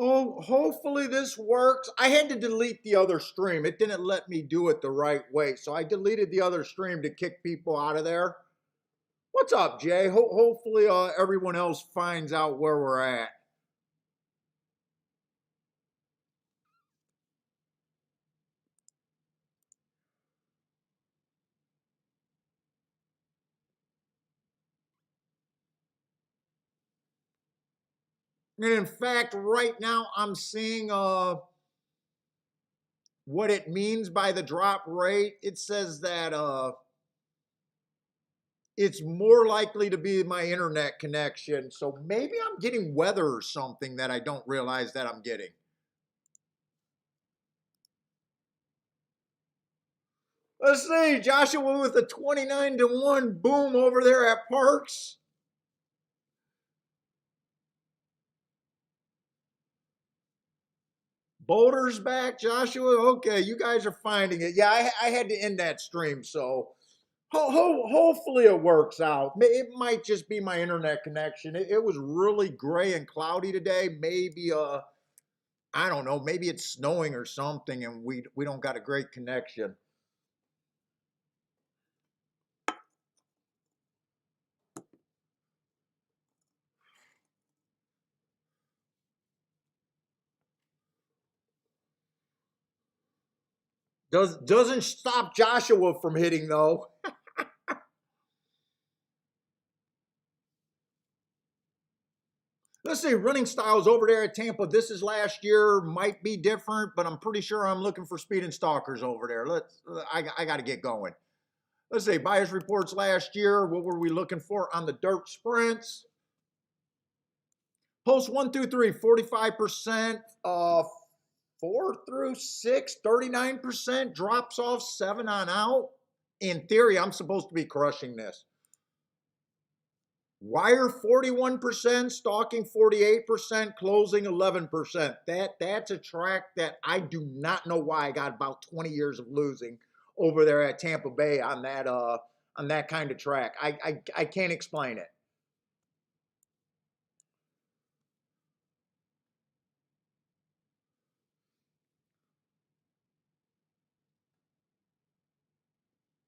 Oh, hopefully this works. I had to delete the other stream. It didn't let me do it the right way. So I deleted the other stream to kick people out of there. What's up, Jay? Hopefully everyone else finds out where we're at. And in fact, right now I'm seeing what it means by the drop rate. It says that it's more likely to be my internet connection. So maybe I'm getting weather or something that I don't realize that I'm getting. Let's see, Joshua with a 29-1 boom over there at Parks. Boulder's back, Joshua. Okay, you guys are finding it. Yeah, I had to end that stream, so hopefully it works out. It might just be my internet connection. It was really gray and cloudy today. Maybe I don't know. Maybe it's snowing or something, and we don't got a great connection. Doesn't stop Joshua from hitting though. Let's see, running styles over there at Tampa. This is last year, might be different, but I'm pretty sure I'm looking for speed and stalkers over there. I got to get going. Let's see, buyers reports last year. What were we looking for on the dirt sprints? Post 1 through 3, 45%. 4 through 6, 39%. Drops off 7 on out. In theory, I'm supposed to be crushing this. Wire 41%, stalking 48%, closing 11%. That's a track that I do not know why I got about 20 years of losing over there at Tampa Bay on that kind of track. I can't explain it.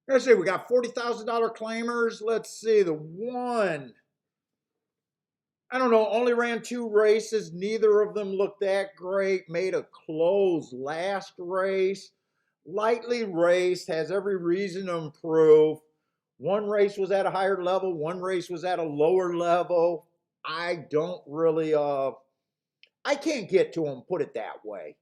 Let's see, we got $40,000 claimers. Let's see, the one. I don't know, only ran 2 races. Neither of them looked that great. Made a close last race. Lightly raced, has every reason to improve. One race was at a higher level, one race was at a lower level. I don't really, I can't get to him, put it that way.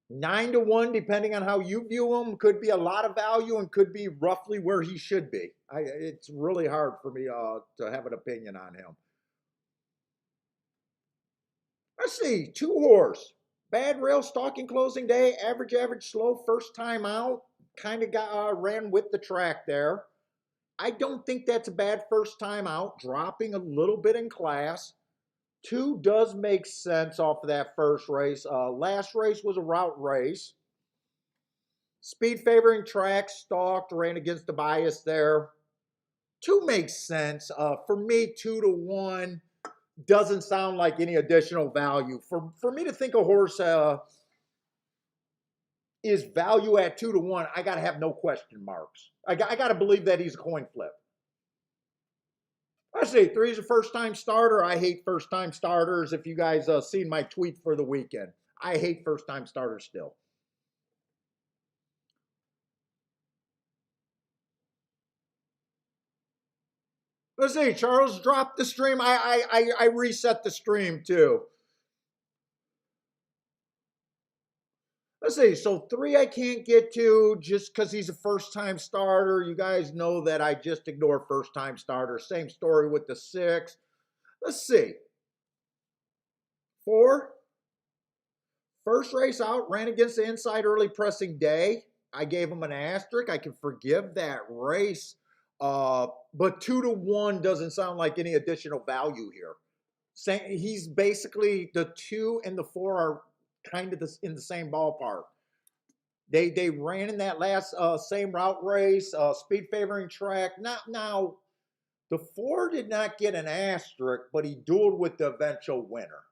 9-1, depending on how you view him, could be a lot of value and could be roughly where he should be. It's really hard for me to have an opinion on him. Let's see, 2 horse. Bad rail stalking closing day, average, slow, first time out. Kind of got ran with the track there. I don't think that's a bad first time out, dropping a little bit in class. 2 does make sense off of that first race. Last race was a route race. Speed favoring track, stalked, ran against the bias there. 2 makes sense. For me, 2-1 doesn't sound like any additional value. For me to think a horse is value at 2-1, I got to have no question marks. I got to believe that he's a coin flip. I say 3 is a first-time starter. I hate first-time starters. If you guys seen my tweet for the weekend, I hate first-time starters still. Let's see. Charles dropped the stream. I reset the stream too. Let's see. So 3 I can't get to just because he's a first-time starter. You guys know that I just ignore first-time starters. Same story with the 6. Let's see. 4. First race out, ran against the inside early pressing day. I gave him an asterisk. I can forgive that race. But 2-1 doesn't sound like any additional value here. He's basically the 2 and the 4 are kind of in the same ballpark. They ran in that last same route race, speed favoring track. Now The 4 did not get an asterisk, but he dueled with the eventual winner.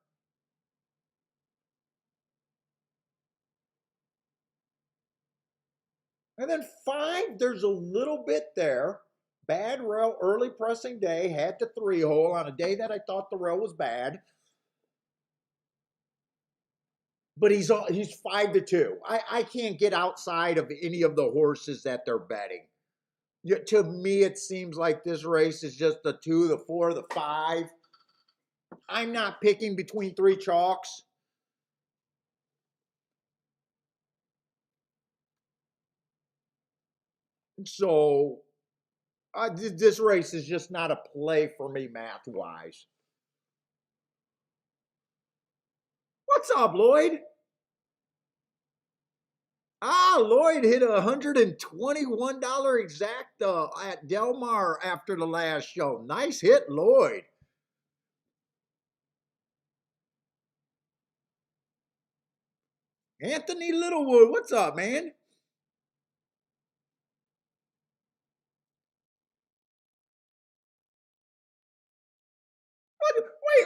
And then 5, there's a little bit there. Bad rail, early pressing day, had the 3-hole on a day that I thought the rail was bad. But he's 5-2. I can't get outside of any of the horses that they're betting. To me, it seems like this race is just the 2, the 4, the 5. I'm not picking between 3 chalks. So this race is just not a play for me math-wise. What's up, Lloyd? Lloyd hit a $121 exacta at Del Mar after the last show. Nice hit, Lloyd. Anthony Littlewood, what's up, man?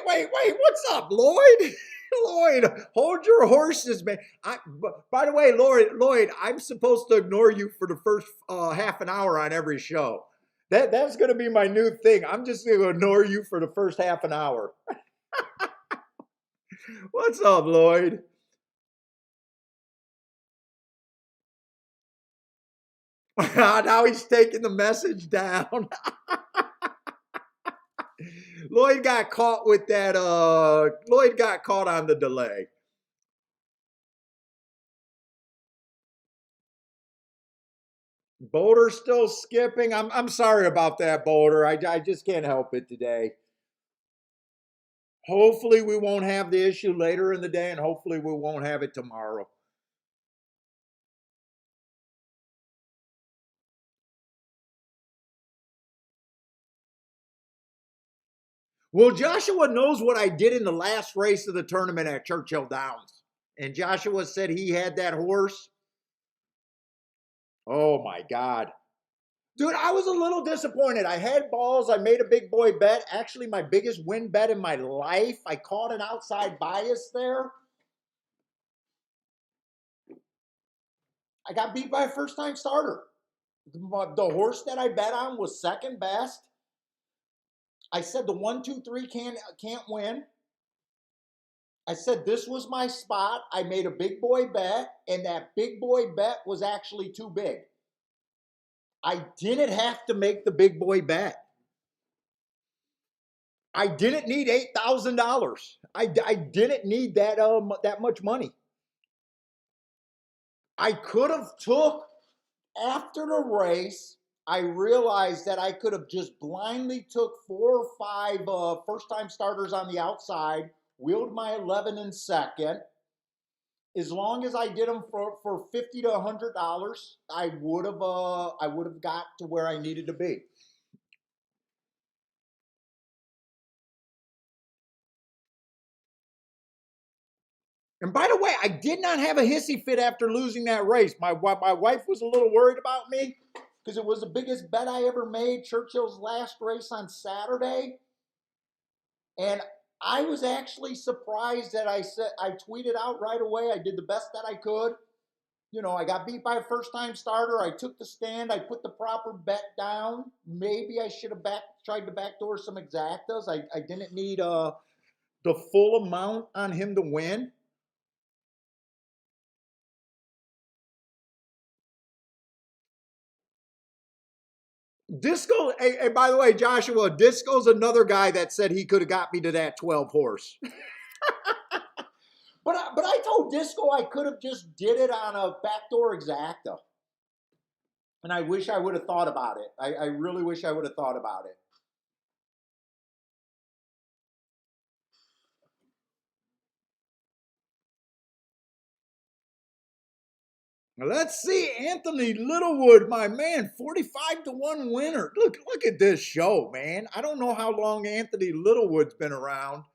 Wait, what's up, Lloyd? Lloyd, hold your horses, man. By the way, Lloyd, I'm supposed to ignore you for the first half an hour on every show. That's going to be my new thing. I'm just going to ignore you for the first half an hour. What's up, Lloyd? Now he's taking the message down. Lloyd got caught with that. Lloyd got caught on the delay. Boulder still skipping. I'm sorry about that, Boulder. I just can't help it today. Hopefully we won't have the issue later in the day, and hopefully we won't have it tomorrow. Well, Joshua knows what I did in the last race of the tournament at Churchill Downs. And Joshua said he had that horse. Oh my God. Dude, I was a little disappointed. I had balls. I made a big boy bet. Actually, my biggest win bet in my life. I caught an outside bias there. I got beat by a first-time starter. The horse that I bet on was second best. I said the 1, 2, 3 can't win. I said this was my spot. I made a big boy bet, and that big boy bet was actually too big. I didn't have to make the big boy bet. I didn't need $8,000. I didn't need that much money. I could have took after the race. I realized that I could have just blindly took 4 or 5 first-time starters on the outside, wheeled my 11 in second. As long as I did them for $50 to $100, I would have got to where I needed to be. And by the way, I did not have a hissy fit after losing that race. My wife was a little worried about me because it was the biggest bet I ever made, Churchill's last race on Saturday. And I was actually surprised that I tweeted out right away. I did the best that I could. You know, I got beat by a first-time starter. I took the stand. I put the proper bet down. Maybe I should have tried to backdoor some exactas. I didn't need the full amount on him to win. Disco, hey, by the way, Joshua, Disco's another guy that said he could have got me to that 12 horse. But I told Disco I could have just did it on a backdoor exacta. And I wish I would have thought about it. I really wish I would have thought about it. Let's see, Anthony Littlewood, my man, 45 to 1 winner. Look at this show, man. I don't know how long Anthony Littlewood's been around.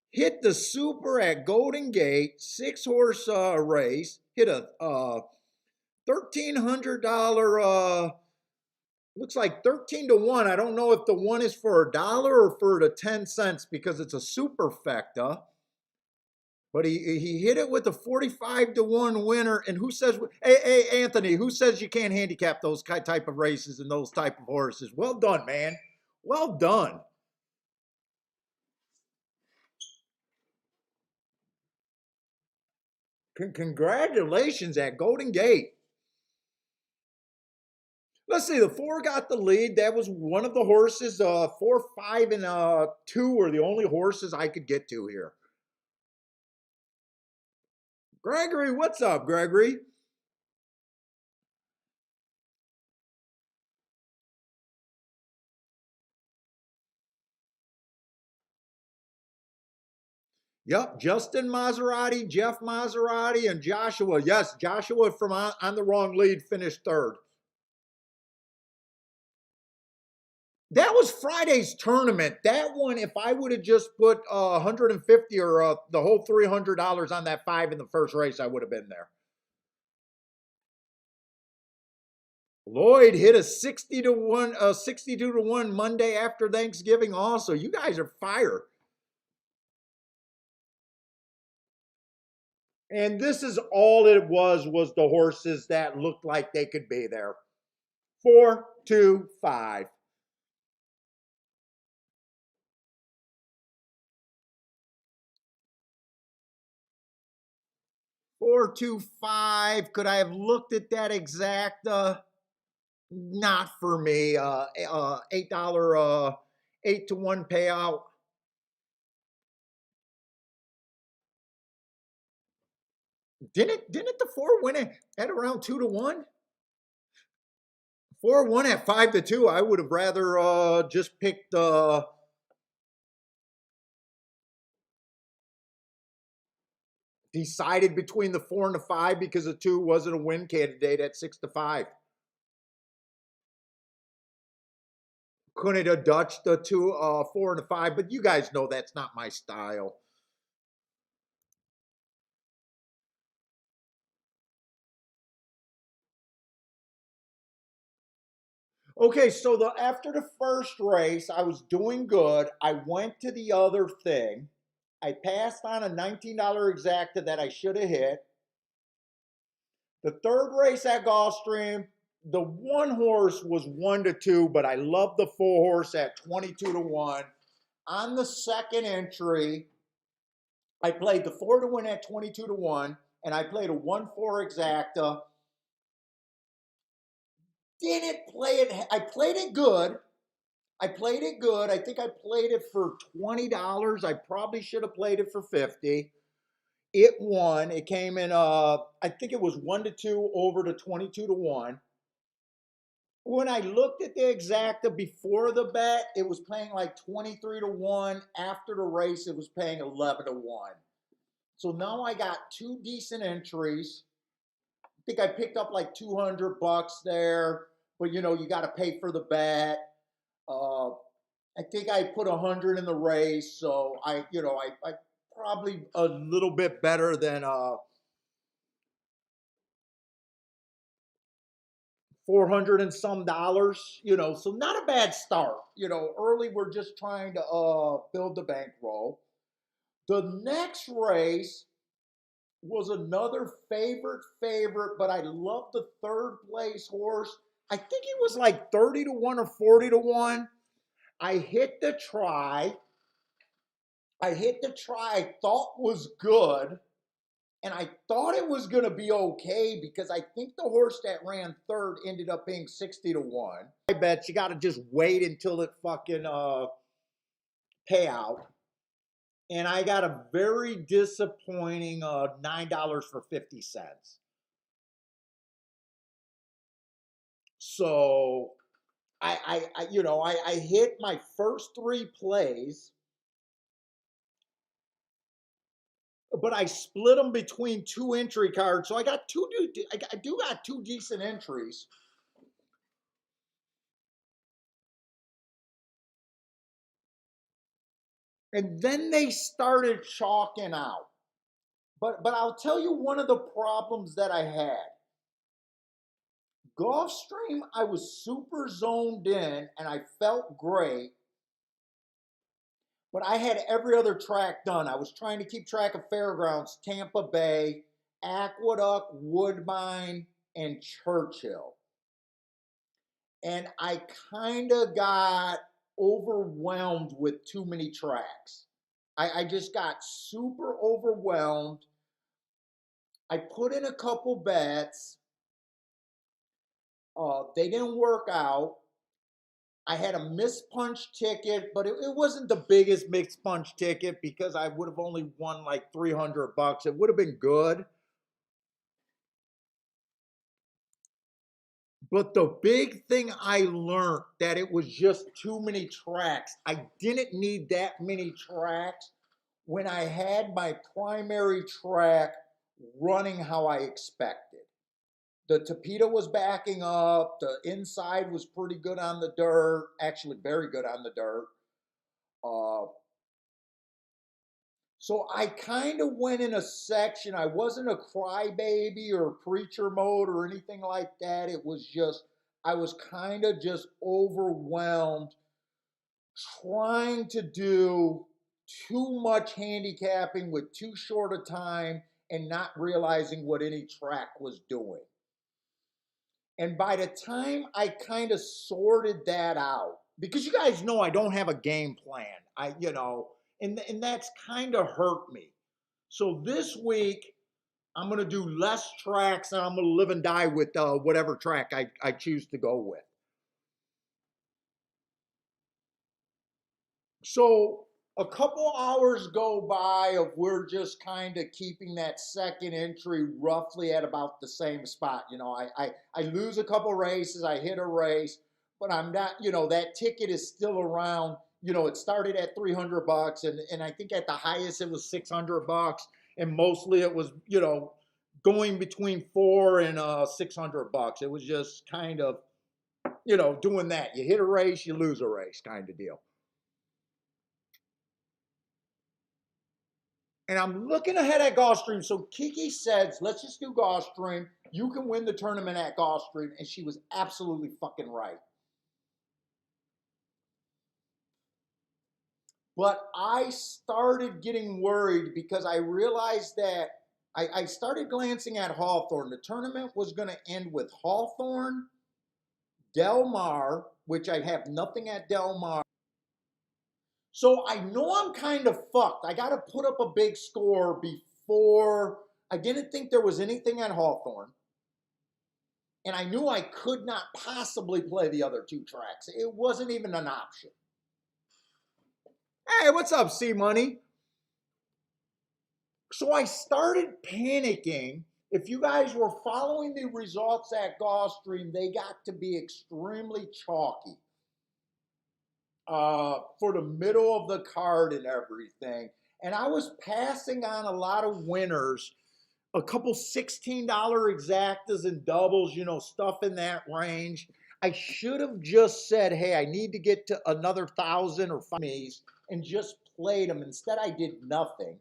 Hit the super at Golden Gate, 6-horse race. Hit a $1,300 Looks like 13 to 1. I don't know if the one is for a dollar or for the 10 cents because it's a superfecta. But he hit it with a 45 to 1 winner. And who says, hey, Anthony, who says you can't handicap those type of races and those type of horses? Well done, man. Well done. Congratulations at Golden Gate. Let's see, the 4 got the lead. That was one of the horses. 4, 5, and 2 were the only horses I could get to here. Gregory, what's up, Gregory? Yep, Justin Maserati, Jeff Maserati, and Joshua. Yes, Joshua from on the wrong lead finished third. That was Friday's tournament. That one, if I would have just put 150 or the whole $300 on that 5 in the first race, I would have been there. Lloyd hit a 60 to 1, 62 to 1 Monday after Thanksgiving also. You guys are fire. And this is all it was the horses that looked like they could be there. 4, 2, 5. 4, 2, 5. Could I have looked at that exact? Not for me. $8, 8 to 1 payout. Didn't the 4 win it at around 2 to 1? 4 won at 5 to 2. I would have rather just picked decided between the 4 and the 5 because the 2 wasn't a win candidate at 6 to 5. Couldn't have Dutch the 2, 4 and the 5, but you guys know that's not my style. Okay, so after the first race, I was doing good. I went to the other thing. I passed on a $19 exacta that I should have hit. The third race at Gulfstream, the one horse was 1 to 2, but I love the 4 horse at 22 to 1. On the second entry, I played the 4 to win at 22 to 1, and I played a 1-4 exacta. Didn't play it. I played it good. I played it good. I think I played it for $20. I probably should have played it for 50. It won. It came in I think it was 1 to 2 over to 22 to 1. When I looked at the exacta before the bet, it was paying like 23 to 1. After the race, it was paying 11 to 1. So now I got 2 decent entries. I think I picked up like $200 there, but you know, you got to pay for the bet. I think I put 100 in the race, so I probably a little bit better than 400 and some dollars, so not a bad start. Early we're just trying to build the bankroll. The next race was another favorite, but I love the third place horse. I think it was like 30 to 1 or 40 to 1. I hit the try. I thought was good. And I thought it was going to be okay because I think the horse that ran third ended up being 60 to 1. I bet you got to just wait until it fucking payout. And I got a very disappointing $9 for 50 cents. So I hit my first 3 plays, but I split them between 2 entry cards. So I got I do got 2 decent entries. And then they started chalking out. But I'll tell you one of the problems that I had. Gulfstream, I was super zoned in and I felt great, but I had every other track done. I was trying to keep track of Fairgrounds, Tampa Bay, Aqueduct, Woodbine, and Churchill. And I kind of got overwhelmed with too many tracks. I just got super overwhelmed. I put in a couple bets. They didn't work out. I had a missed punch ticket, but it wasn't the biggest mixed punch ticket because I would have only won like 300 bucks. It would have been good. But the big thing I learned that it was just too many tracks. I didn't need that many tracks when I had my primary track running how I expected. The Tapeta was backing up. The inside was pretty good on the dirt, actually very good on the dirt. Uh, so I kind of went in a section. I wasn't a crybaby or preacher mode or anything like that. It was just, I was kind of just overwhelmed trying to do too much handicapping with too short a time and not realizing what any track was doing. And by the time I kind of sorted that out, because you guys know I don't have a game plan, and that's kind of hurt me. So this week, I'm going to do less tracks and I'm going to live and die with whatever track I choose to go with. So a couple hours go by of we're just kind of keeping that second entry roughly at about the same spot. I lose a couple races, I hit a race, but I'm not, that ticket is still around. It started at 300 bucks and I think at the highest it was 600 bucks and mostly it was, going between 4 and 600 bucks. It was just kind of, doing that. You hit a race, you lose a race kind of deal. And I'm looking ahead at Gulfstream. So Kiki says, let's just do Gulfstream. You can win the tournament at Gulfstream. And she was absolutely fucking right. But I started getting worried because I realized that I started glancing at Hawthorne. The tournament was going to end with Hawthorne, Del Mar, which I have nothing at Del Mar. So I know I'm kind of fucked. I got to put up a big score before. I didn't think there was anything at Hawthorne. And I knew I could not possibly play the other two tracks. It wasn't even an option. Hey, what's up, C-Money? So I started panicking. If you guys were following the results at Gulfstream, they got to be extremely chalky for the middle of the card and everything. And I was passing on a lot of winners, a couple $16 exactas and doubles, stuff in that range. I should have just said, hey, I need to get to another 1,000 or 5 me's and just played them. Instead, I did nothing.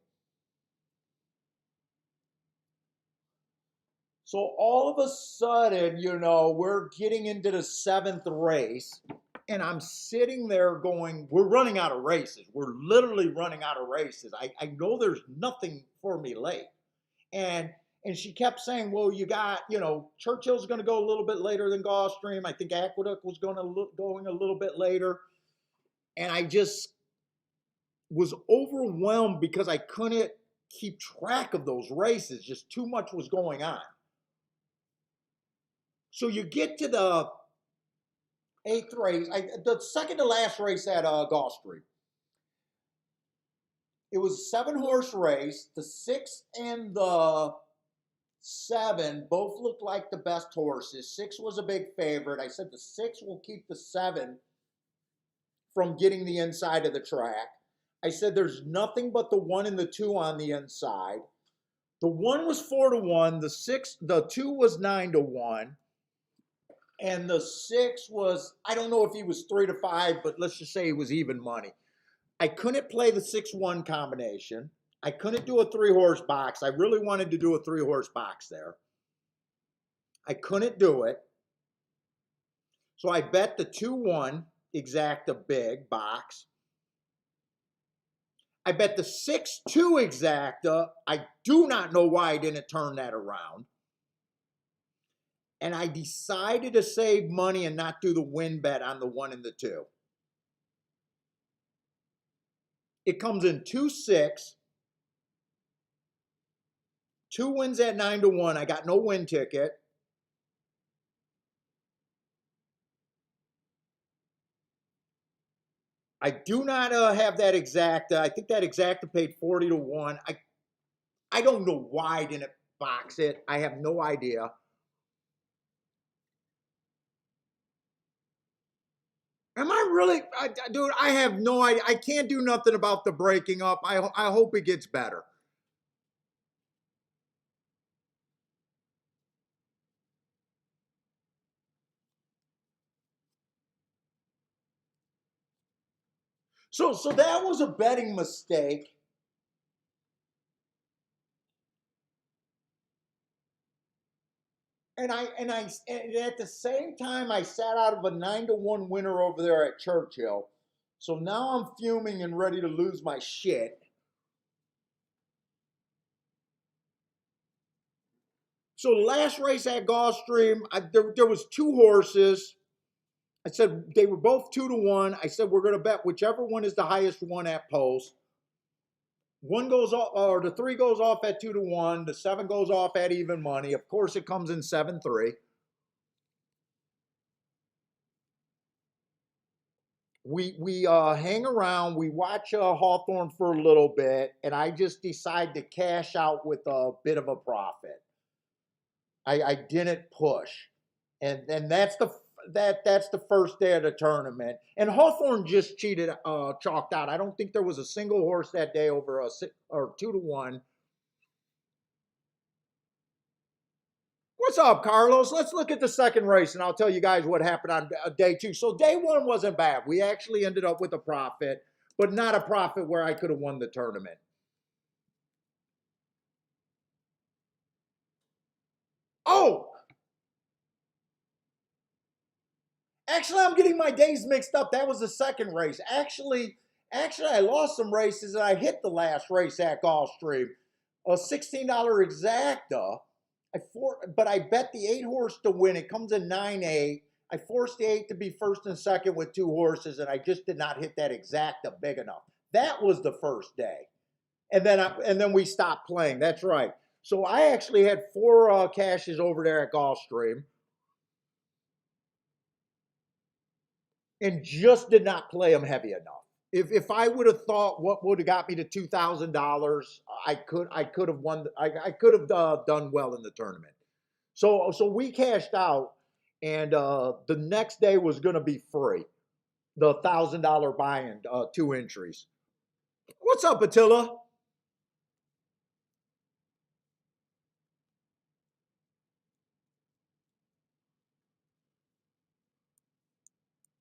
So all of a sudden, we're getting into the 7th race. And I'm sitting there going, we're running out of races. We're literally running out of races. I know there's nothing for me late. And she kept saying, well, you got, Churchill's going to go a little bit later than Gulfstream. I think Aqueduct was going a little bit later. And I just was overwhelmed because I couldn't keep track of those races. Just too much was going on. So you get to the 8th race, the second to last race at Gulfstream. It was a 7-horse race. The 6 and the 7 both looked like the best horses. 6 was a big favorite. I said the 6 will keep the 7 from getting the inside of the track. I said there's nothing but the 1 and the 2 on the inside. The 1 was 4-1. The 2 was 9-1. And the 6 was, I don't know if he was 3-5, but let's just say he was even money. I couldn't play the 6-1 combination. I couldn't do a 3-horse box. I really wanted to do a 3-horse box there. I couldn't do it. So I bet the 2-1 exacta big box. I bet the 6-2 exacta. I do not know why I didn't turn that around. And I decided to save money and not do the win bet on the 1 and the 2. It comes in 2-6. 2 wins at 9-1. I got no win ticket. I do not have that exacta. I think that exacta paid 40-1. I don't know why I didn't box it. I have no idea. Am I really, dude? I have no idea. I can't do nothing about the breaking up. I hope it gets better. So that was a betting mistake. And at the same time, I sat out of a 9-1 winner over there at Churchill. So now I'm fuming and ready to lose my shit. So the last race at Gulfstream, there was 2 horses. I said they were both 2-1. I said we're going to bet whichever one is the highest one at post. One goes off, or the 3 goes off at 2-1. The 7 goes off at even money. Of course, it comes in 7-3. We hang around. We watch Hawthorne for a little bit, and I just decide to cash out with a bit of a profit. I didn't push, and that's the first day of the tournament. And Hawthorne just cheated, chalked out. I don't think there was a single horse that day over a 2-1. What's up, Carlos? Let's look at the second race, and I'll tell you guys what happened on day 2. So day 1 wasn't bad. We actually ended up with a profit, but not a profit where I could have won the tournament. Oh, actually, I'm getting my days mixed up. That was the second race. Actually, I lost some races and I hit the last race at Gulfstream. A $16 exacta. But I bet the 8 horse to win. It comes in 9-8. I forced the 8 to be first and second with 2 horses, and I just did not hit that exacta big enough. That was the first day, and then we stopped playing. That's right. So I actually had 4 cashes over there at Gulfstream, and just did not play them heavy enough. If I would have thought what would have got me to $2,000, I could have won. I could have done well in the tournament. So we cashed out, and the next day was going to be free. The $1,000 buy-in, 2 entries. What's up, Attila?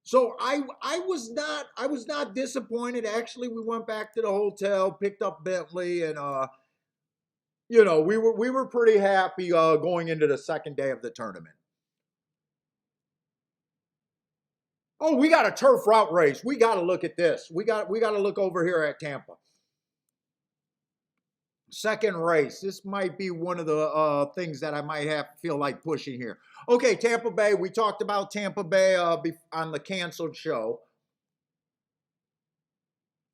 So I was not disappointed. Actually, we went back to the hotel, picked up Bentley, and we were pretty happy going into the second day of the tournament. Oh, we got a turf route race. We got to look at this. We got to look over here at Tampa. Second race. This might be one of the things that I might have feel like pushing here. Okay, Tampa Bay. We talked about Tampa Bay on the canceled show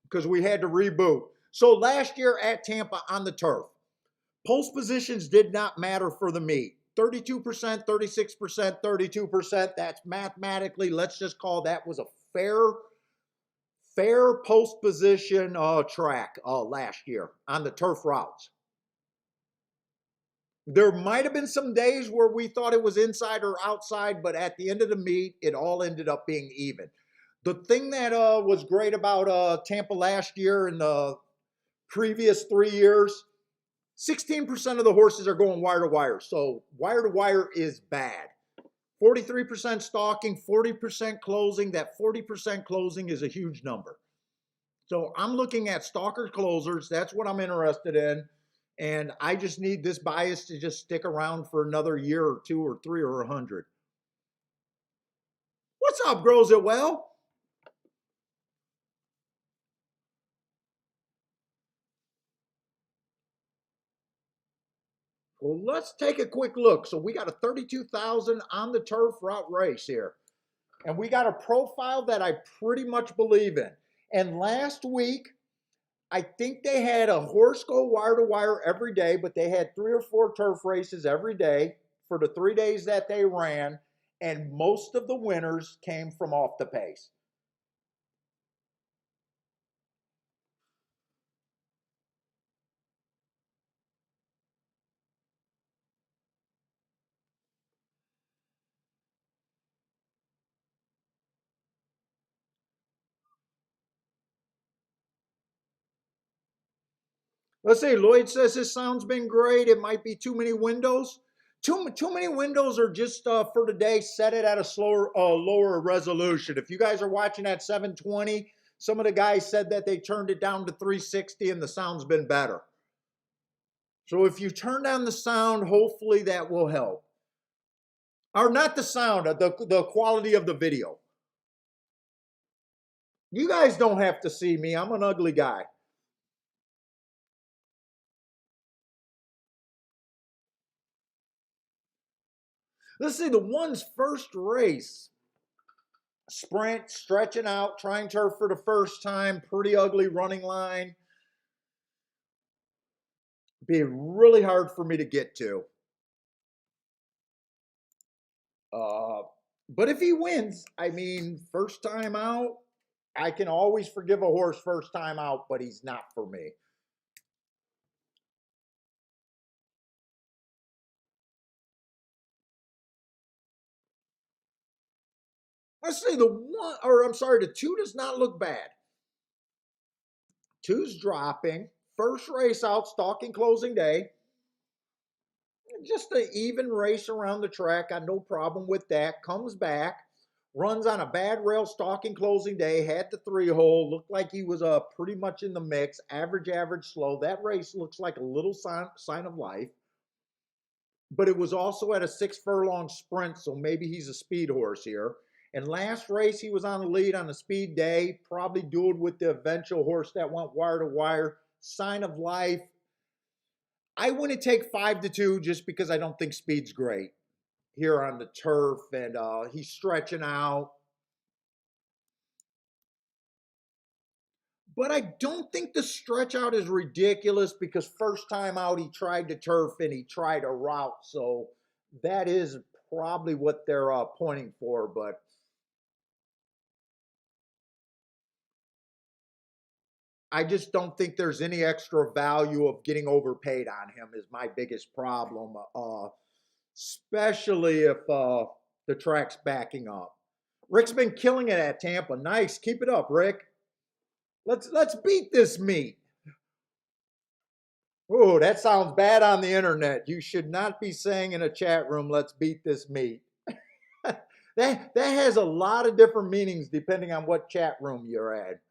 because we had to reboot. So last year at Tampa on the turf, post positions did not matter for the meet. 32%, 36%, 32%. That's mathematically, let's just call that was a fair post position track last year on the turf routes. There might have been some days where we thought it was inside or outside, but at the end of the meet, it all ended up being even. The thing that was great about Tampa last year and the previous 3 years, 16% of the horses are going wire to wire. So wire to wire is bad. 43% stalking, 40% closing. That 40% closing is a huge number. So I'm looking at stalker closers. That's what I'm interested in. And I just need this bias to just stick around for another year or 2 or 3 or 100. What's up, Grows It Well? Well, let's take a quick look. So we got a 32,000 on the turf route race here. And we got a profile that I pretty much believe in. And last week, I think they had a horse go wire to wire every day, but they had 3 or 4 turf races every day for the 3 days that they ran. And most of the winners came from off the pace. Let's see. Lloyd says his sound's been great. It might be too many windows. Too many windows are just for today. Set it at a slower, lower resolution. If you guys are watching at 720, some of the guys said that they turned it down to 360 and the sound's been better. So if you turn down the sound, hopefully that will help. Or not the sound, the quality of the video. You guys don't have to see me. I'm an ugly guy. Let's see, the one's first race. Sprint, stretching out, trying turf for the first time. Pretty ugly running line. Be really hard for me to get to. Uh, but if he wins, I mean, first time out, I can always forgive a horse first time out, but he's not for me. Let's see, the one, or I'm sorry, the two does not look bad. Two's dropping. First race out, stalking closing day. Just an even race around the track. Got no problem with that. Comes back, runs on a bad rail stalking closing day. Had the 3-hole. Looked like he was pretty much in the mix. Average, slow. That race looks like a little sign of life. But it was also at a 6 furlong sprint, so maybe he's a speed horse here. And last race, he was on the lead on a speed day. Probably dueled with the eventual horse that went wire to wire. Sign of life. I wouldn't take 5-2 just because I don't think speed's great here on the turf, and he's stretching out. But I don't think the stretch out is ridiculous because first time out he tried to turf and he tried a route, so that is probably what they're pointing for. But I just don't think there's any extra value of getting overpaid on him is my biggest problem, especially if the track's backing up. Rick's been killing it at Tampa. Nice. Keep it up, Rick. Let's beat this meet. Oh, that sounds bad on the internet. You should not be saying in a chat room, let's beat this meet. that has a lot of different meanings depending on what chat room you're at.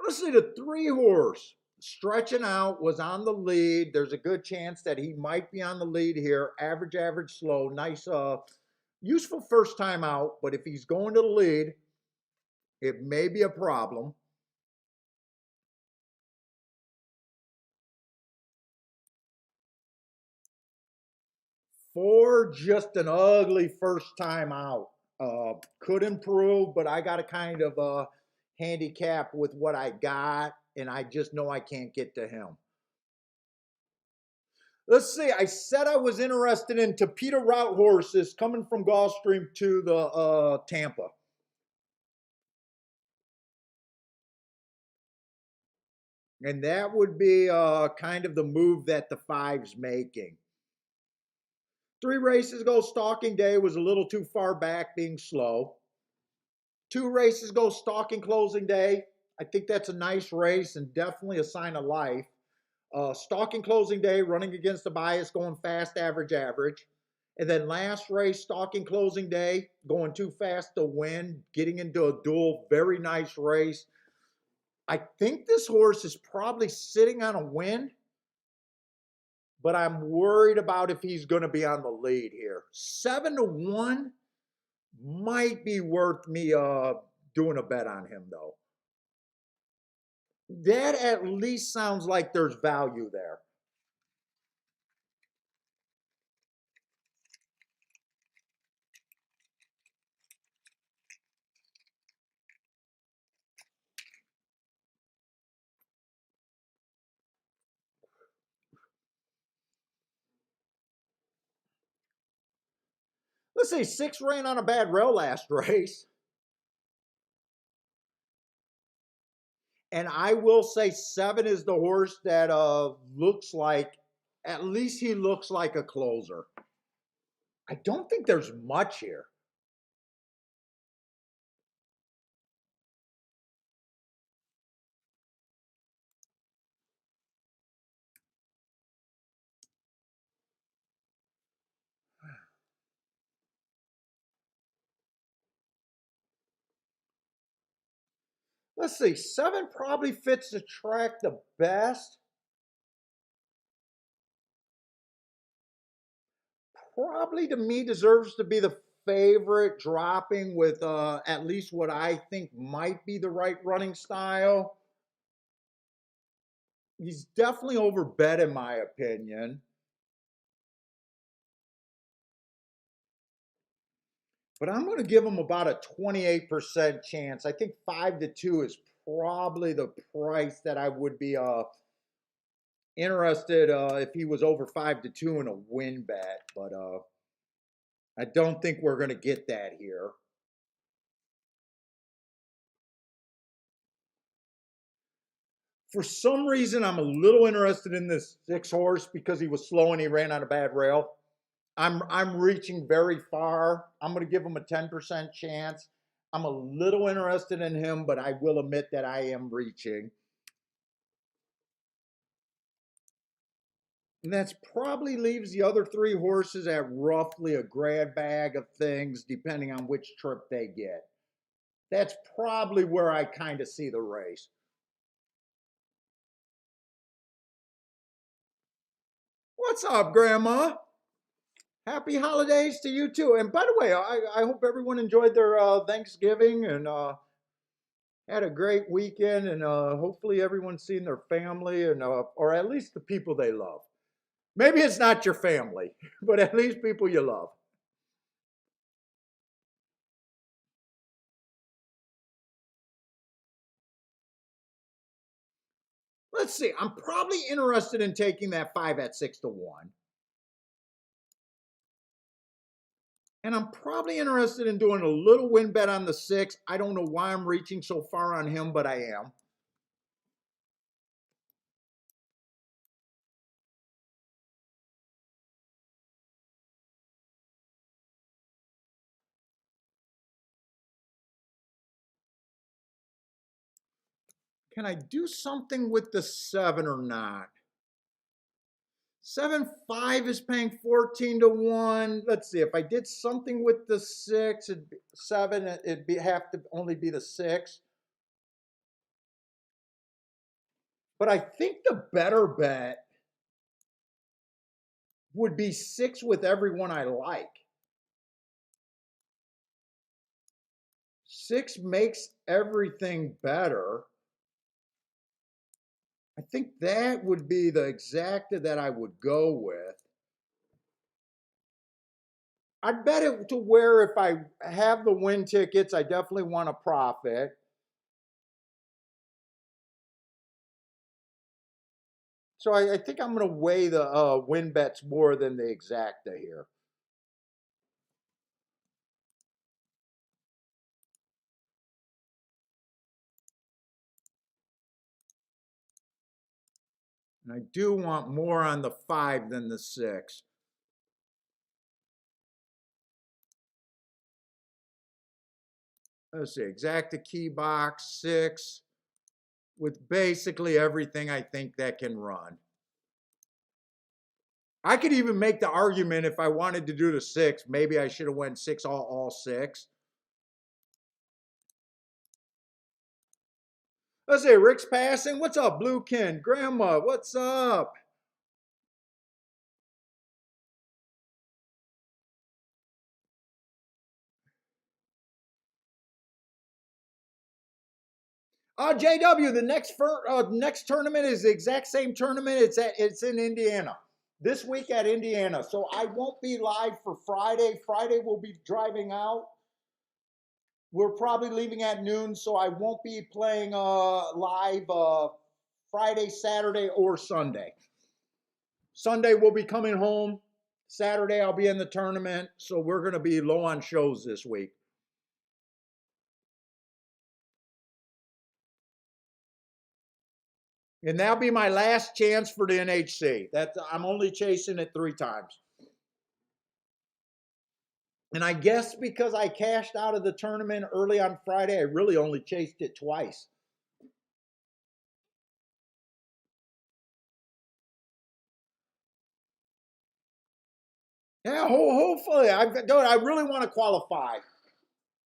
Let's see, the 3-horse stretching out was on the lead. There's a good chance that he might be on the lead here. Average, slow. Nice, useful first time out. But if he's going to the lead, it may be a problem. For just an ugly first time out. Could improve, but I got to kind of handicap with what I got, and I just know I can't get to him. Let's see. I said I was interested in Tapeta route horses coming from Gulfstream to the Tampa. And that would be kind of the move that the 5's making. 3 races ago, stalking day was a little too far back, being slow. 2 races ago, stalking closing day. I think that's a nice race and definitely a sign of life. Stalking closing day, running against the bias, going fast, average. And then last race, stalking closing day, going too fast to win, getting into a duel, very nice race. I think this horse is probably sitting on a win, but I'm worried about if he's going to be on the lead here. 7-1 might be worth me doing a bet on him though. That at least sounds like there's value there. Let's say 6 ran on a bad rail last race. And I will say 7 is the horse that looks like, at least he looks like a closer. I don't think there's much here. Let's see, 7 probably fits the track the best. Probably to me deserves to be the favorite, dropping with at least what I think might be the right running style. He's definitely overbet in my opinion. But I'm going to give him about a 28% chance. I think 5-2 is probably the price that I would be interested if he was over 5-2 in a win bet. But I don't think we're going to get that here. For some reason, I'm a little interested in this 6 horse because he was slow and he ran on a bad rail. I'm reaching very far. I'm going to give him a 10% chance. I'm a little interested in him, but I will admit that I am reaching. And that's probably leaves the other 3 horses at roughly a grab bag of things, depending on which trip they get. That's probably where I kind of see the race. What's up, Grandma? Happy holidays to you too. And by the way, I hope everyone enjoyed their Thanksgiving and had a great weekend. And hopefully everyone's seen their family and or at least the people they love. Maybe it's not your family, but at least people you love. Let's see. I'm probably interested in taking that 5 at 6-1. And I'm probably interested in doing a little win bet on the 6. I don't know why I'm reaching so far on him, but I am. Can I do something with the 7 or not? 7-5 is paying 14-1. Let's see. If I did something with the 6, 7, it'd have to only be the 6. But I think the better bet would be 6 with everyone I like. 6 makes everything better. I think that would be the exacta that I would go with. I'd bet it to where if I have the win tickets, I definitely want to profit. So I think I'm going to weigh the win bets more than the exacta here. And I do want more on the 5 than the 6. Let's see, exacta key box 6 with basically everything I think that can run. I could even make the argument if I wanted to do the 6, maybe I should have went 6 all 6. Let's say Rick's passing. What's up, Blue Ken? Grandma, what's up? JW, the next tournament is the exact same tournament. It's in Indiana. This week at Indiana. So I won't be live for Friday. Friday we'll be driving out. We're probably leaving at noon, so I won't be playing live Friday, Saturday, or Sunday. Sunday we'll be coming home. Saturday I'll be in the tournament, so we're going to be low on shows this week. And that'll be my last chance for the NHC. I'm only chasing it 3 times. And I guess because I cashed out of the tournament early on Friday, I really only chased it twice. Yeah, hopefully. I really want to qualify.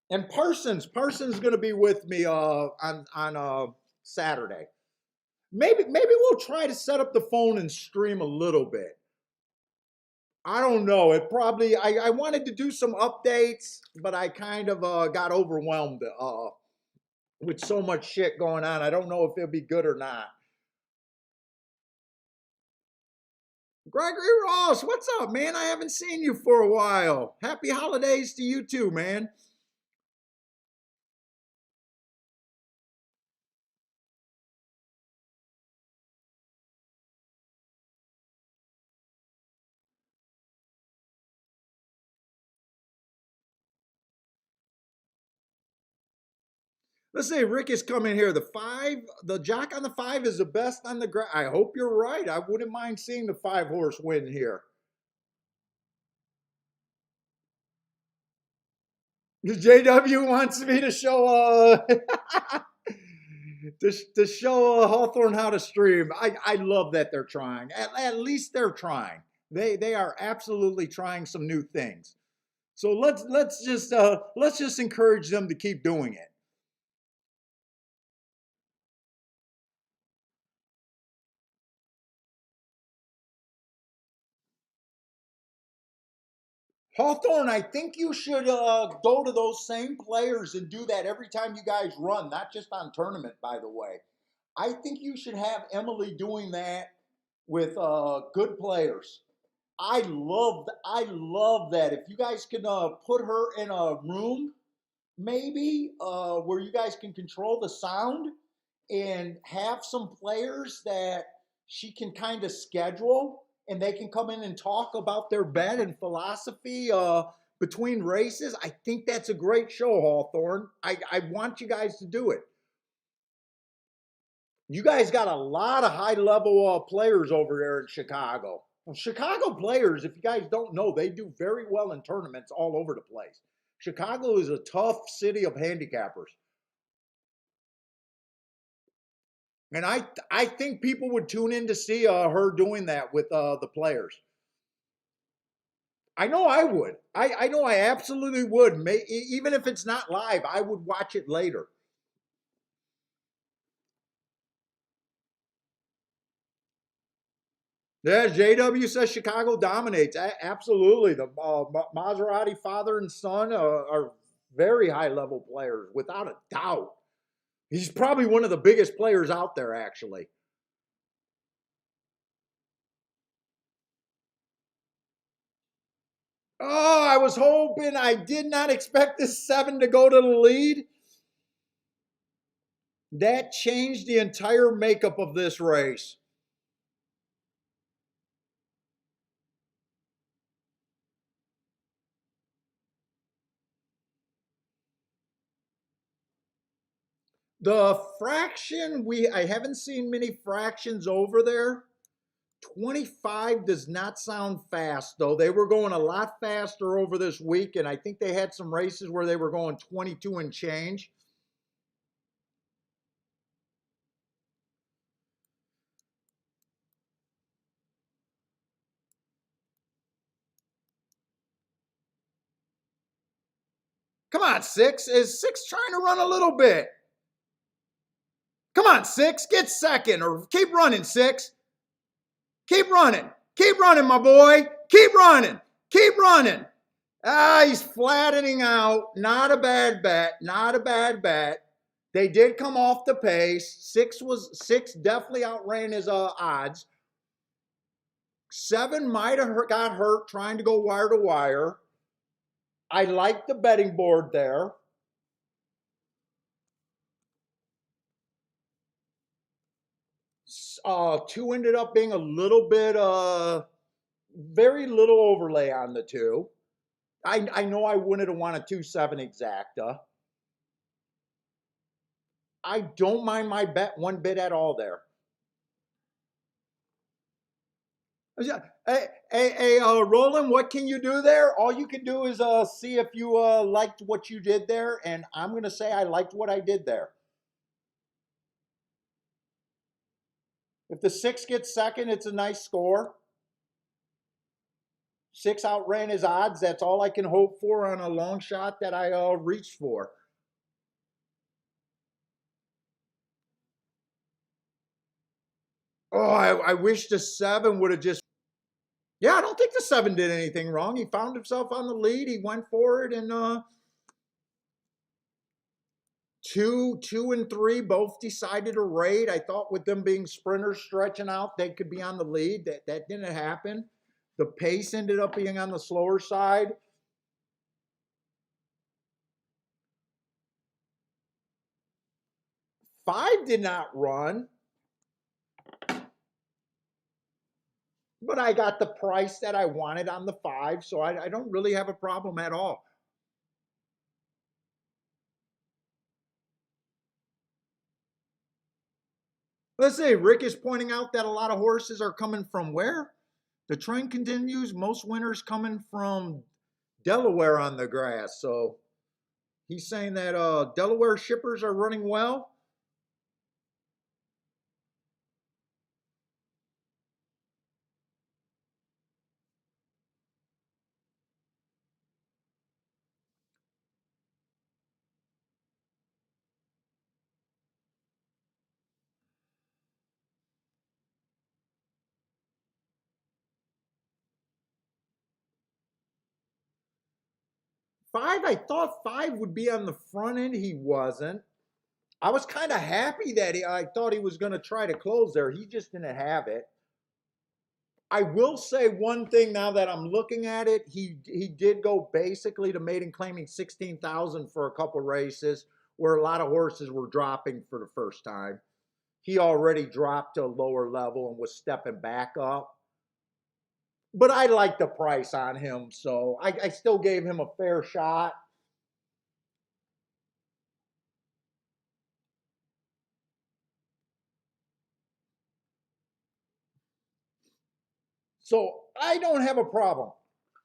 And Parsons going to be with me on Saturday. Maybe we'll try to set up the phone and stream a little bit. I don't know. I wanted to do some updates, but I kind of got overwhelmed with so much shit going on. I don't know if it'll be good or not. Gregory Ross, what's up, man? I haven't seen you for a while. Happy holidays to you too, man. Let's say Rick is coming here. The Jack on the 5 is the best on the ground. I hope you're right. I wouldn't mind seeing the 5-horse win here. JW wants me to show to show Hawthorne how to stream. I love that they're trying. At least they're trying. They are absolutely trying some new things. So let's just encourage them to keep doing it. Hawthorne, I think you should go to those same players and do that every time you guys run, not just on tournament, by the way. I think you should have Emily doing that with good players. I love that. If you guys can put her in a room, maybe where you guys can control the sound and have some players that she can kind of schedule and they can come in and talk about their bet and philosophy between races. I think that's a great show, Hawthorne. I want you guys to do it. You guys got a lot of high level players over there in Chicago. Well, Chicago players, if you guys don't know, they do very well in tournaments all over the place. Chicago is a tough city of handicappers. And I think people would tune in to see her doing that with the players. I know I would. I know I absolutely would. Even if it's not live, I would watch it later. Yeah, JW says Chicago dominates. Absolutely. The Maserati father and son are very high level players, without a doubt. He's probably one of the biggest players out there, actually. Oh, I was hoping. I did not expect this 7 to go to the lead. That changed the entire makeup of this race. The fraction, I haven't seen many fractions over there. 25 does not sound fast, though. They were going a lot faster over this week, and I think they had some races where they were going 22 and change. Come on, 6. Is 6 trying to run a little bit? Come on, 6. Get second, or keep running, 6. Keep running. Keep running, my boy. Keep running. Keep running. He's flattening out. Not a bad bet. Not a bad bet. They did come off the pace. Six definitely outran his odds. 7 might have got hurt trying to go wire to wire. I like the betting board there. Two ended up being a little bit, very little overlay on the two. I know I wouldn't have wanted 2-7 exacta. I don't mind my bet one bit at all there. Hey, Roland, what can you do there? All you can do is see if you liked what you did there, and I'm going to say I liked what I did there. If the 6 gets second, it's a nice score. 6 outran his odds. That's all I can hope for on a long shot that I reached for. Oh, I wish the 7 would have just... Yeah, I don't think the 7 did anything wrong. He found himself on the lead. He went for it, and 2 and 3 both decided to raid. I thought with them being sprinters stretching out, they could be on the lead. That didn't happen. The pace ended up being on the slower side. Five did not run, but I got the price that I wanted on the 5, so I don't really have a problem at all. Let's see, Rick is pointing out that a lot of horses are coming from where? The trend continues. Most winners coming from Delaware on the grass. So he's saying that Delaware shippers are running well. I thought 5 would be on the front end. He wasn't. I was kind of happy that I thought he was going to try to close there. He just didn't have it. I will say one thing now that I'm looking at it. He did go basically to maiden claiming 16,000 for a couple races where a lot of horses were dropping for the first time. He already dropped to a lower level and was stepping back up. But I like the price on him, so I still gave him a fair shot. So I don't have a problem.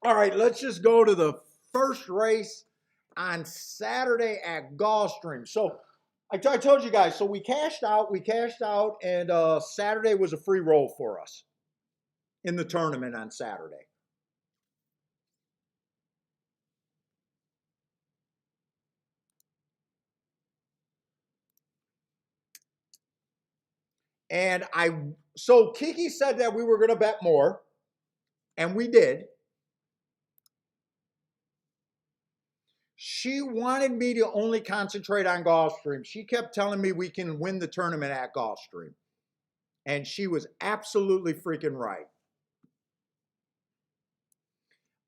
All right, let's just go to the first race on Saturday at Gulfstream. So I told you guys, so we cashed out, and Saturday was a free roll for us in the tournament on Saturday. And so Kiki said that we were going to bet more, and we did. She wanted me to only concentrate on Gulfstream. She kept telling me we can win the tournament at Gulfstream. And she was absolutely freaking right.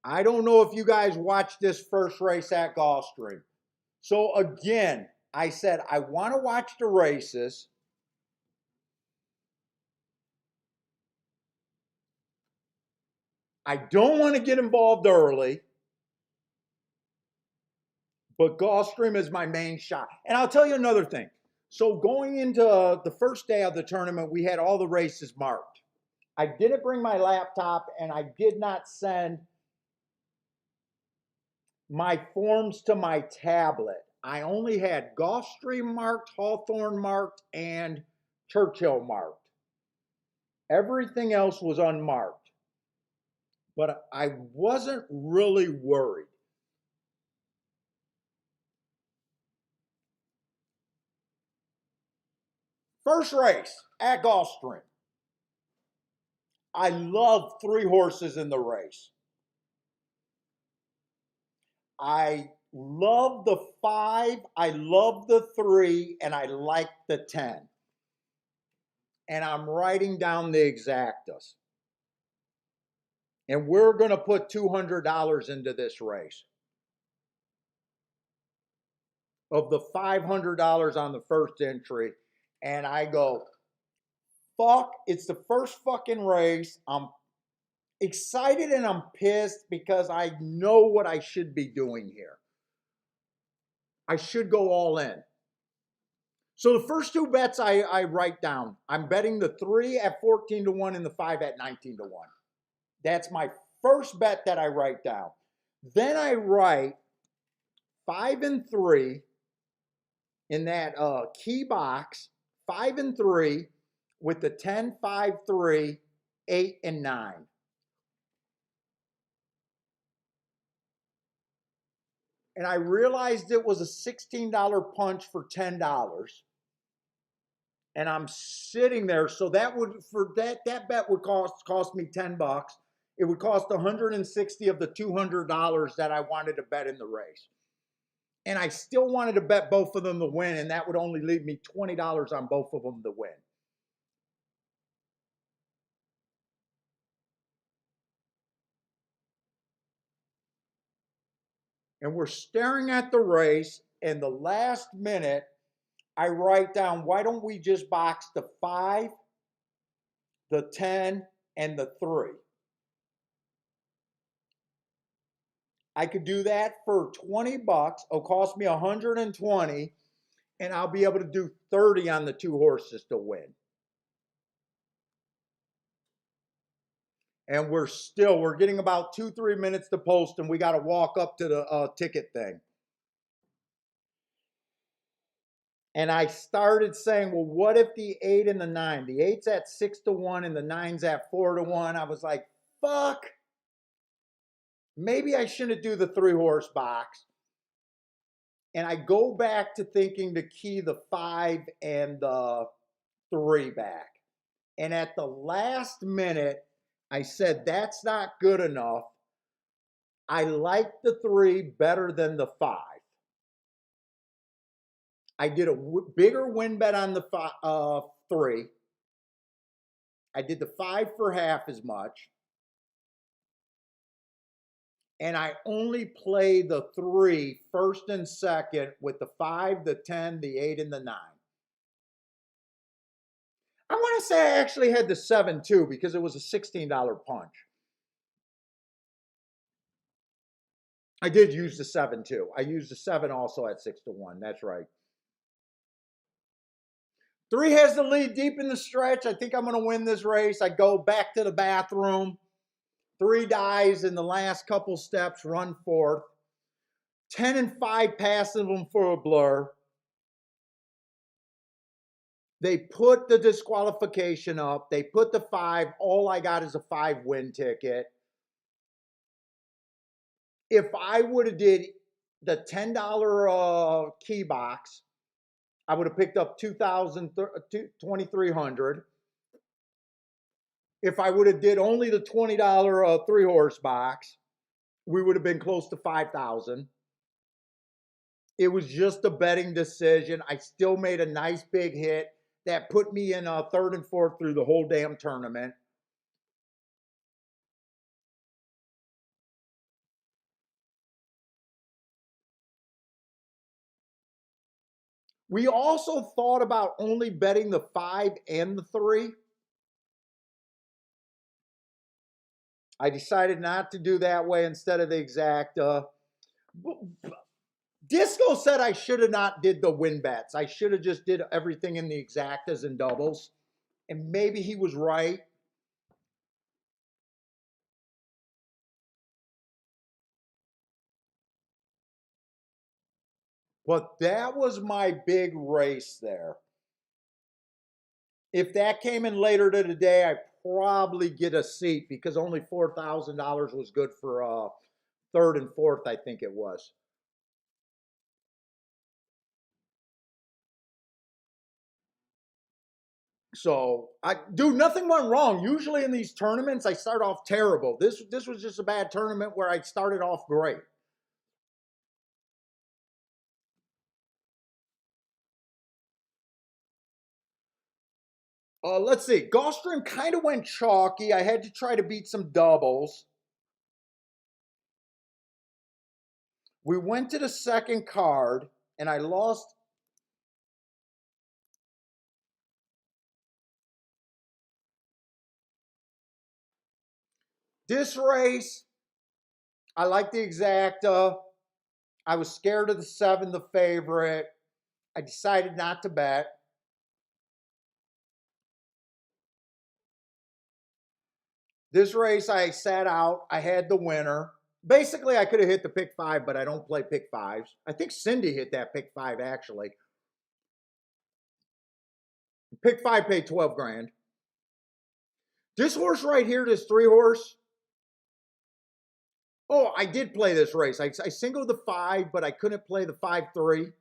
I don't know if you guys watched this first race at Gulfstream. So again, I said I want to watch the races. I don't want to get involved early. But Gulfstream is my main shot. And I'll tell you another thing. So going into the first day of the tournament, we had all the races marked. I didn't bring my laptop, and I did not send my forms to my tablet. I only had Gulfstream marked, Hawthorne marked, and Churchill marked. Everything else was unmarked. But I wasn't really worried. First race at Gulfstream. I love 3 horses in the race. I Love the 5, I love the 3, and I like the 10. And I'm writing down the exactas. And we're going to put $200 into this race. Of the $500 on the first entry. And I go, fuck, it's the first fucking race. I'm excited and I'm pissed because I know what I should be doing here. I should go all in. So the first two bets I write down. I'm betting the 3 at 14 to 1 and the 5 at 19 to 1. That's my first bet that I write down. Then I write 5 and 3 in that key box, 5 and 3 with the 10, 5, 3, 8, and 9. And I realized it was a $16 punch for $10. And I'm sitting there, so that would that bet would cost me $10. It would cost 160 of the $200 that I wanted to bet in the race. And I still wanted to bet both of them to win, and that would only leave me $20 on both of them to win. And we're staring at the race, and the last minute, I write down, why don't we just box the 5, the 10, and the 3? I could do that for $20. It'll cost me 120, and I'll be able to do 30 on the 2 horses to win. And we're getting about 2-3 minutes to post, and we got to walk up to the ticket thing. And I started saying, well, what if the 8 and the 9? The 8's at 6 to 1 and the 9's at 4 to 1. I was like, fuck. Maybe I shouldn't do the 3 horse box. And I go back to thinking to key the 5 and the 3 back. And at the last minute, I said, that's not good enough. I like the 3 better than the 5. I did a bigger win bet on the 3. I did the 5 for half as much. And I only play the 3 first and second with the 5, the 10, the 8, and the 9. I want to say I actually had the 7 too because it was a $16 punch. I did use the 7 too. I used the 7 also at 6 to 1. That's right. 3 has the lead deep in the stretch. I think I'm going to win this race. I go back to the bathroom. 3 dies in the last couple steps, run 4th. 10 and 5 passing them for a blur. They put the disqualification up. They put the 5. All I got is a 5 win ticket. If I would have did the $10 key box, I would have picked up $2,300. If I would have did only the $20 3 horse box, we would have been close to $5,000. It was just a betting decision. I still made a nice big hit that put me in 3rd and 4th through the whole damn tournament. We also thought about only betting the 5 and the 3. I decided not to do that way instead of the exact. Disco said I should have not did the win bets. I should have just did everything in the exactas and doubles. And maybe he was right. But that was my big race there. If that came in later to the day, I probably get a seat because only $4,000 was good for 3rd and 4th, I think it was. So nothing went wrong. Usually in these tournaments, I start off terrible. This was just a bad tournament where I started off great. Let's see. Gulfstream kind of went chalky. I had to try to beat some doubles. We went to the second card, and I lost. This race, I like the exacta. I was scared of the 7, the favorite. I decided not to bet. This race, I sat out. I had the winner. Basically, I could have hit the pick 5, but I don't play pick 5s. I think Cindy hit that pick 5, actually. Pick 5 paid 12 grand. This horse right here, this 3 horse. Oh, I did play this race. I singled the 5, but I couldn't play the 5-3.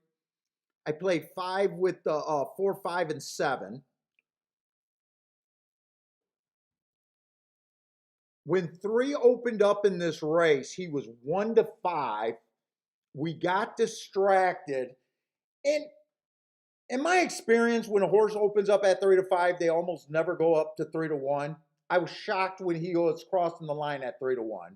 I played 5 with the 4, 5, and 7. When 3 opened up in this race, he was 1-5. We got distracted. And in my experience, when a horse opens up at 3-5, they almost never go up to 3-1. I was shocked when he was crossing the line at 3-1.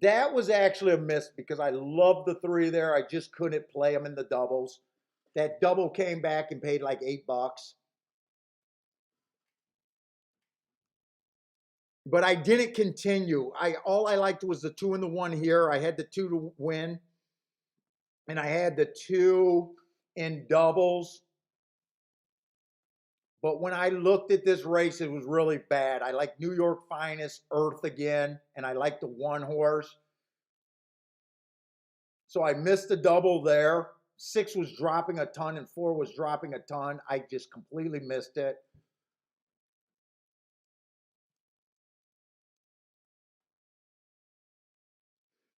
That was actually a miss because I loved the 3 there. I just couldn't play them in the doubles. That double came back and paid like $8. But I didn't continue. All I liked was the 2 and the 1 here. I had the 2 to win, and I had the 2 in doubles. But when I looked at this race, it was really bad. I like New York Finest Earth again, and I like the 1 horse. So I missed the double there. 6 was dropping a ton, and 4 was dropping a ton. I just completely missed it.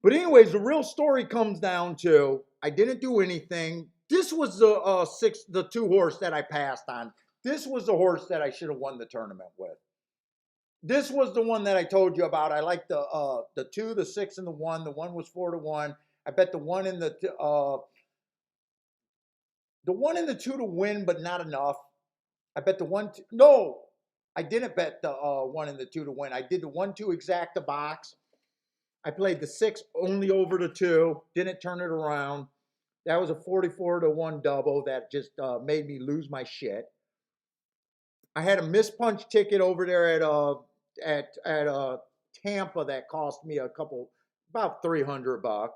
But anyways, the real story comes down to I didn't do anything. This was the 2 horse that I passed on. This was the horse that I should have won the tournament with. This was the one that I told you about. I liked the 2, the 6, and the 1. The 1 was 4-1. I bet the 1 and the 1 and the 2 to win, but not enough. I bet the 1. No, I didn't bet the 1 and the 2 to win. I did the 1-2 exacta box. I played the 6 only over the 2. Didn't turn it around. That was a 44-1 double that just made me lose my shit. I had a mispunch ticket over there at Tampa that cost me about $300.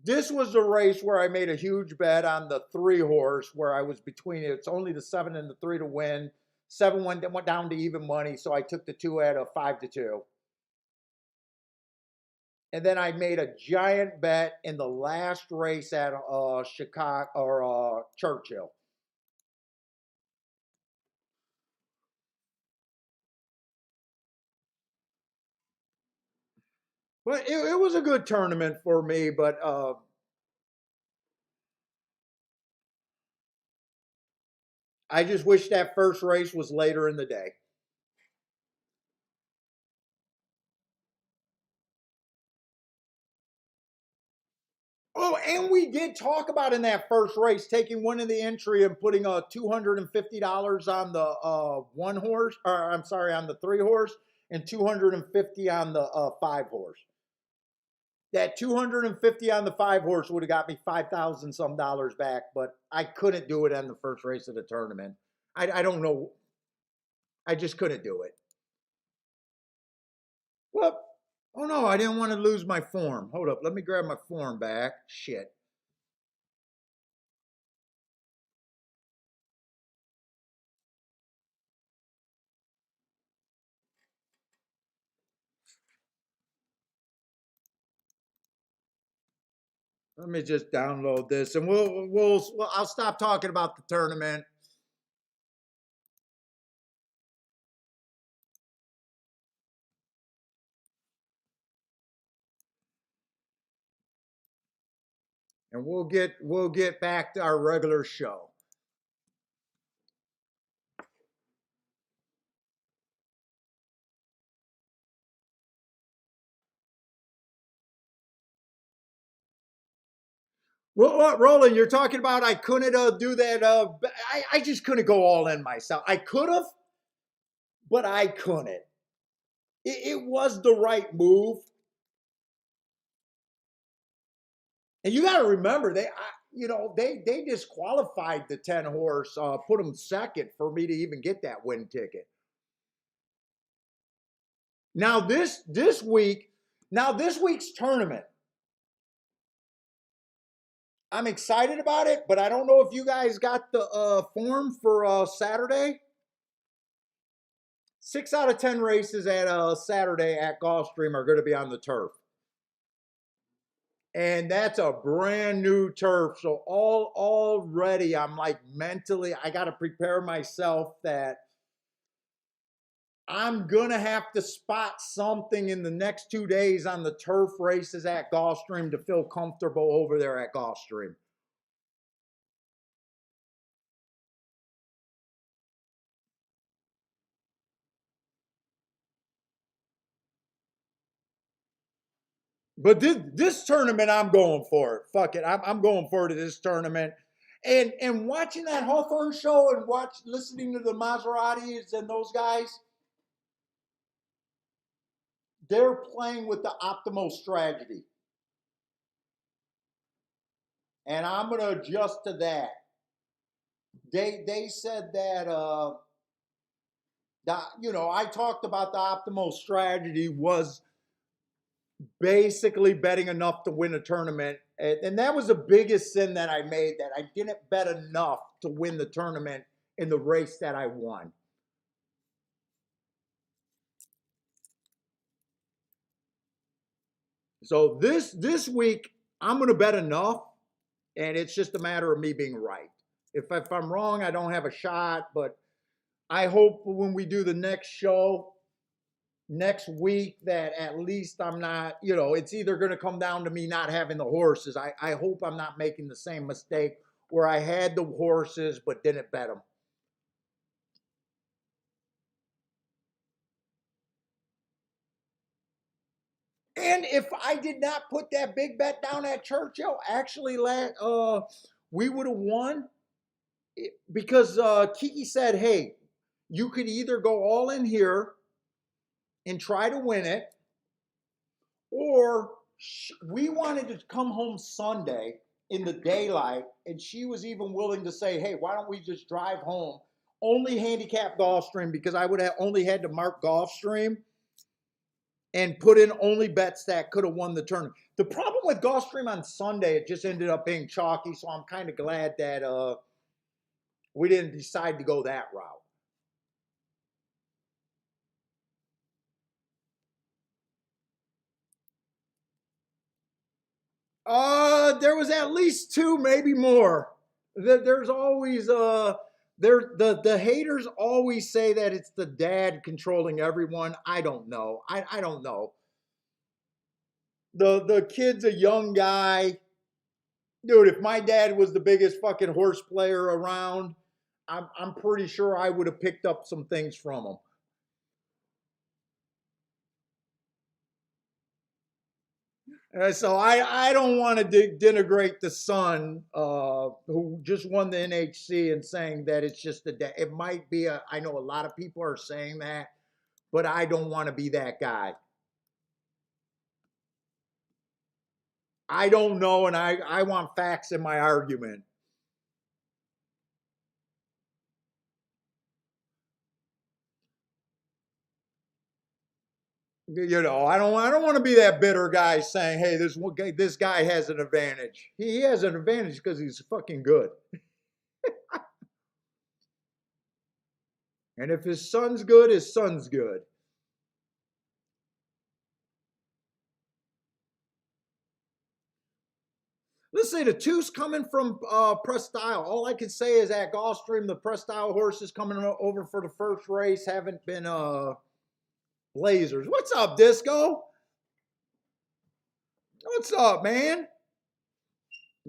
This was the race where I made a huge bet on the 3 horse, where I was between it's only the 7 and the 3 to win. 7 went down to even money, so I took the 2 at a 5-2. And then I made a giant bet in the last race at Chicago or Churchill. But it was a good tournament for me, but I just wish that first race was later in the day. Oh, and we did talk about in that first race taking one in the entry and putting $250 on the 1 horse, or I'm sorry, on the 3 horse, and 250 on the 5 horse. That 250 on the 5 horse would have got me 5,000 some dollars back, but I couldn't do it on the first race of the tournament. I don't know. I just couldn't do it. Well, oh no, I didn't want to lose my form. Hold up, let me grab my form back. Shit. Let me just download this, and I'll stop talking about the tournament. And we'll get back to our regular show. What, Roland? You're talking about I couldn't do that. I just couldn't go all in myself. I could have, but I couldn't. It was the right move, and you got to remember they disqualified the 10 horse, put them second for me to even get that win ticket. Now this week's tournament, I'm excited about it, but I don't know if you guys got the form for Saturday. 6 out of 10 races at Saturday at Gulfstream are going to be on the turf. And that's a brand new turf. So already I'm like mentally, I got to prepare myself that I'm going to have to spot something in the next 2 days on the turf races at Gulfstream to feel comfortable over there at Gulfstream. But this tournament, I'm going for it. Fuck it, I'm going for it this tournament. And watching that Hawthorne show and listening to the Maseratis and those guys, they're playing with the optimal strategy, and I'm going to adjust to that. They said that I talked about the optimal strategy was basically betting enough to win a tournament. And that was the biggest sin that I made, that I didn't bet enough to win the tournament in the race that I won. So this week, I'm going to bet enough, and it's just a matter of me being right. If I'm wrong, I don't have a shot, but I hope when we do the next show next week that at least I'm not, it's either going to come down to me not having the horses. I hope I'm not making the same mistake where I had the horses but didn't bet them. And if I did not put that big bet down at Churchill, actually, we would have won because Kiki said, hey, you could either go all in here and try to win it, or we wanted to come home Sunday in the daylight, and she was even willing to say, hey, why don't we just drive home, only handicap Gulfstream, because I would have only had to mark Gulfstream and put in only bets that could have won the tournament. The problem with Gulfstream on Sunday, it just ended up being chalky, so I'm kind of glad that we didn't decide to go that route. There was at least two, maybe more. There's always the haters always say that it's the dad controlling everyone. I don't know. I don't know. The kid's a young guy. Dude, if my dad was the biggest fucking horse player around, I'm pretty sure I would have picked up some things from him. So I don't want to denigrate the son who just won the NHC and saying that it's just it might be I know a lot of people are saying that, but I don't want to be that guy. I don't know, and I want facts in my argument. I don't want to be that bitter guy saying, hey, this guy has an advantage. He has an advantage because he's fucking good. And if his son's good, his son's good. Let's say the two's coming from press style. All I can say is at Gulfstream, the press style horses coming over for the first race haven't been blazers. What's up, Disco? What's up, man?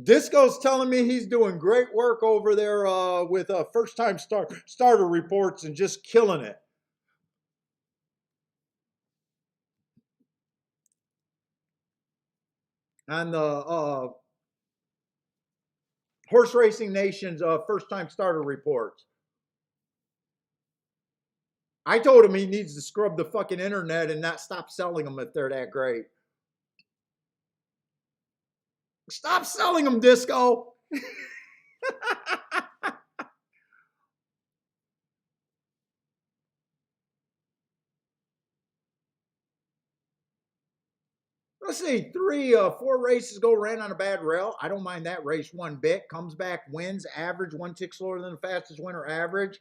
Disco's telling me he's doing great work over there with first time starter reports and just killing it. On the Horse Racing Nation's first time starter reports. I told him he needs to scrub the fucking internet and not stop selling them if they're that great. Stop selling them, Disco. Let's see, 4 races ago, ran on a bad rail. I don't mind that race one bit. Comes back, wins, average, 1 tick slower than the fastest winner average.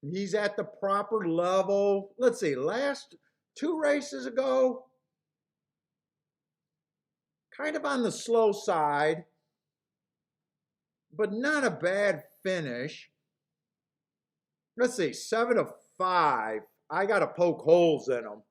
He's at the proper level. Let's see, last 2 races ago, kind of on the slow side, but not a bad finish. Let's see, 7 of 5. I got to poke holes in them.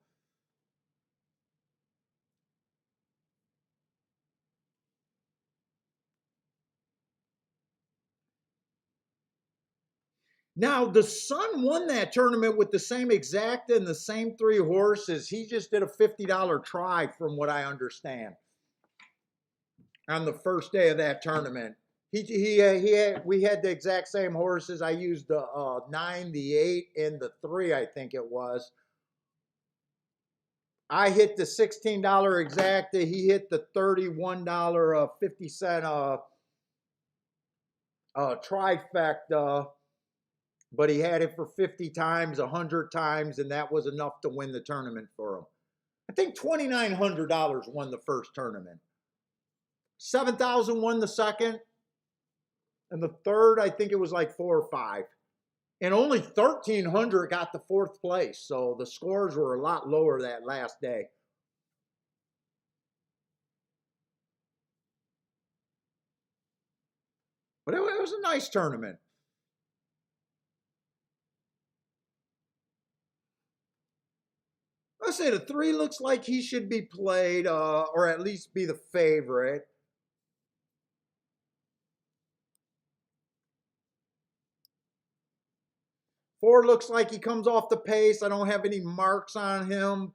Now, the son won that tournament with the same exact and the same 3 horses. He just did a $50 try, from what I understand, on the first day of that tournament. We had the exact same horses. I used the 9, the 8, and the 3, I think it was. I hit the $16 exacta. He hit the $31 50-cent trifecta. But he had it for 50 times, 100 times, and that was enough to win the tournament for him. I think $2,900 won the first tournament. $7,000 won the second. And the third, I think it was like 4 or 5. And only 1,300 got the 4th place. So the scores were a lot lower that last day. But it was a nice tournament. Let's say the 3 looks like he should be played, or at least be the favorite. Four looks like he comes off the pace. I don't have any marks on him.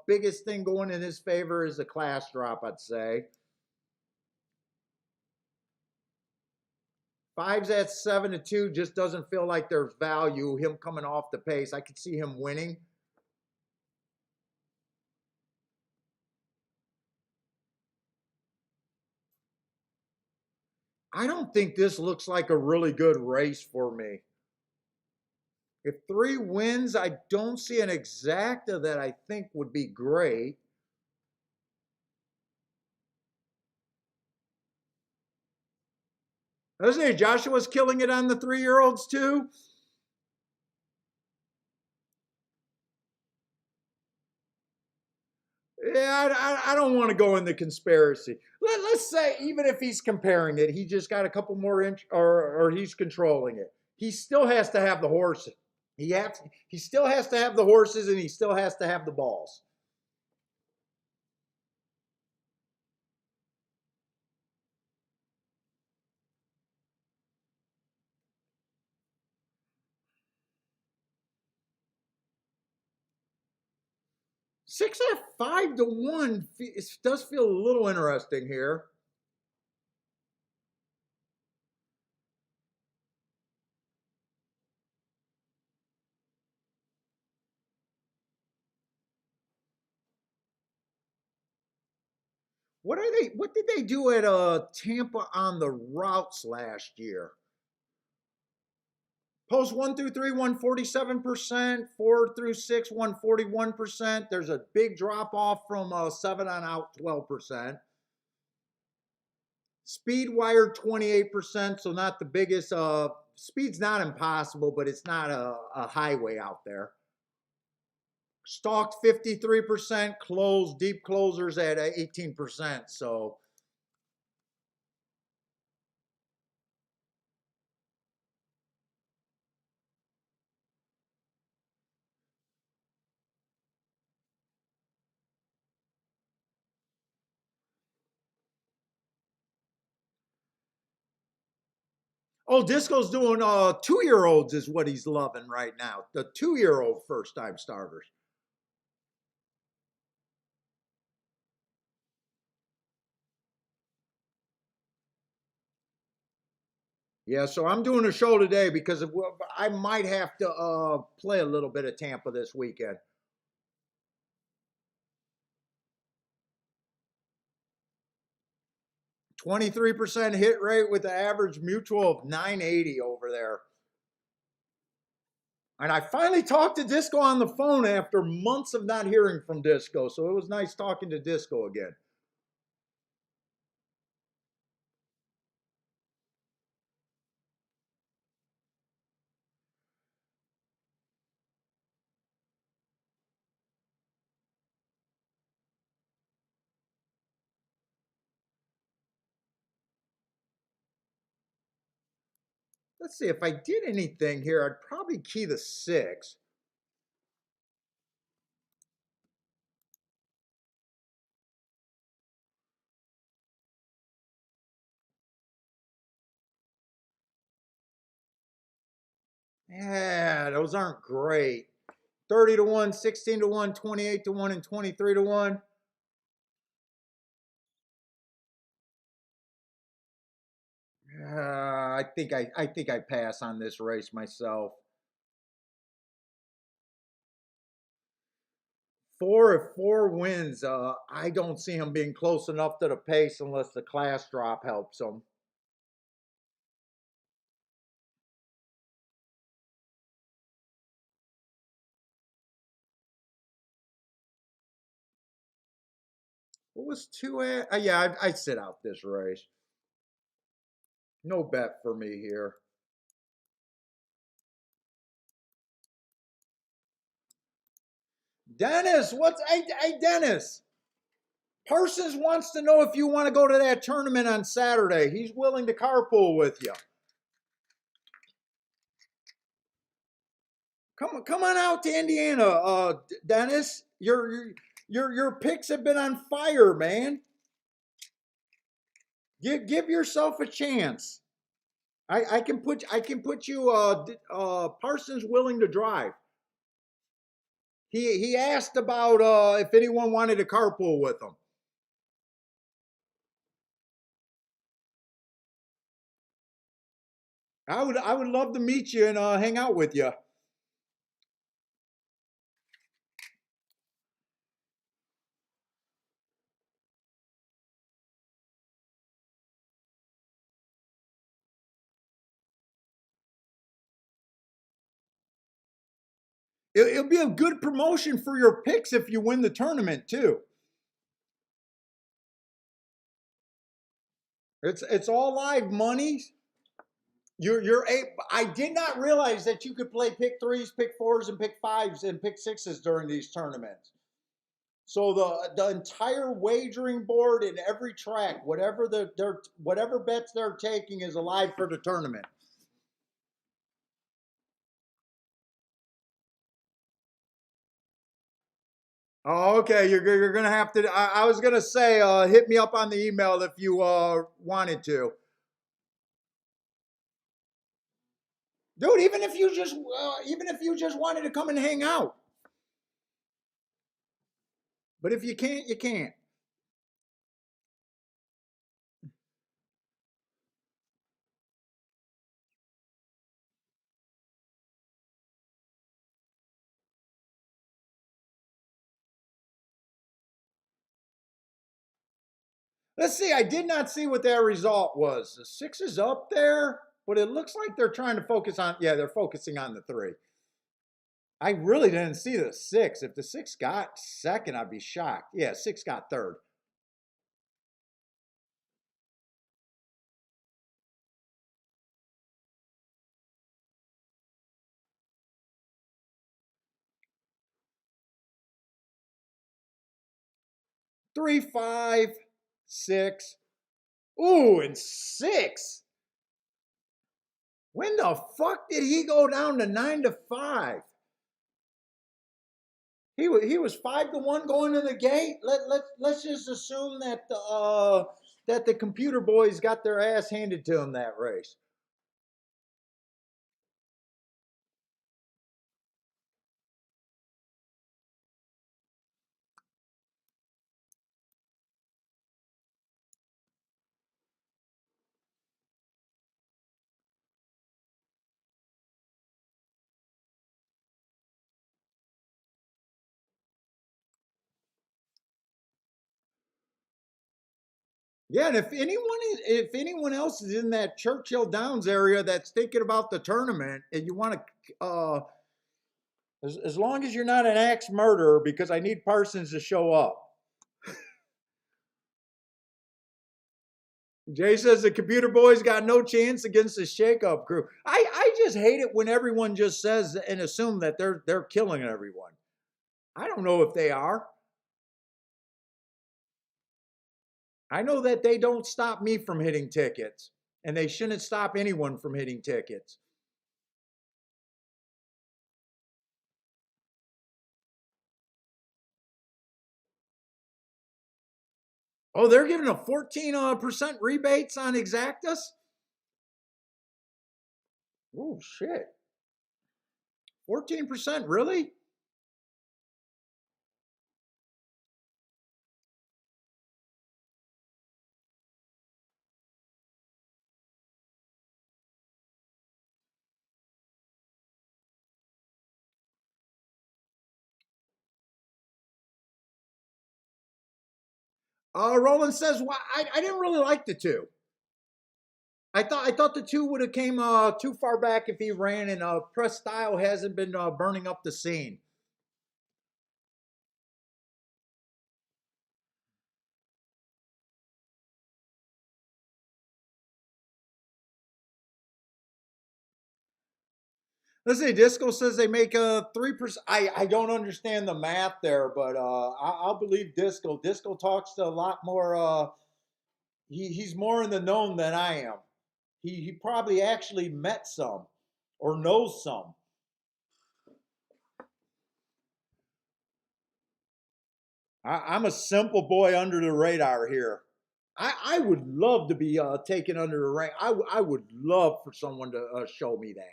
Biggest thing going in his favor is the class drop, I'd say. 5's at 7-2. Just doesn't feel like there's value. Him coming off the pace. I could see him winning. I don't think this looks like a really good race for me. If 3 wins, I don't see an exacta that I think would be great. Doesn't he? Joshua's killing it on the 3-year-olds too. Yeah, I don't want to go in the conspiracy. Let's say even if he's comparing it, he just got a couple more inch, or he's controlling it. He still has to have the horses. He still has to have the horses, and he still has to have the balls. Six at 5-1 does feel a little interesting here. What did they do at Tampa on the routes last year? Post 1 through 3, 147%. 4 through 6, 141%. There's a big drop off from 7 on out, 12%. Speed wired 28%, so not the biggest. Speed's not impossible, but it's not a highway out there. Stalked 53%, closed, deep closers at 18%. So oh, Disco's doing 2-year-olds is what he's loving right now. The 2-year-old first time starters. Yeah, so I'm doing a show today because I might have to play a little bit of Tampa this weekend. 23% hit rate with the average mutual of 980 over there. And I finally talked to Disco on the phone after months of not hearing from Disco. So it was nice talking to Disco again. Let's see, if I did anything here, I'd probably key the six. Yeah, those aren't great. 30 to 1, 16 to 1, 28 to 1, and 23 to 1. I think I pass on this race myself. If four wins, I don't see him being close enough to the pace unless the class drop helps him. What was two at? Yeah, I'd sit out this race. No bet for me here. Dennis, hey Dennis? Parsons wants to know if you want to go to that tournament on Saturday. He's willing to carpool with you. Come on out to Indiana, Dennis. Your picks have been on fire, man. Give yourself a chance. I can put you Parsons willing to drive. He asked about if anyone wanted to carpool with him. I would love to meet you and hang out with you. It'll be a good promotion for your picks if you win the tournament too. It's all live money. I did not realize that you could play pick threes, pick fours, and pick fives and pick sixes during these tournaments. So the entire wagering board in every track, whatever bets they're taking, is alive for the tournament. Oh, okay. You're gonna have to. I was gonna say, hit me up on the email if you wanted to, dude. Even if you just wanted to come and hang out, but if you can't, you can't. Let's see. I did not see what that result was. The six is up there, but it looks like they're trying to focus on. Yeah, they're focusing on the three. I really didn't see the six. If the six got second, I'd be shocked. Yeah, six got third. 3, 5, 6. Ooh, and six. When the fuck did he go down to 9 to 5? He was 5 to 1 going to the gate. Let's just assume that the computer boys got their ass handed to them that race. Yeah, and if anyone else is in that Churchill Downs area that's thinking about the tournament, and you want to, as long as you're not an axe murderer, because I need Parsons to show up. Jay says the computer boys got no chance against the shakeup crew. I just hate it when everyone just says and assume that they're killing everyone. I don't know if they are. I know that they don't stop me from hitting tickets, and they shouldn't stop anyone from hitting tickets. Oh, they're giving a 14% rebates on Exactus? Oh, shit. 14%, really? Roland says, well, I didn't really like the two. I thought the two would have came too far back if he ran, and press style hasn't been burning up the scene. Let's see. Disco says they make a 3%. I don't understand the math there, but I'll believe Disco. Disco talks to a lot more. He's more in the known than I am. He probably actually met some or knows some. I'm a simple boy under the radar here. I would love to be taken under the radar. I would love for someone to show me that.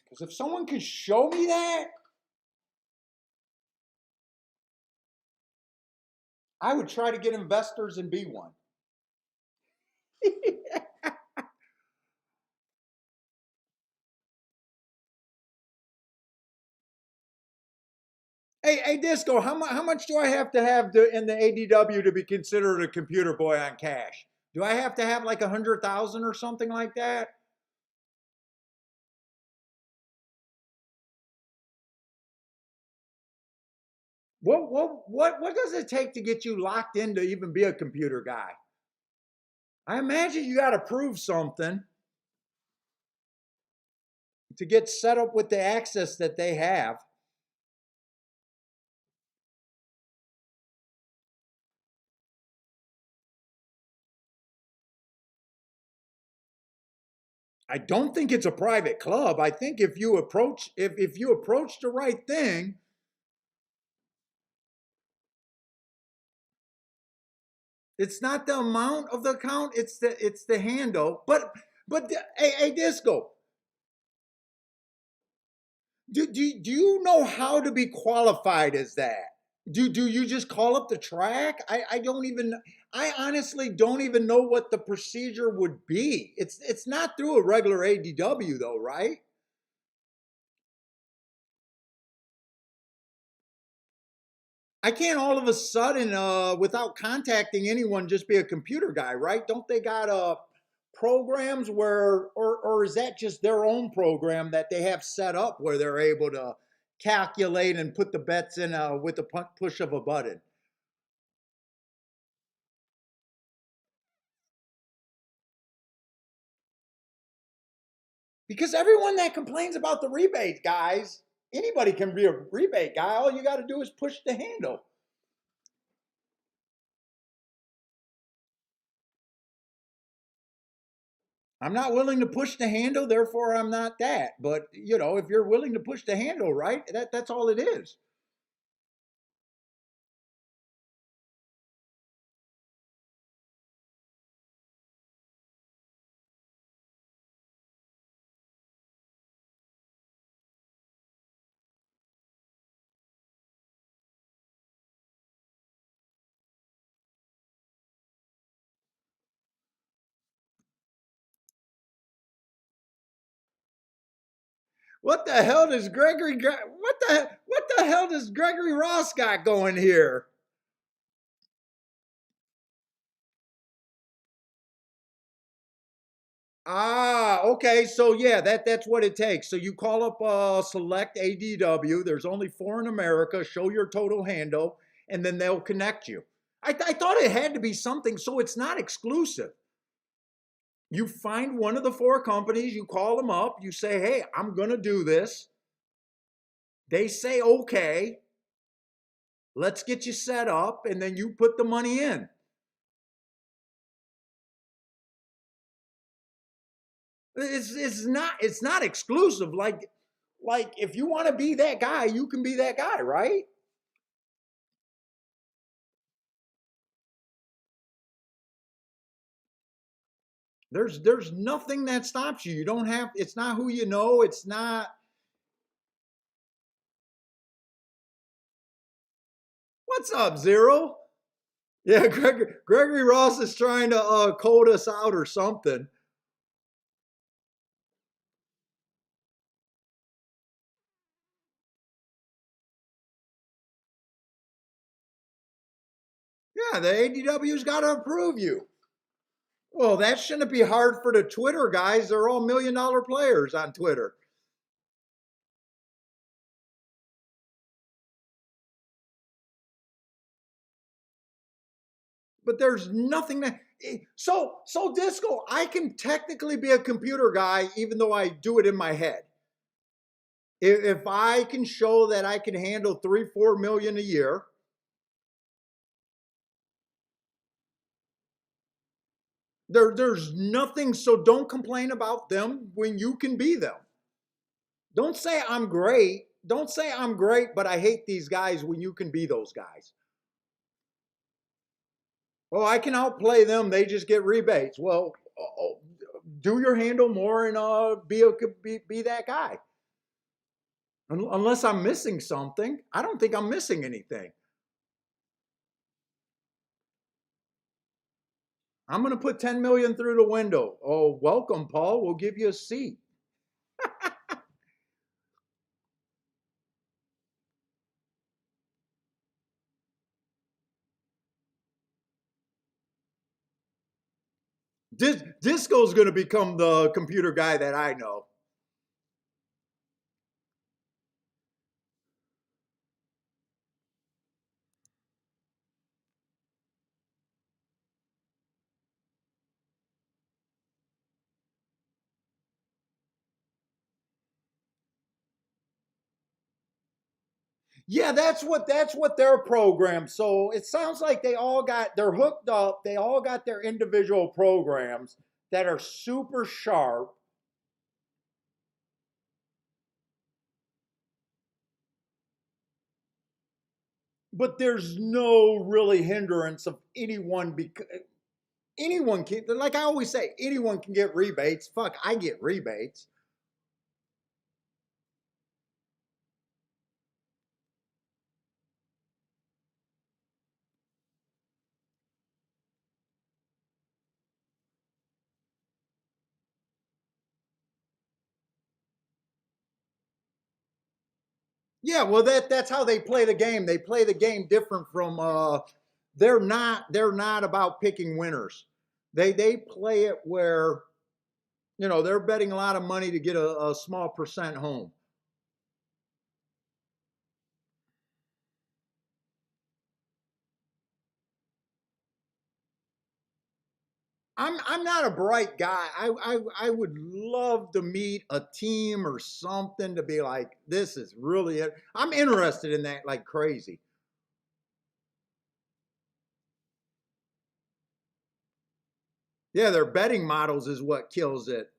Because if someone could show me that, I would try to get investors and be one. Hey, Disco, how much do I have to have in the ADW to be considered a computer boy on cash? Do I have to have like 100,000 or something like that? What does it take to get you locked in to even be a computer guy? I imagine you got to prove something to get set up with the access that they have. I don't think it's a private club. I think if you approach the right thing, it's not the amount of the account, it's the handle. Hey, Disco, do you know how to be qualified as that? Do you just call up the track? I don't even I honestly don't even know what the procedure would be. It's not through a regular ADW though, right? I can't all of a sudden, without contacting anyone, just be a computer guy, right? Don't they got programs where, or is that just their own program that they have set up where they're able to calculate and put the bets in with the push of a button? Because everyone that complains about the rebate, guys, anybody can be a rebate guy. All you got to do is push the handle. I'm not willing to push the handle, therefore I'm not that. But if you're willing to push the handle, right? That's all it is. What the hell does what the hell does Gregory Ross got going here? Ah, okay. So yeah, that's what it takes. So you call up select ADW. There's only four in America. Show your total handle, and then they'll connect you. I thought it had to be something, so it's not exclusive. You find one of the four companies, you call them up, you say, "Hey, I'm gonna do this." They say, "Okay, let's get you set up," and then you put the money in. It's not exclusive. Like if you want to be that guy, you can be that guy, right? There's nothing that stops you. You don't have. It's not who you know. It's not. What's up, Zero? Yeah, Gregory Ross is trying to code us out or something. Yeah, the ADW's got to approve you. Well, that shouldn't be hard for the Twitter guys. They're all $1 million players on Twitter. But there's nothing that. So Disco, I can technically be a computer guy even though I do it in my head. If I can show that I can handle 3-4 million a year, there's nothing. So don't complain about them when you can be them. Don't say I'm great. Don't say I'm great, but I hate these guys when you can be those guys. Oh, I can outplay them. They just get rebates. Well, do your handle more and be that guy. Unless I'm missing something, I don't think I'm missing anything. I'm going to put 10 million through the window. Oh, welcome, Paul. We'll give you a seat. Disco's going to become the computer guy that I know. Yeah, that's what they're programmed. So it sounds like they're hooked up. They all got their individual programs that are super sharp. But there's no really hindrance of anyone because anyone can, like I always say, anyone can get rebates. Fuck, I get rebates. Yeah, well that's how they play the game. They play the game different from they're not about picking winners. They play it where they're betting a lot of money to get a small percent home. I'm not a bright guy. I would love to meet a team or something to be like, this is really it. I'm interested in that like crazy. Yeah, their betting models is what kills it.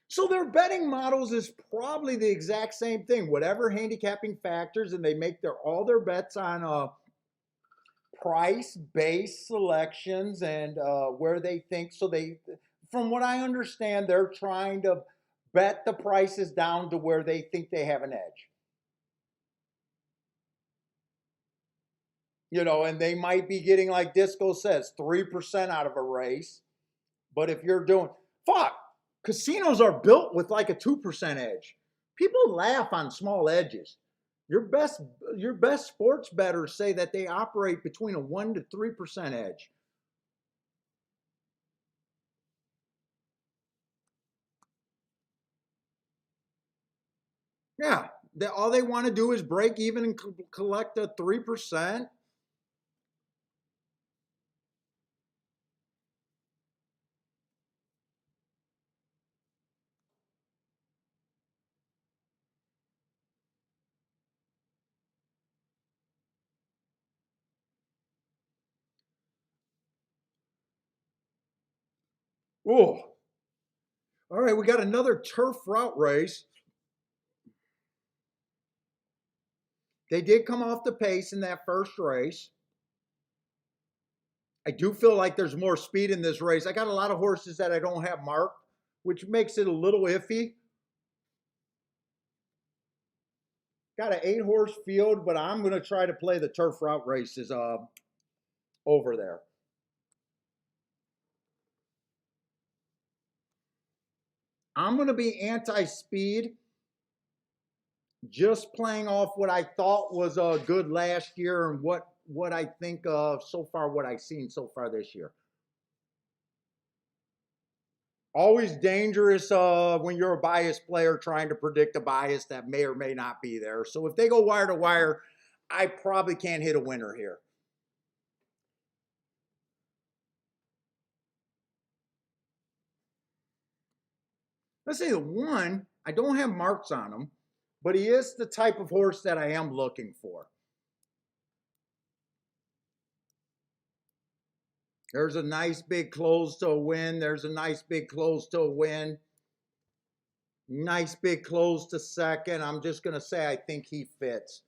So their betting models is probably the exact same thing. Whatever handicapping factors, and they make all their bets on price based selections and where they think. So from what I understand, they're trying to bet the prices down to where they think they have an edge. And they might be getting, like Disco says, 3% out of a race. But if you're doing, fuck, Casinos are built with like a 2% edge. People laugh on small edges. Your best your best sports bettors say that they operate between a 1 to 3% edge. Yeah, all they want to do is break even and collect a 3%. Oh, all right, we got another turf route race. They did come off the pace in that first race. I do feel like there's more speed in this race. I got a lot of horses that I don't have marked, which makes it a little iffy. Got an 8-horse field, but I'm going to try to play the turf route races over there. I'm going to be anti-speed, just playing off what I thought was good last year and what I think of so far, what I've seen so far this year. Always dangerous when you're a biased player trying to predict a bias that may or may not be there. So if they go wire to wire, I probably can't hit a winner here. Let's say the one, I don't have marks on him, but he is the type of horse that I am looking for. There's a nice big close to a win. There's a nice big close to a win. Nice big close to second. I'm just going to say I think he fits.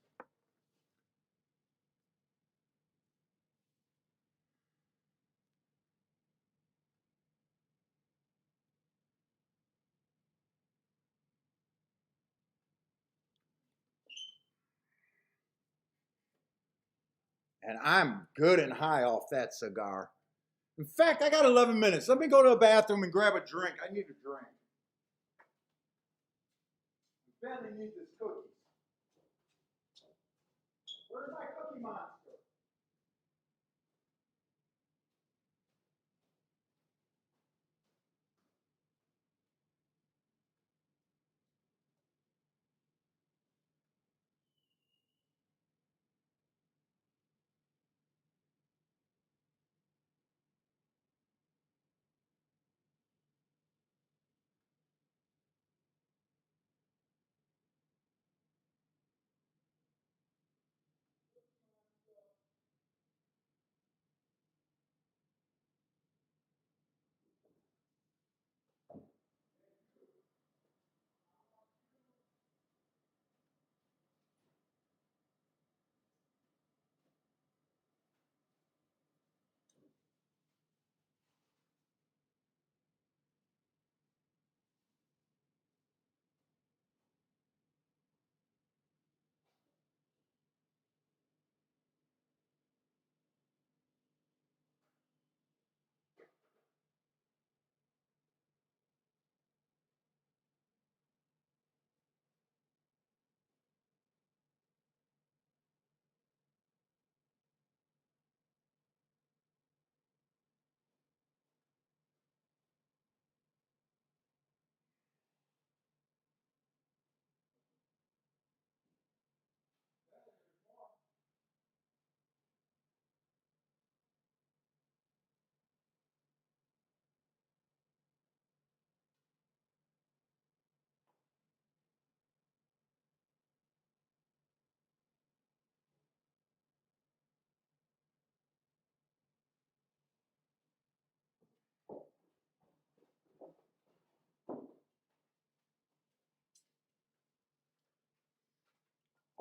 And I'm good and high off that cigar. In fact, I got 11 minutes. Let me go to the bathroom and grab a drink. I need a drink. I badly need this cookie. Where's my cookie monster?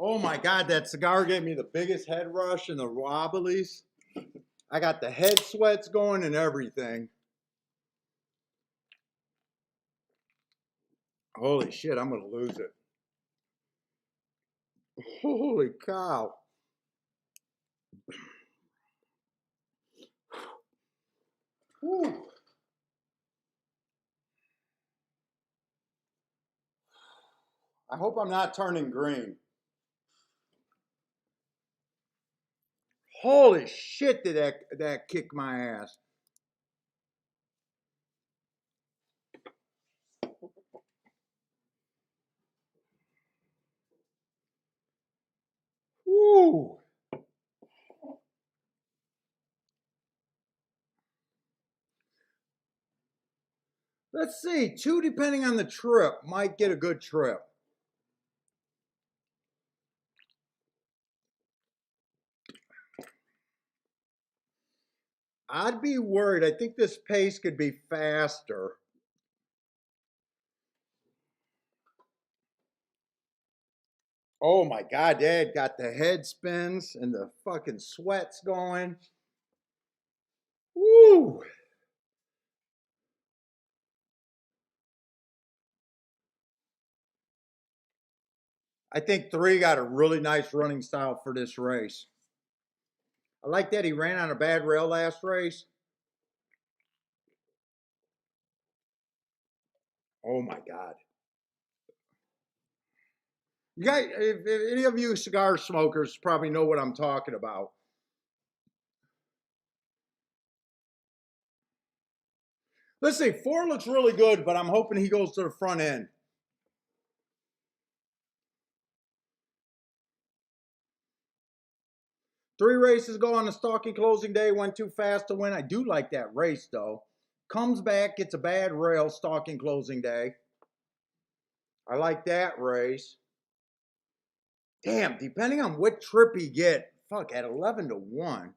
Oh my God, that cigar gave me the biggest head rush and the wobblies. I got the head sweats going and everything. Holy shit, I'm going to lose it. Holy cow. Whew. I hope I'm not turning green. Holy shit, did that kick my ass. Woo. Let's see, two depending on the trip. Might get a good trip. I'd be worried. I think this pace could be faster. Oh my God, Dad got the head spins and the fucking sweats going. Woo! I think three got a really nice running style for this race. I like that he ran on a bad rail last race. Oh my God. You guys, if any of you cigar smokers probably know what I'm talking about. Let's see, four looks really good, but I'm hoping he goes to the front end. Three races go on the stalking closing day, went too fast to win. I do like that race though. Comes back, gets a bad rail, stalking closing day. I like that race. Damn, depending on what trip he get, fuck, at 11 to 1.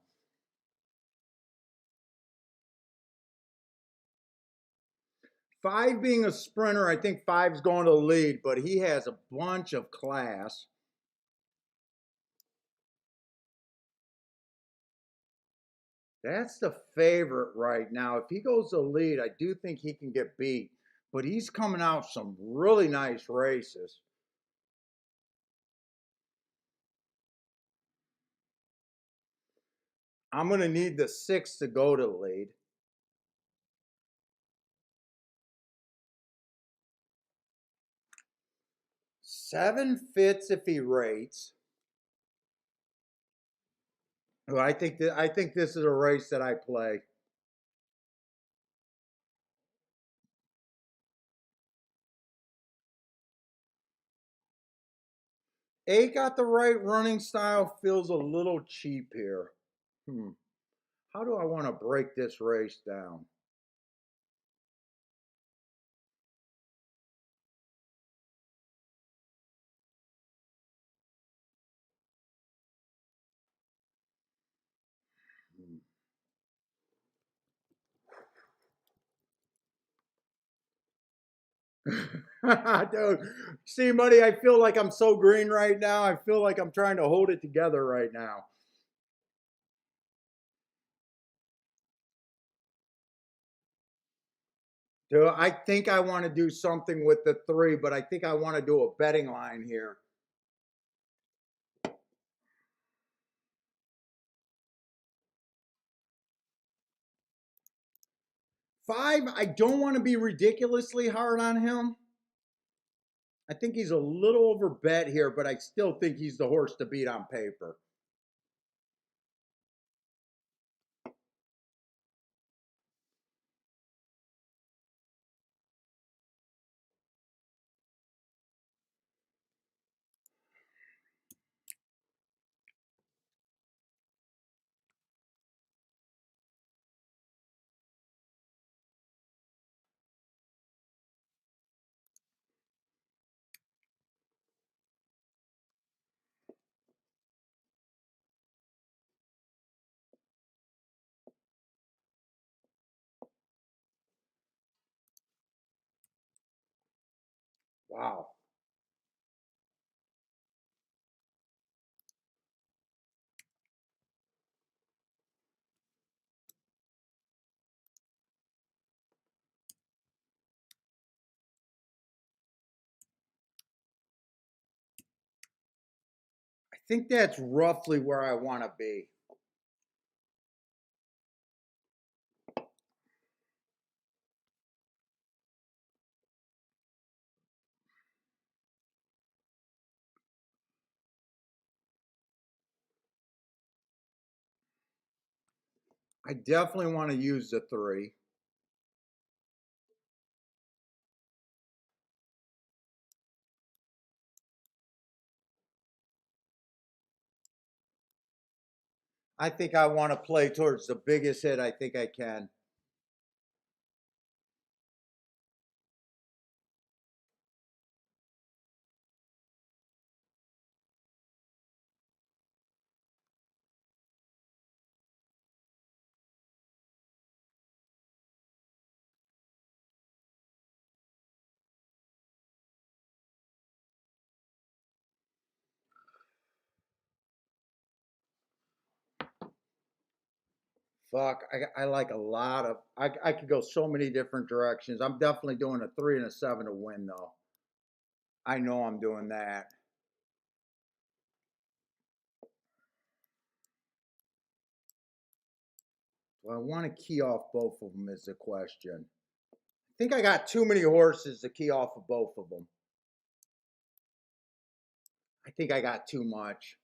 Five being a sprinter, I think five's going to lead, but he has a bunch of class. That's the favorite right now. If he goes to lead, I do think he can get beat, but he's coming out some really nice races. I'm going to need the six to go to lead. Seven fits if he rates. Well, I think this is a race that I play. Eight got the right running style. Feels a little cheap here. Hmm. How do I want to break this race down? Dude, see, buddy, I feel like I'm so green right now. I feel like I'm trying to hold it together right now. Dude, I think I want to do something with the three, but I think I want to do a betting line here. Five, I don't want to be ridiculously hard on him. I think he's a little over bet here, but I still think he's the horse to beat on paper. Wow. I think that's roughly where I want to be. I definitely want to use the 3. I think I want to play towards the biggest hit I think I can. Fuck, I like a lot of. I could go so many different directions. I'm definitely doing a 3 and a 7 to win though. I know I'm doing that. Do I want to key off both of them? Is the question. I think I got too many horses to key off of both of them. I think I got too much.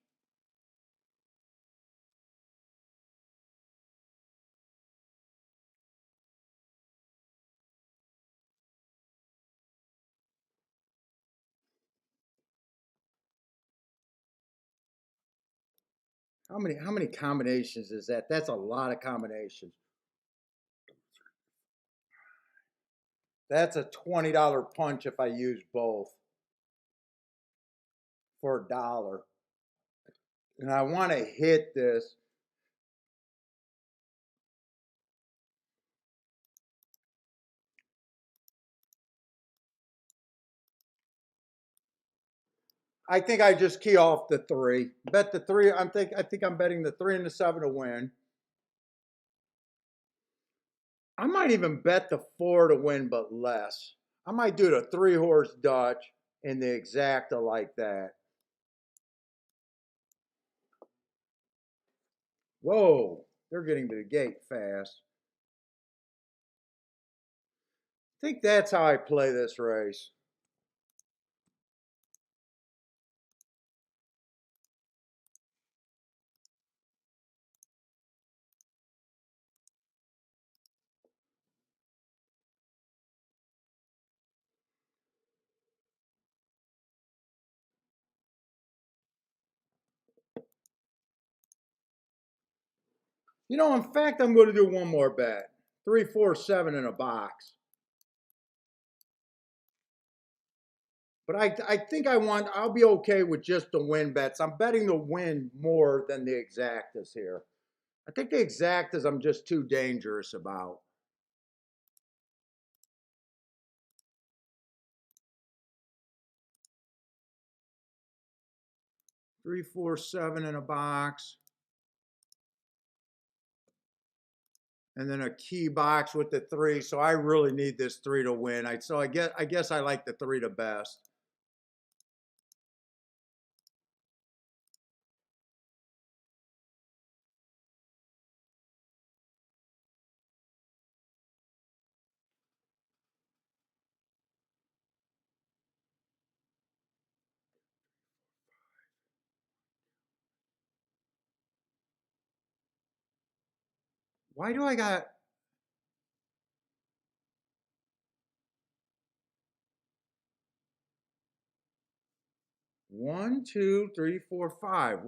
How many combinations is that? That's a lot of combinations. That's a $20 punch if I use both for $1. And I want to hit this. I think I just key off the 3. Bet the 3. I think I'm betting the 3 and the 7 to win. I might even bet the 4 to win, but less. I might do the 3-horse Dutch and the exacta like that. Whoa, they're getting to the gate fast. I think that's how I play this race. You know, in fact, I'm going to do one more bet. 3, 4, 7 in a box. But I think I'll be okay with just the win bets. I'm betting the win more than the exactas here. I think the exactas I'm just too dangerous about. 3, 4, 7 in a box. And then a key box with the 3. So I really need this 3 to win. I guess I like the 3 the best. Why do I got 1, 2, 3, 4, 5?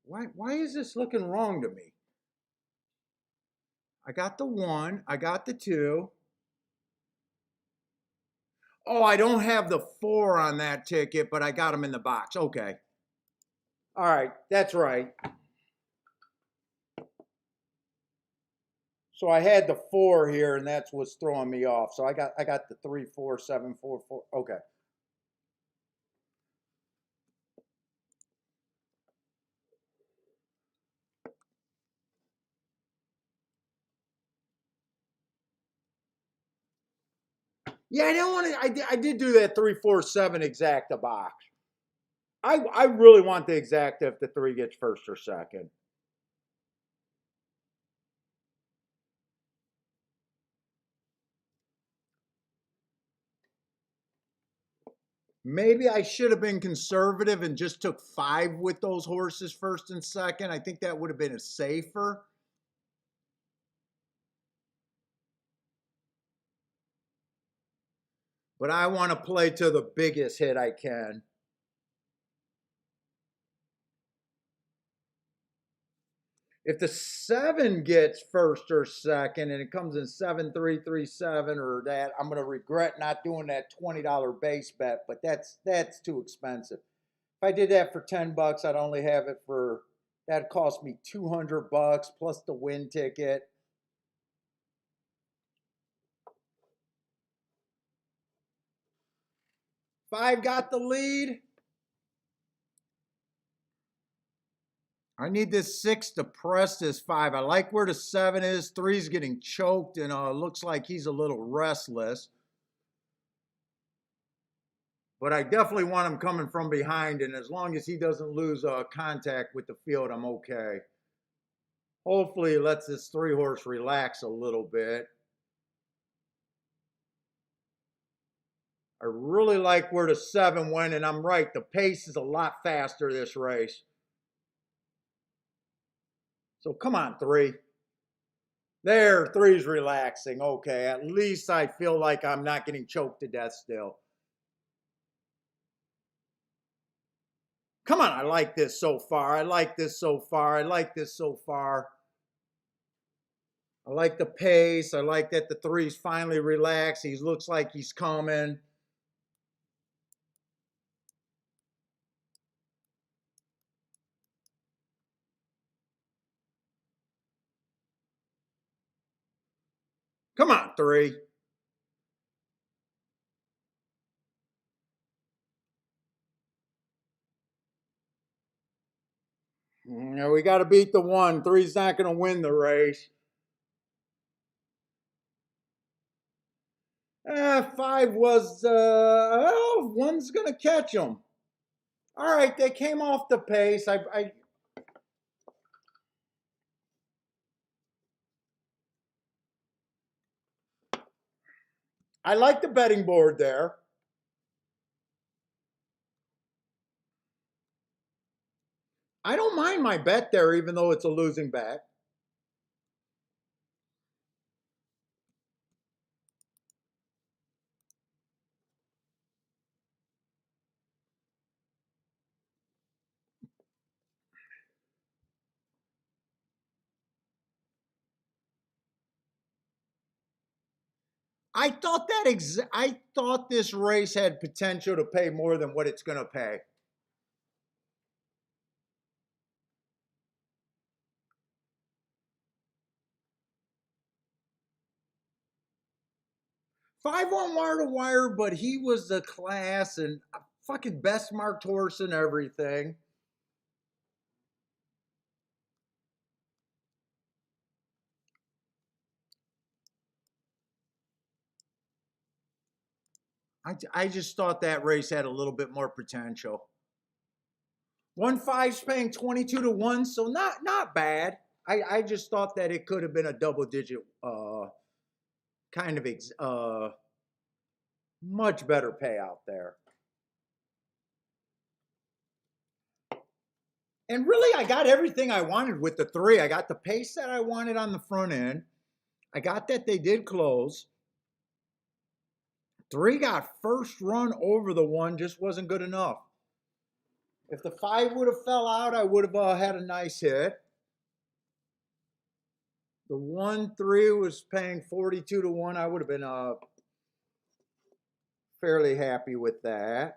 Why is this looking wrong to me? I got the 1, I got the 2. Oh, I don't have the 4 on that ticket, but I got them in the box. Okay. All right, that's right. So I had the 4 here, and that's what's throwing me off. So I got the 3, 4, 7, 4, 4. Okay. Yeah, I don't want to. I did do that 3, 4, 7 exacta box. I really want the exacta if the 3 gets first or second. Maybe I should have been conservative and just took 5 with those horses first and second. I think that would have been a safer. But I want to play to the biggest hit I can. If the 7 gets first or second and it comes in 7-3-3-7 or that, I'm going to regret not doing that $20 base bet, but that's too expensive. If I did that for 10 bucks, I'd only have it for, that cost me 200 bucks plus the win ticket. 5 got the lead. I need this 6 to press this 5. I like where the 7 is. 3's getting choked and looks like he's a little restless. But I definitely want him coming from behind, and as long as he doesn't lose contact with the field, I'm okay. Hopefully he lets this 3 horse relax a little bit. I really like where the 7 went, and I'm right. The pace is a lot faster this race. So come on, 3. There, 3's relaxing. Okay, at least I feel like I'm not getting choked to death still. Come on, I like this so far. I like this so far. I like this so far. I like the pace. I like that the 3's finally relaxed. He looks like he's coming. Come on, 3. Yeah, we got to beat the 1. 3's not going to win the race. 5 was, well, 1's going to catch him. All right, they came off the pace. I like the betting board there. I don't mind my bet there, even though it's a losing bet. I thought this race had potential to pay more than what it's going to pay. 5 on wire to wire, but he was the class and fucking best marked horse and everything. I just thought that race had a little bit more potential. 1-5's paying 22 to 1, so not bad. I just thought that it could have been a double digit kind of much better payout there. And really, I got everything I wanted with the 3. I got the pace that I wanted on the front end. I got that they did close. 3 got first run over the 1, just wasn't good enough. If the 5 would have fell out, I would have had a nice hit. The 1-3 was paying 42 to 1. I would have been fairly happy with that.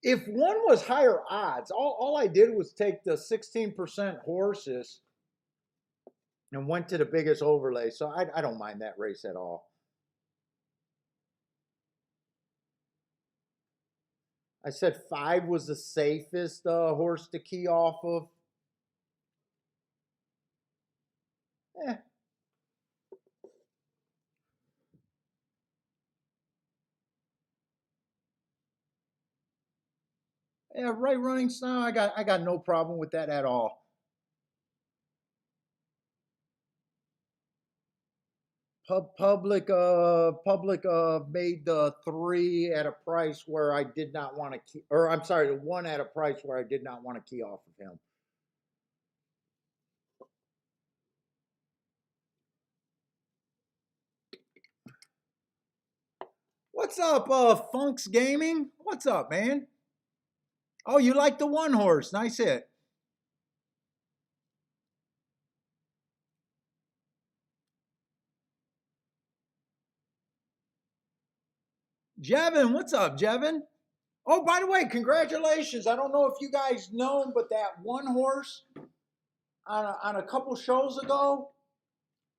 If 1 was higher odds, all I did was take the 16% horses and went to the biggest overlay. So I don't mind that race at all. I said 5 was the safest horse to key off of. Eh, yeah, right running style. I got no problem with that at all. Public made the three at a price where I did not want to key, or I'm sorry, the one at a price where I did not want to key off of him. What's up, Funks Gaming? What's up, man? Oh, you like the one horse? Nice hit. Jevin, what's up, Jevin? Oh, by the way, congratulations. I don't know if you guys know, but that one horse on a couple shows ago,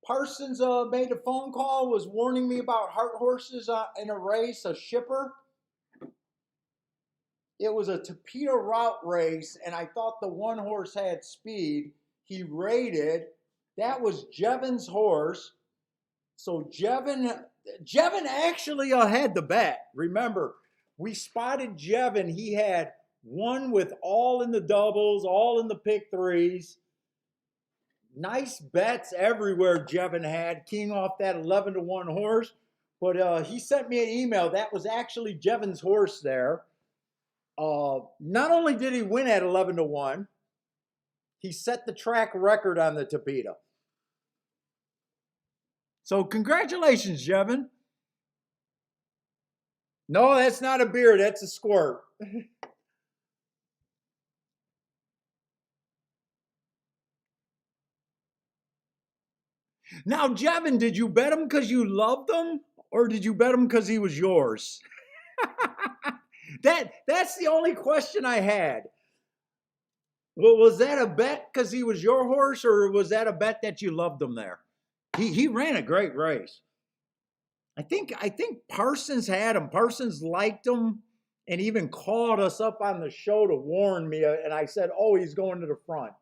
Parsons made a phone call, was warning me about heart horses in a race, a shipper. It was a Tapeta route race, and I thought the one horse had speed. He rated. That was Jevin's horse. So Jevin actually had the bet. Remember, we spotted Jevin. He had one with all in the doubles, all in the pick threes. Nice bets everywhere Jevin had, keying off that 11-1 horse. But he sent me an email. That was actually Jevin's horse there. Not only did he win at 11-1, he set the track record on the Tapeta. So congratulations, Jevin. No, that's not a beer. That's a squirt. Now, Jevin, did you bet him because you loved him, or did you bet him because he was yours? That's the only question I had. Well, was that a bet because he was your horse, or was that a bet that you loved him there? He ran a great race. I think Parsons had him. Parsons liked him and even called us up on the show to warn me. And I said, "Oh, he's going to the front."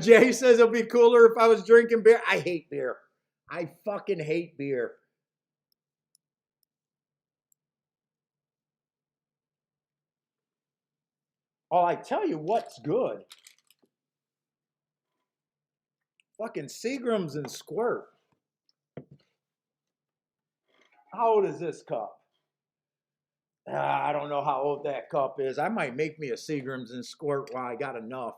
Jay says it'll be cooler if I was drinking beer. I hate beer. I fucking hate beer. Oh, I tell you what's good. Fucking Seagrams and Squirt. How old is this cup? I don't know how old that cup is. I might make me a Seagrams and Squirt while I got enough.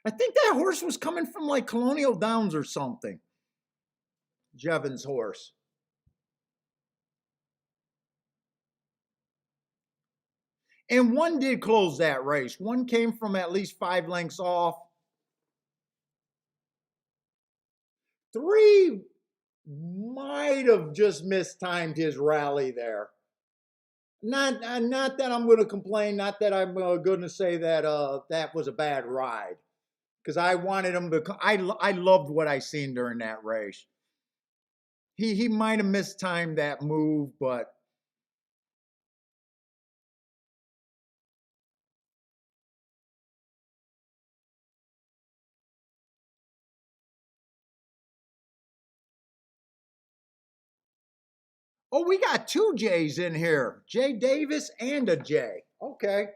I think that horse was coming from like Colonial Downs or something. Jevin's horse. And one did close that race. One came from at least 5 lengths off. Three might have just mistimed his rally there. Not that I'm going to complain. Not that I'm going to say that that was a bad ride, because I wanted him to. I loved what I seen during that race. He might have mistimed that move, but oh, we got two J's in here. Jay Davis and a J. Okay.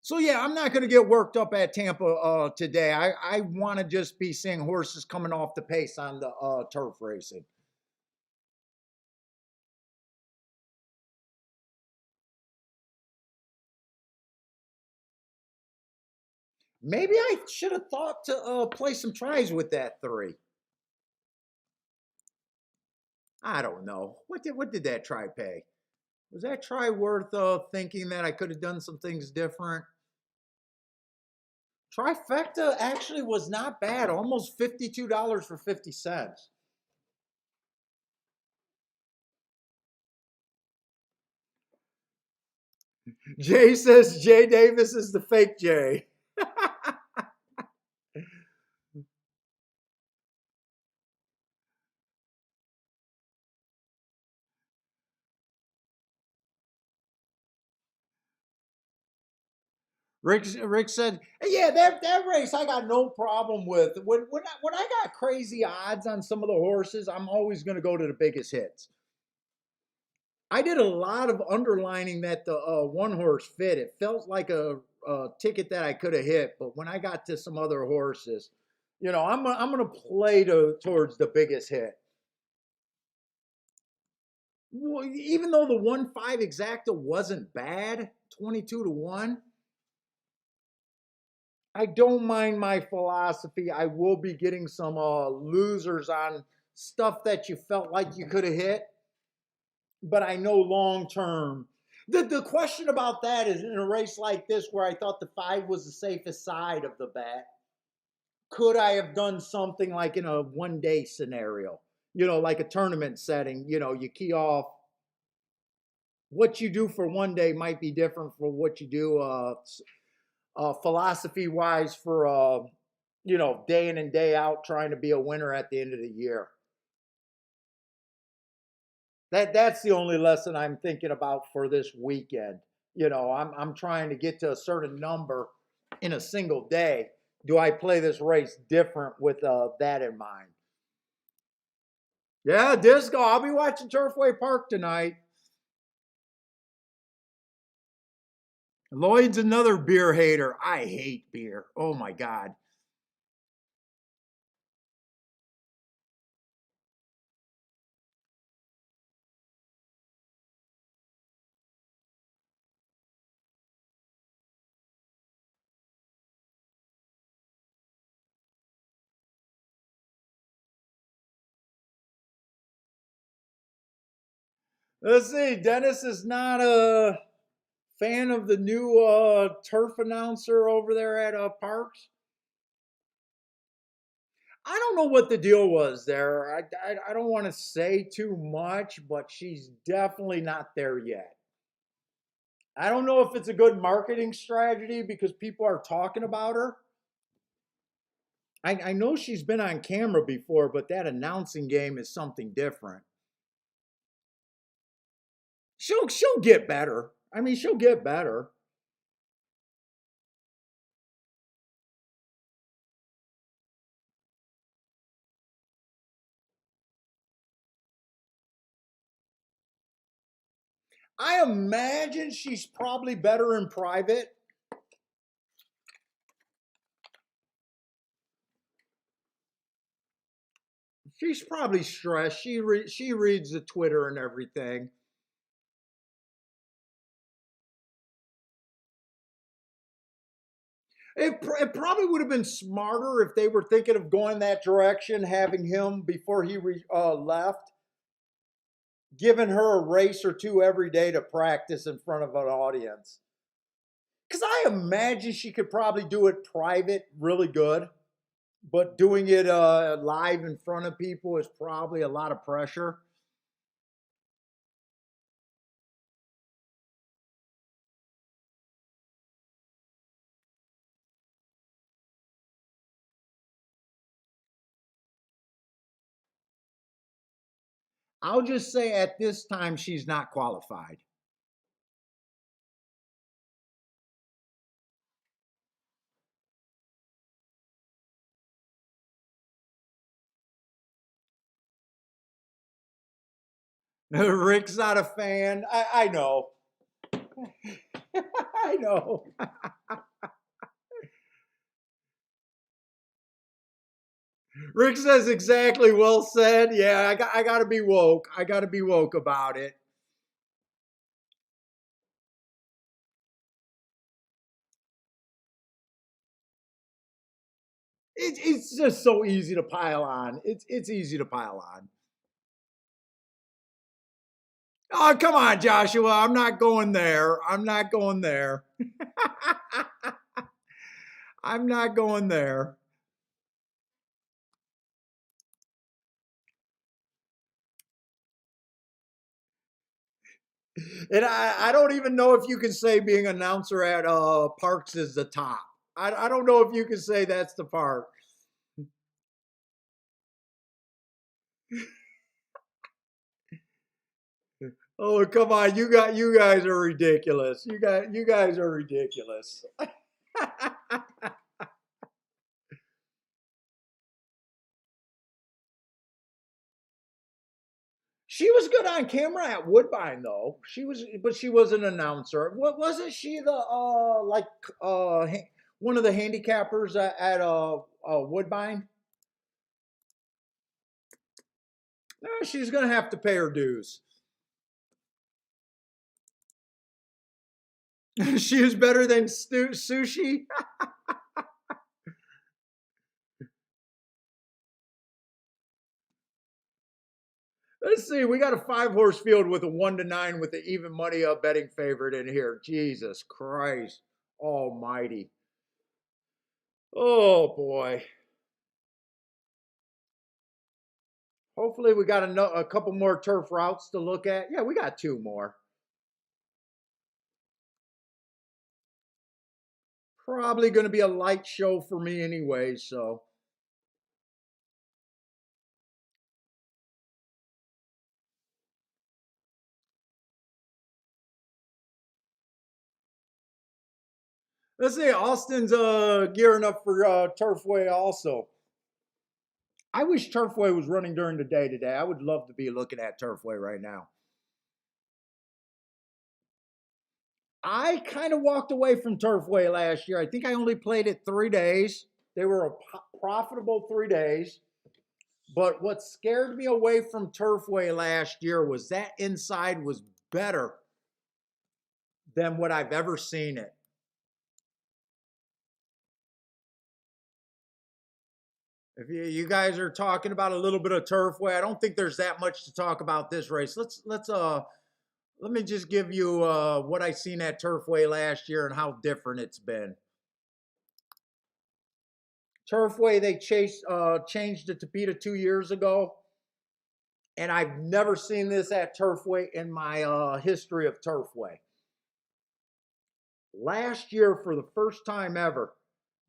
So yeah, I'm not going to get worked up at Tampa today. I want to just be seeing horses coming off the pace on the turf racing. Maybe I should have thought to play some tries with that three. I don't know. What did that try pay? Was that try worth thinking that I could have done some things different? Trifecta actually was not bad. Almost $52 for 50 cents. Jay says Jay Davis is the fake Jay. Rick said, "Yeah, that race I got no problem with. When I got crazy odds on some of the horses, I'm always going to go to the biggest hits. I did a lot of underlining that the one horse fit. It felt like a ticket that I could have hit, but when I got to some other horses, I'm going to play towards the biggest hit. Well, even though the 1-5 exacta wasn't bad, 22-1, I don't mind my philosophy. I will be getting some losers on stuff that you felt like you could have hit, but I know long term. The question about that is, in a race like this where I thought the 5 was the safest side of the bet, could I have done something like in a 1 day scenario? Like a tournament setting, you key off what you do for 1 day might be different from what you do philosophy wise for day in and day out trying to be a winner at the end of the year. That's the only lesson I'm thinking about for this weekend. I'm trying to get to a certain number in a single day. Do I play this race different with that in mind? Yeah, disco. I'll be watching Turfway Park tonight. Lloyd's another beer hater. I hate beer. Oh my God. Let's see. Dennis is not a fan of the new turf announcer over there at Parks. I don't know what the deal was there. I don't want to say too much, but she's definitely not there yet. I don't know if it's a good marketing strategy because people are talking about her. I know she's been on camera before, but that announcing game is something different. She'll get better. I mean, she'll get better. I imagine she's probably better in private. She's probably stressed. She reads the Twitter and everything. It probably would have been smarter if they were thinking of going that direction, having him before he left, giving her a race or two every day to practice in front of an audience. Because I imagine she could probably do it private really good, but doing it live in front of people is probably a lot of pressure. I'll just say at this time, she's not qualified. Rick's not a fan. I know. I know. Rick says exactly. Well said. Yeah, I got to be woke. I got to be woke about it. It's just so easy to pile on. It's easy to pile on. Oh, come on, Joshua. I'm not going there. I'm not going there. I'm not going there. And I don't even know if you can say being an announcer at parks is the top. I don't know if you can say that's the part. Oh, come on, you guys are ridiculous. You guys are ridiculous. She was good on camera at Woodbine though. She was, but she was an announcer. What wasn't she the one of the handicappers at Woodbine? She's gonna have to pay her dues. She was better than sushi. Let's see. We got a 5-horse field with a 1-9 with the even money betting favorite in here. Jesus Christ Almighty. Oh boy. Hopefully we got a couple more turf routes to look at. Yeah, we got 2 more. Probably going to be a light show for me anyway, so. Let's see. Austin's gearing up for Turfway also. I wish Turfway was running during the day today. I would love to be looking at Turfway right now. I kind of walked away from Turfway last year. I think I only played it 3 days. They were a profitable 3 days. But what scared me away from Turfway last year was that inside was better than what I've ever seen it. If you guys are talking about a little bit of Turfway, I don't think there's that much to talk about this race. Let me just give you what I seen at Turfway last year and how different it's been. Turfway, they changed it to PETA 2 years ago, and I've never seen this at Turfway in my history of Turfway. Last year, for the first time ever,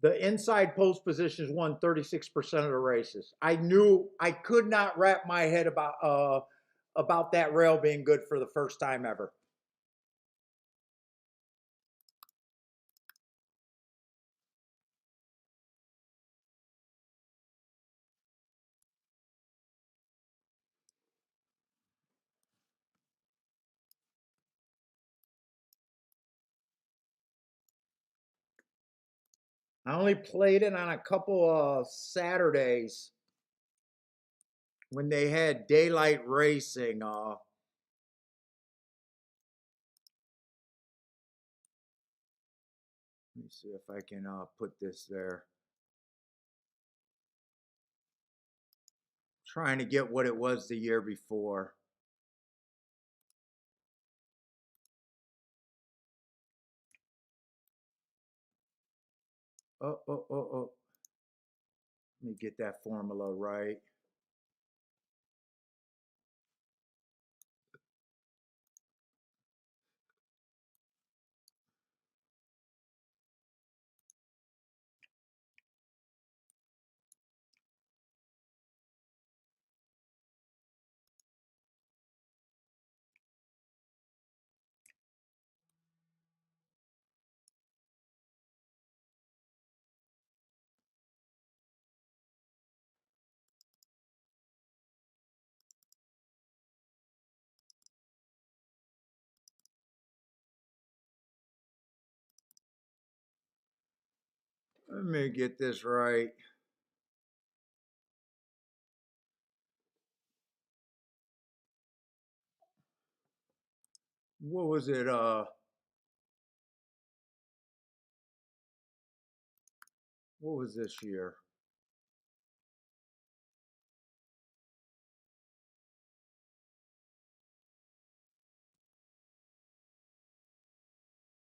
the inside post positions won 36% of the races. I knew I could not wrap my head about that rail being good for the first time ever. I only played it on a couple of Saturdays when they had daylight racing. Let me see if I can put this there. Trying to get what it was the year before. Oh. Let me get that formula right. Let me get this right. What was it? What was this year?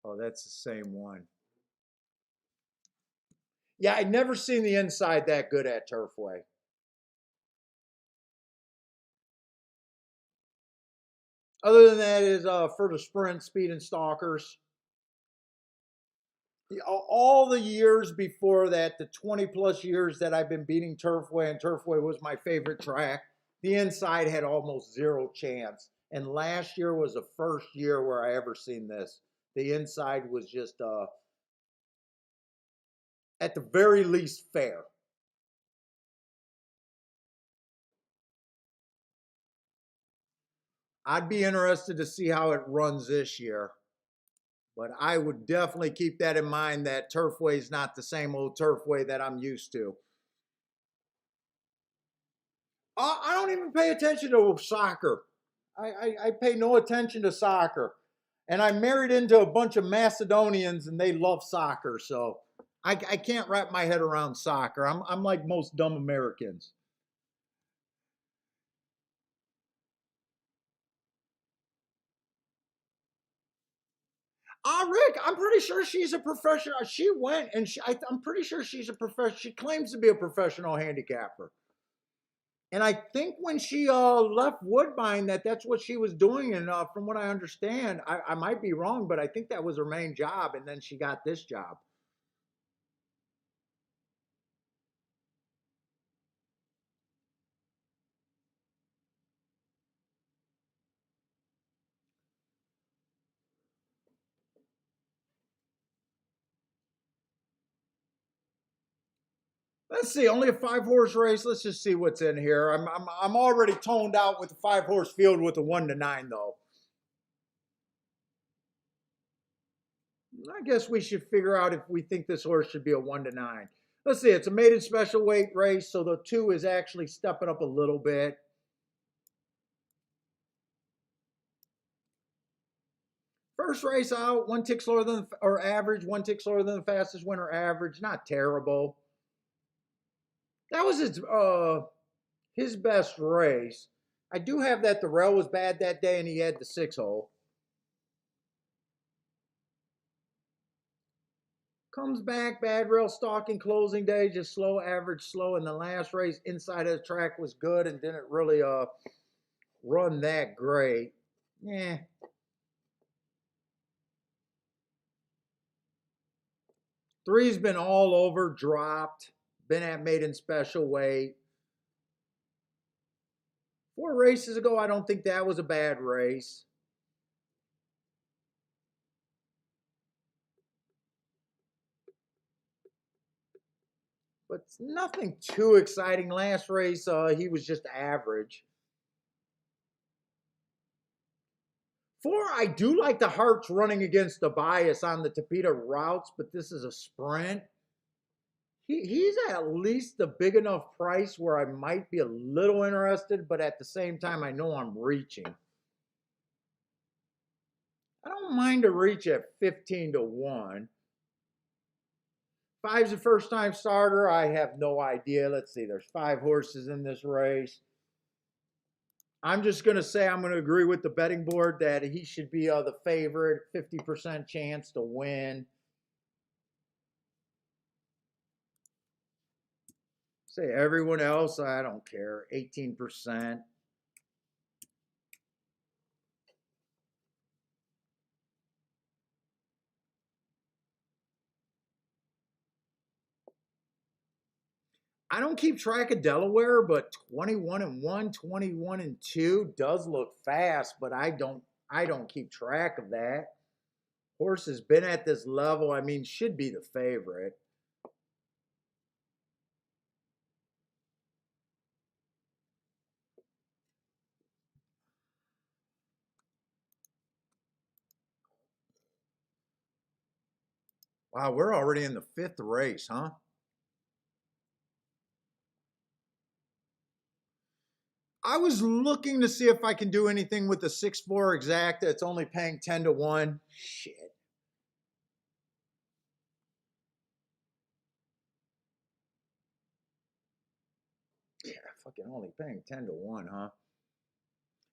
Oh, that's the same one. Yeah, I'd never seen the inside that good at Turfway. Other than that is for the sprint, speed, and stalkers. All the years before that, the 20 plus years that I've been beating Turfway, and Turfway was my favorite track, the inside had almost zero chance. And last year was the first year where I ever seen this. The inside was just, at the very least, fair. I'd be interested to see how it runs this year. But I would definitely keep that in mind that Turfway is not the same old Turfway that I'm used to. I don't even pay attention to soccer. I pay no attention to soccer. And I'm married into a bunch of Macedonians and they love soccer. So I can't wrap my head around soccer. I'm like most dumb Americans. Rick, I'm pretty sure she's a professional. She went and I'm pretty sure she's a professional. She claims to be a professional handicapper. And I think when she left Woodbine, that's what she was doing. And from what I understand, I might be wrong, but I think that was her main job. And then she got this job. Let's see, only a 5 horse race. Let's just see what's in here. I'm already toned out with the 5 horse field with the 1 to 9 though. I guess we should figure out if we think this horse should be a 1 to 9. Let's see, it's a maiden special weight race, so the 2 is actually stepping up a little bit. First race out, 1 tick slower than or average, 1 tick slower than the fastest winner average. Not terrible. That was his best race. I do have that the rail was bad that day and he had the 6 hole. Comes back, bad rail stalking closing day, just slow, average, slow. In the last race, inside of the track was good and didn't really run that great. Yeah. Three's been all over, dropped, been at maiden special weight. 4 races ago, I don't think that was a bad race. But nothing too exciting. Last race, he was just average. 4, I do like the Hearts running against the bias on the Tapeta routes, but this is a sprint. He's at least a big enough price where I might be a little interested, but at the same time, I know I'm reaching. I don't mind a reach at 15 to 1. 5's a first time starter. I have no idea. Let's see, there's 5 horses in this race. I'm just going to say I'm going to agree with the betting board that he should be the favorite, 50% chance to win. Say everyone else, I don't care, 18%. I don't keep track of Delaware, but 21 and 1, 21 and 2 does look fast, but I don't keep track of that. Horse has been at this level, I mean, should be the favorite. Wow, we're already in the 5th race, huh? I was looking to see if I can do anything with the 6-4 exact. It's only paying 10 to 1. Shit. Yeah, fucking only paying 10 to 1, huh?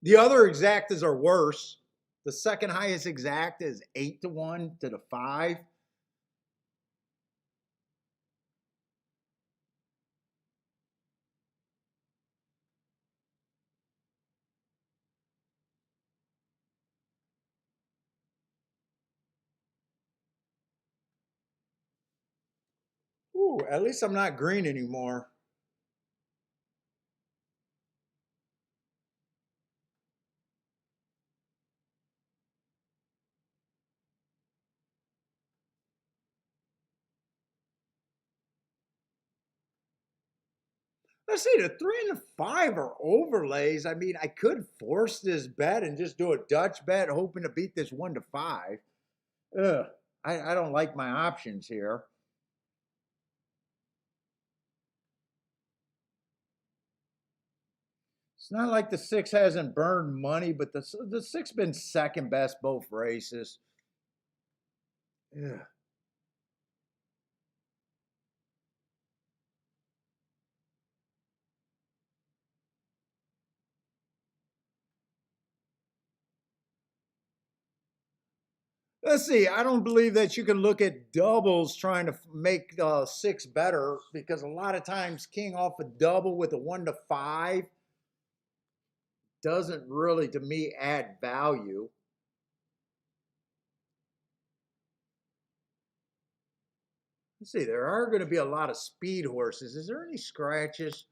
The other exactas are worse. The second highest exact is 8 to 1 to the 5. Ooh, at least I'm not green anymore. Let's see, the 3 and the 5 are overlays. I mean, I could force this bet and just do a Dutch bet, hoping to beat this 1 to 5. Ugh, I don't like my options here. It's not like the 6 hasn't burned money, but the 6 been second best both races. Ugh. Let's see. I don't believe that you can look at doubles trying to make 6 better, because a lot of times king off a double with a 1 to 5 doesn't really, to me, add value. Let's see. There are going to be a lot of speed horses. Is there any scratches?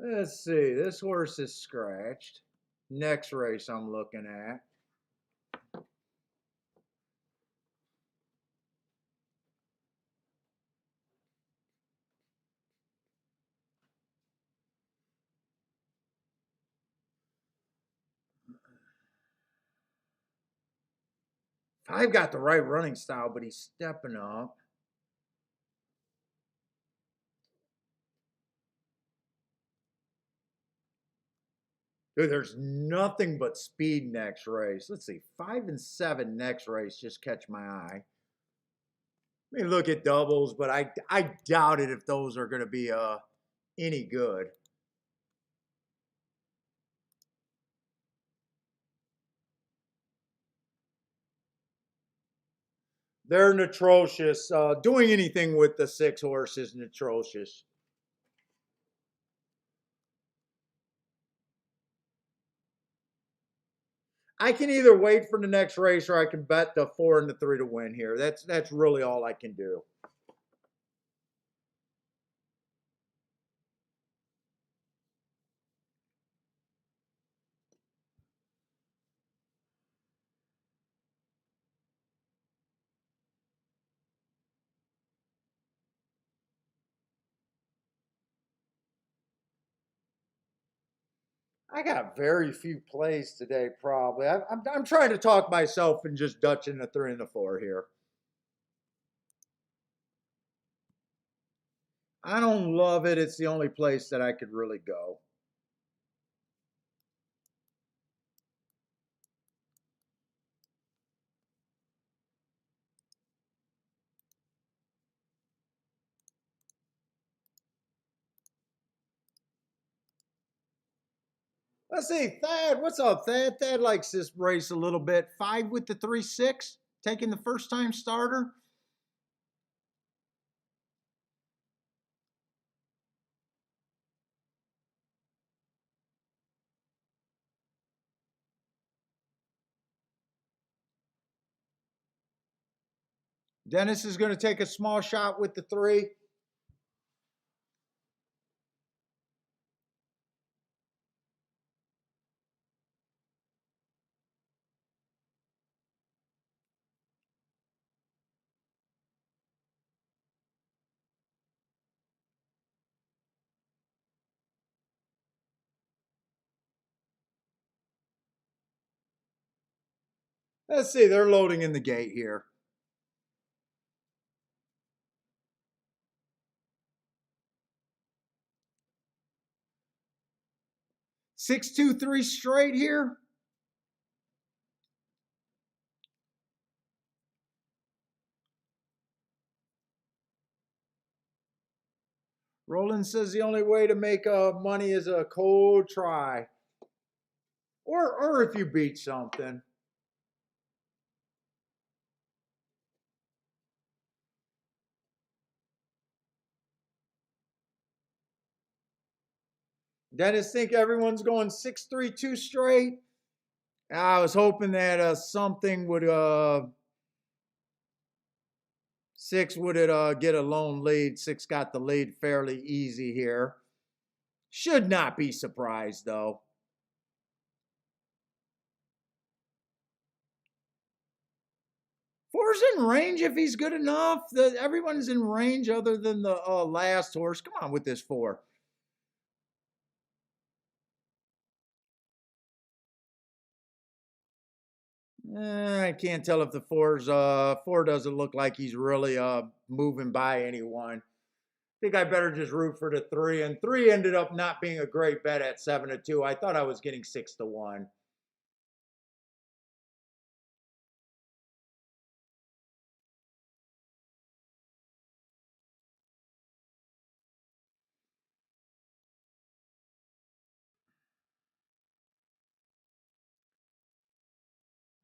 Let's see. This horse is scratched. Next race I'm looking at. I've got the right running style, but he's stepping up. Dude, there's nothing but speed next race. Let's see, 5 and 7 next race just catch my eye. Let me look at doubles, but I doubt it if those are going to be any good. They're atrocious. Doing anything with the 6 horse is atrocious. I can either wait for the next race or I can bet the 4 and the 3 to win here. That's really all I can do. I got very few plays today, probably. I'm trying to talk myself and just Dutching the 3 and the 4 here. I don't love it. It's the only place that I could really go. Let's see, Thad. What's up, Thad? Thad likes this race a little bit. 5 with the 3-6, taking the first time starter. Dennis is going to take a small shot with the 3. Let's see, they're loading in the gate here. 6-2-3 straight here. Roland says the only way to make money is a cold try. Or if you beat something. Dennis think everyone's going 6-3-2 straight. I was hoping that something would six would it get a lone lead. Six got the lead fairly easy here. Should not be surprised though. Four's in range if he's good enough. Everyone's in range other than the last horse. Come on with this four. I can't tell if the four doesn't look like he's really moving by anyone. I think I better just root for the three. And three ended up not being a great bet at 7-2. I thought I was getting 6-1.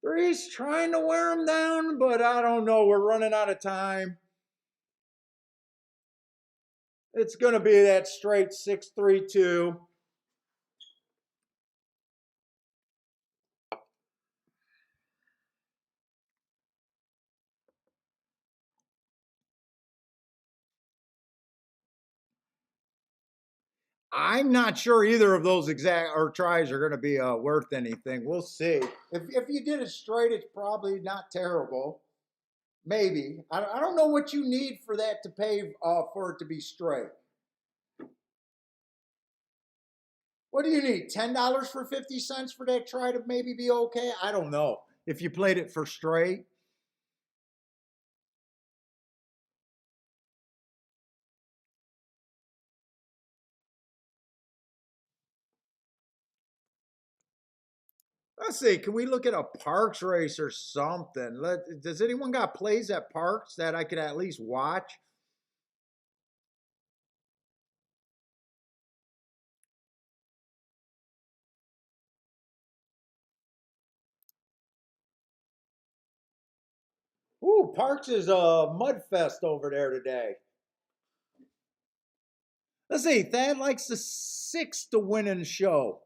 Three's trying to wear him down, but I don't know. We're running out of time. It's going to be that straight 6-3-2. I'm not sure either of those exact or tries are going to be worth anything. We'll see. If you did it straight, it's probably not terrible. Maybe. I don't know what you need for that to pay for it to be straight. What do you need? $10 for 50 cents for that try to maybe be okay? I don't know. If you played it for straight. Let's see. Can we look at a Parks race or something? Does anyone got plays at Parks that I could at least watch? Ooh, Parks is a mud fest over there today. Let's see. Thad likes the six to win in show.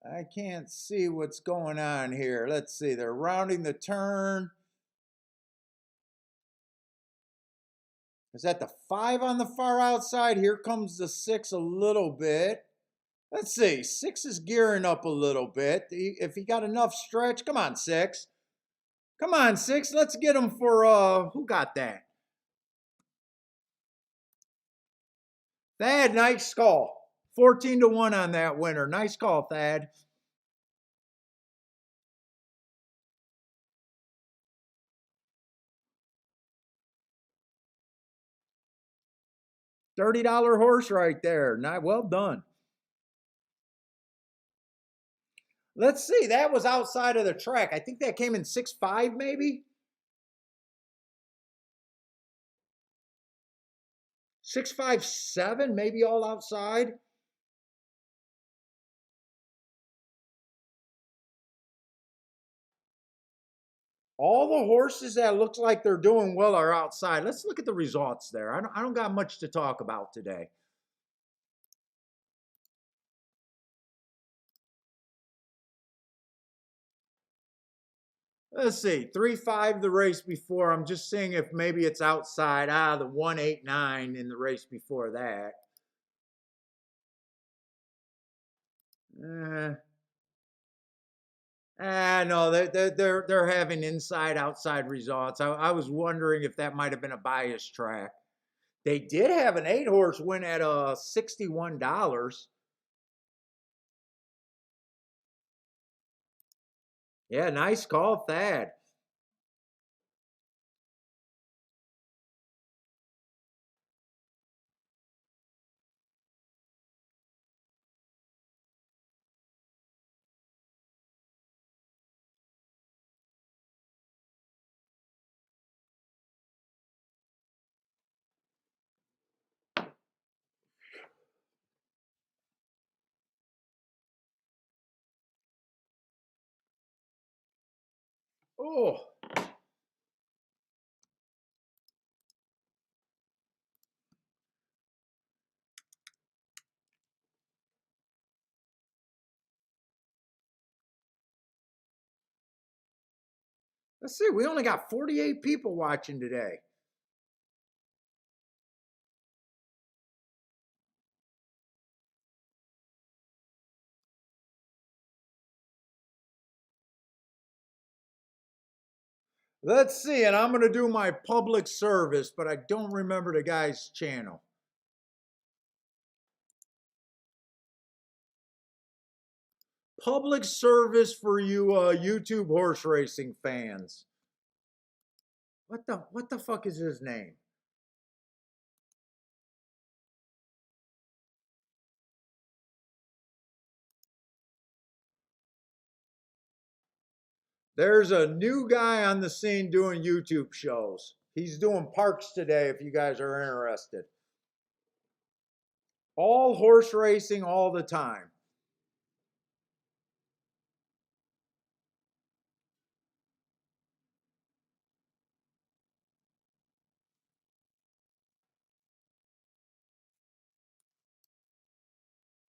I can't see what's going on here. Let's see. They're rounding the turn. Is that the five on the far outside? Here comes the six a little bit. Let's see. Six is gearing up a little bit. If he got enough stretch, come on, six. Come on, six. Let's get him for who got that? Thad, nice call. 14-1 on that winner. Nice call, Thad. $30 horse right there. Not well done. Let's see. That was outside of the track. I think that came in 6-5, maybe. 6-5-7, maybe all outside. All the horses that looks like they're doing well are outside. Let's look at the results there. I don't got much to talk about today. Let's see. 3-5 the race before. I'm just seeing if maybe it's outside. The 1-8-9 in the race before that. Eh. No, they're having inside outside results. I was wondering if that might have been a biased track. They did have an 8-horse win at $61. Yeah, nice call, Thad. Oh, Let's see, we only got 48 people watching today. Let's see, and I'm going to do my public service, but I don't remember the guy's channel. Public service for you YouTube horse racing fans. What the fuck is his name? There's a new guy on the scene doing YouTube shows. He's doing parks today if you guys are interested. All horse racing all the time.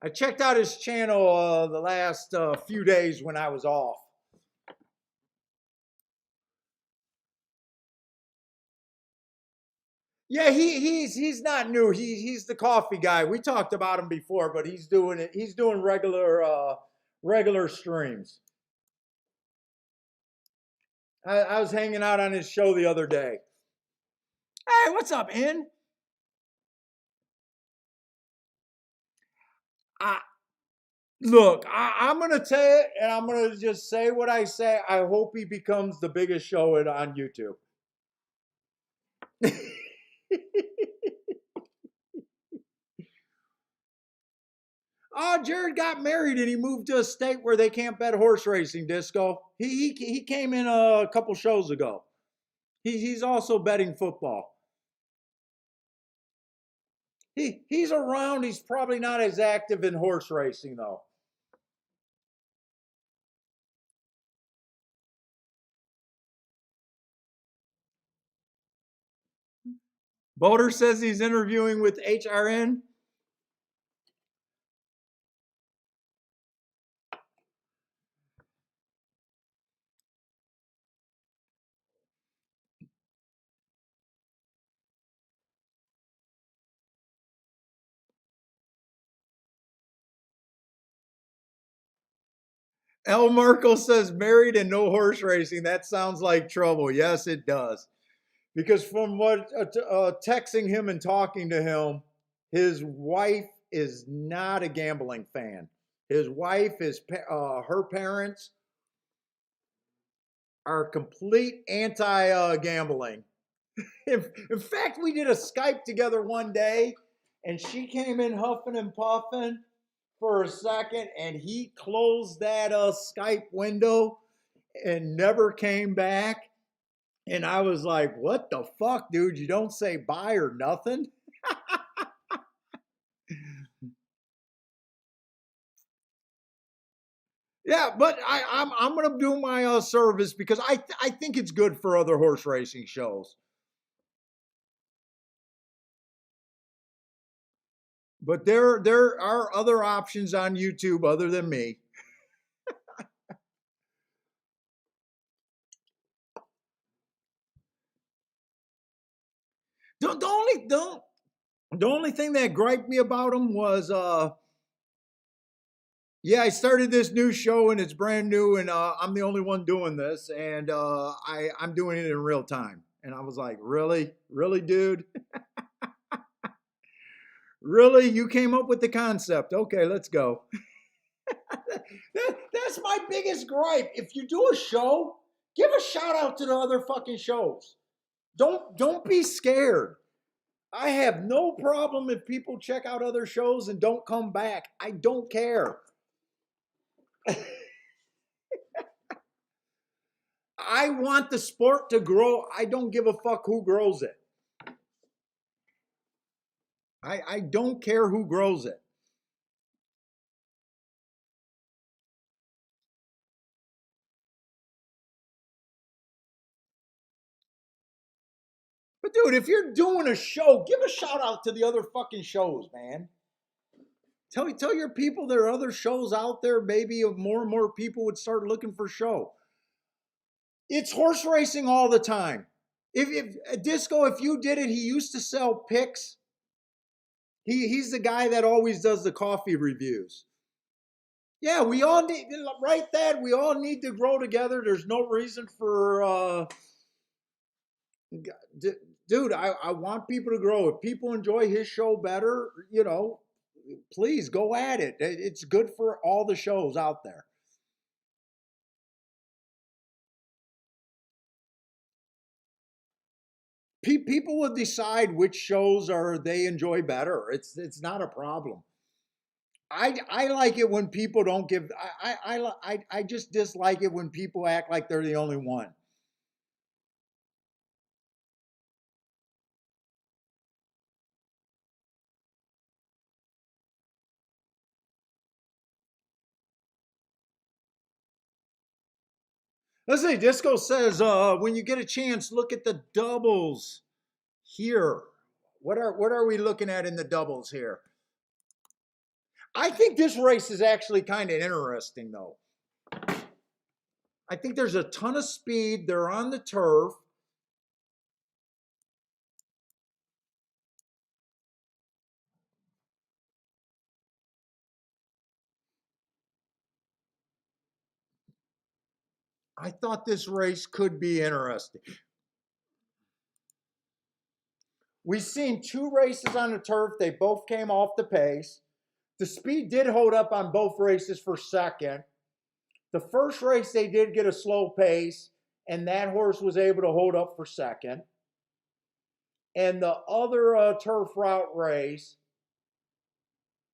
I checked out his channel the last few days when I was off. Yeah, he's not new. He's the coffee guy. We talked about him before, but he's doing it. He's doing regular streams. I was hanging out on his show the other day. Hey, what's up, In? I look. I'm gonna tell it, and I'm gonna just say what I say. I hope he becomes the biggest show on YouTube. Oh, Jared got married and he moved to a state where they can't bet horse racing, Disco. He came in a couple shows ago. He's also betting football. He's around. He's probably not as active in horse racing though. Boulder says he's interviewing with HRN. El Marco says married and no horse racing. That sounds like trouble. Yes, it does. Because from what texting him and talking to him, his wife is not a gambling fan. His wife is her parents are complete anti gambling. In fact, we did a Skype together one day, and she came in huffing and puffing for a second, and he closed that Skype window and never came back. And I was like, what the fuck, dude? You don't say bye or nothing? Yeah, but I'm gonna do my service because I think it's good for other horse racing shows. But there are other options on YouTube other than me. The only thing that griped me about him was yeah, I started this new show and it's brand new and I'm the only one doing this and I'm doing it in real time. And I was like, really, dude? Really? You came up with the concept? Okay, let's go. That's my biggest gripe. If you do a show, give a shout out to the other fucking shows. Don't be scared. I have no problem if people check out other shows and don't come back. I don't care. I want the sport to grow. I don't give a fuck who grows it. I don't care who grows it. But dude, if you're doing a show, give a shout out to the other fucking shows, man. Tell your people there are other shows out there. Maybe more and more people would start looking for show. It's horse racing all the time. If Disco, if you did it, he used to sell picks. He's the guy that always does the coffee reviews. Yeah, we all need, right, that we all need to grow together. There's no reason for dude, I want people to grow. If people enjoy his show better, please go at it. It's good for all the shows out there. People will decide which shows are they enjoy better. It's not a problem. I like it when people don't give. I just dislike it when people act like they're the only one. Let's see. Disco says, when you get a chance, look at the doubles here. What are we looking at in the doubles here? I think this race is actually kind of interesting, though. I think there's a ton of speed. They're on the turf. I thought this race could be interesting. We've seen two races on the turf. They both came off the pace. The speed did hold up on both races for second. The first race, they did get a slow pace, and that horse was able to hold up for second. And the other turf route race,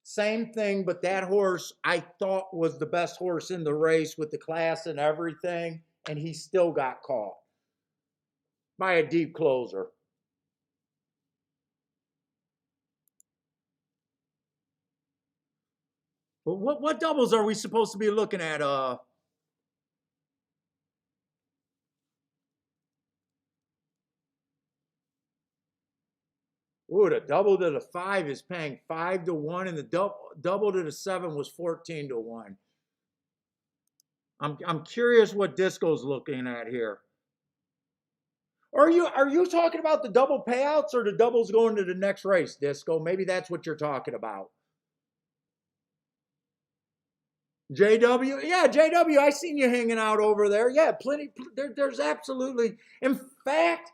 same thing, but that horse I thought was the best horse in the race with the class and everything, and he still got caught by a deep closer. But what doubles are we supposed to be looking at? Ooh, the double to the 5 is paying 5-1, and the double to the 7 was 14-1. I'm curious what Disco's looking at here. Are you talking about the double payouts or the doubles going to the next race, Disco? Maybe that's what you're talking about. JW, yeah, JW, I seen you hanging out over there. Yeah, plenty. There's absolutely. In fact,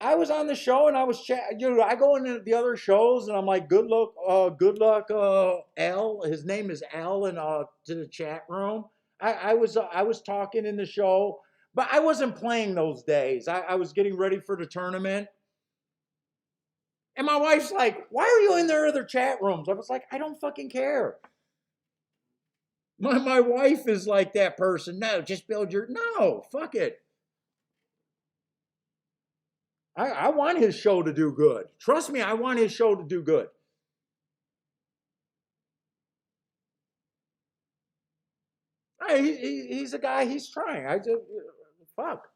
I was on the show and I was chat. I go into the other shows and I'm like, good luck, Al. His name is Al, and to the chat room. I was talking in the show, but I wasn't playing those days. I was getting ready for the tournament, and my wife's like, "Why are you in their other chat rooms?" I was like, "I don't fucking care." My wife is like that person. No, just build your. No, fuck it. I want his show to do good. Trust me, I want his show to do good. He's a guy. He's trying. I just fuck.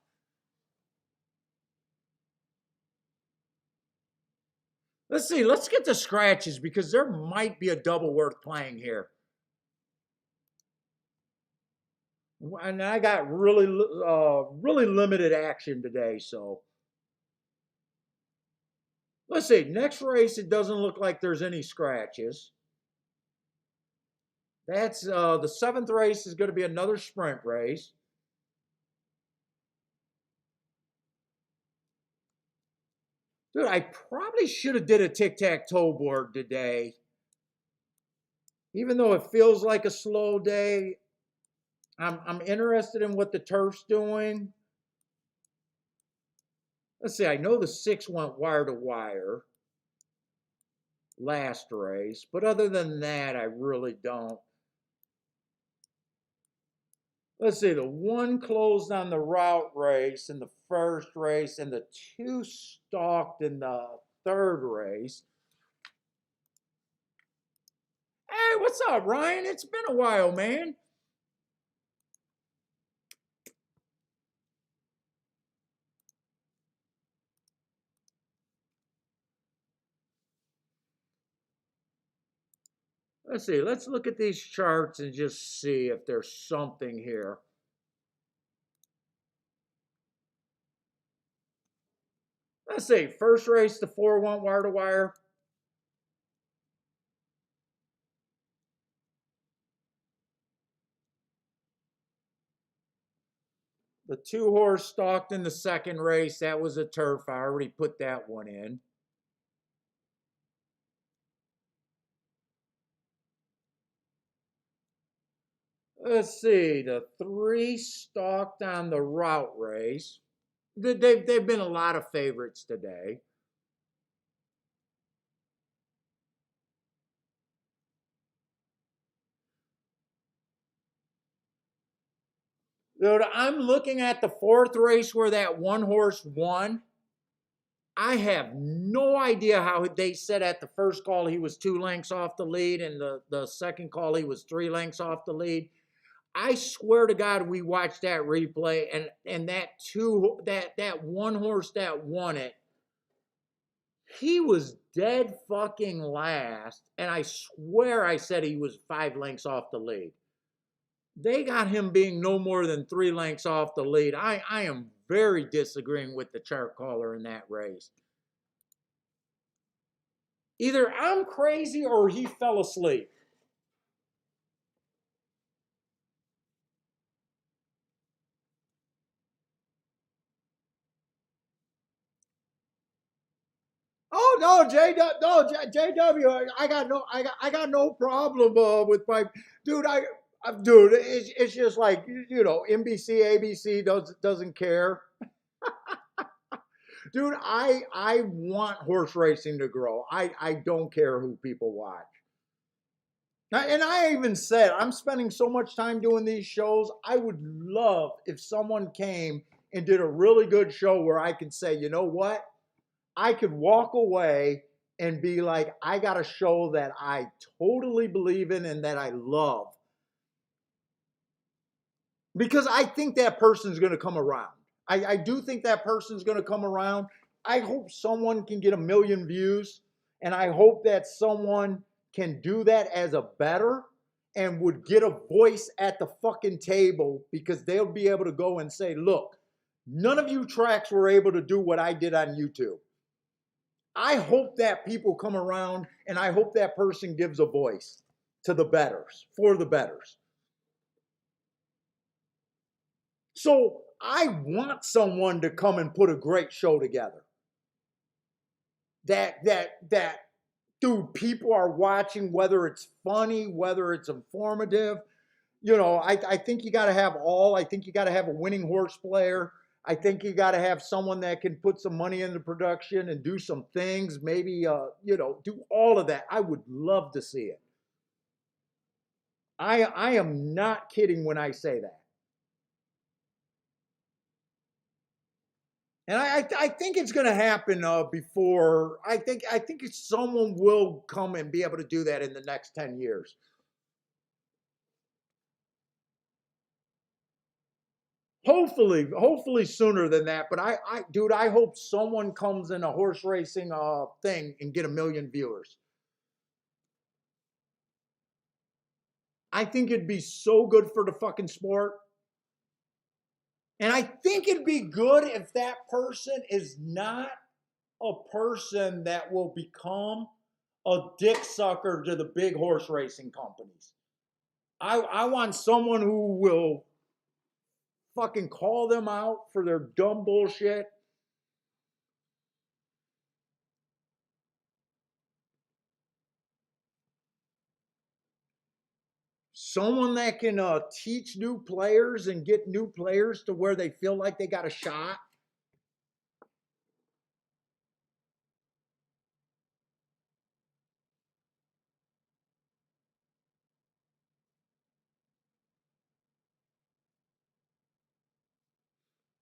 Let's see. Let's get the scratches because there might be a double worth playing here. And I got really limited action today. So let's see. Next race, it doesn't look like there's any scratches. That's the seventh race is going to be another sprint race. Dude, I probably should have did a tic-tac-toe board today. Even though it feels like a slow day, I'm interested in what the turf's doing. Let's see, I know the 6 went wire to wire last race, but other than that, I really don't. Let's see, the 1 closed on the route race in the first race, and the 2 stalked in the third race. Hey, what's up, Ryan? It's been a while, man. Let's see, let's look at these charts and just see if there's something here. Let's see. First race, the 4 went wire to wire. The 2 horse stalked in the second race. That was a turf. I already put that one in. Let's see. The 3 stalked on the route race. They've been a lot of favorites today. Dude, I'm looking at the 4th race where that 1 horse won. I have no idea how they said at the first call he was 2 lengths off the lead, and the second call he was 3 lengths off the lead. I swear to God, we watched that replay, and that 1 horse that won it, he was dead fucking last, and I swear I said he was 5 lengths off the lead. They got him being no more than 3 lengths off the lead. I am very disagreeing with the chart caller in that race. Either I'm crazy or he fell asleep. Oh no, JW. I got no problem with my dude. Dude, it's just like NBC, ABC doesn't care. Dude, I want horse racing to grow. I don't care who people watch. And I even said, I'm spending so much time doing these shows. I would love if someone came and did a really good show where I could say, you know what? I could walk away and be like, I got a show that I totally believe in and that I love. Because I think that person's going to come around. I do think that person's going to come around. I hope someone can get 1 million views, and I hope that someone can do that as a bettor and would get a voice at the fucking table, because they'll be able to go and say, look, none of you tracks were able to do what I did on YouTube. I hope that people come around, and I hope that person gives a voice to the bettors, for the bettors. So I want someone to come and put a great show together. That dude, people are watching, whether it's funny, whether it's informative. I think you got to have all. I think you got to have a winning horse player. I think you got to have someone that can put some money into production and do some things. Maybe do all of that. I would love to see it. I am not kidding when I say that. And I think it's going to happen before. I think someone will come and be able to do that in the next 10 years. Hopefully sooner than that. But dude, I hope someone comes in a horse racing thing and get 1 million viewers. I think it'd be so good for the fucking sport. And I think it'd be good if that person is not a person that will become a dick sucker to the big horse racing companies. I want someone who will fucking call them out for their dumb bullshit. Someone that can teach new players and get new players to where they feel like they got a shot.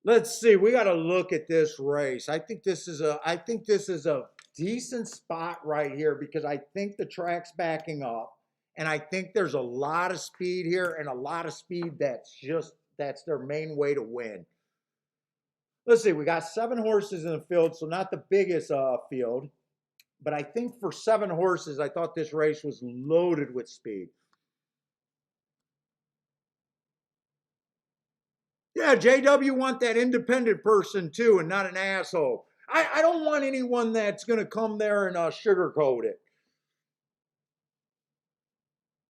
Let's see. We got to look at this race. I think this is a decent spot right here, because I think the track's backing up, and I think there's a lot of speed here, and a lot of speed that's their main way to win. Let's see. We got 7 horses in the field, so not the biggest field, but I think for 7 horses, I thought this race was loaded with speed. Yeah, JW want that independent person too, and not an asshole. I don't want anyone that's going to come there and sugarcoat it.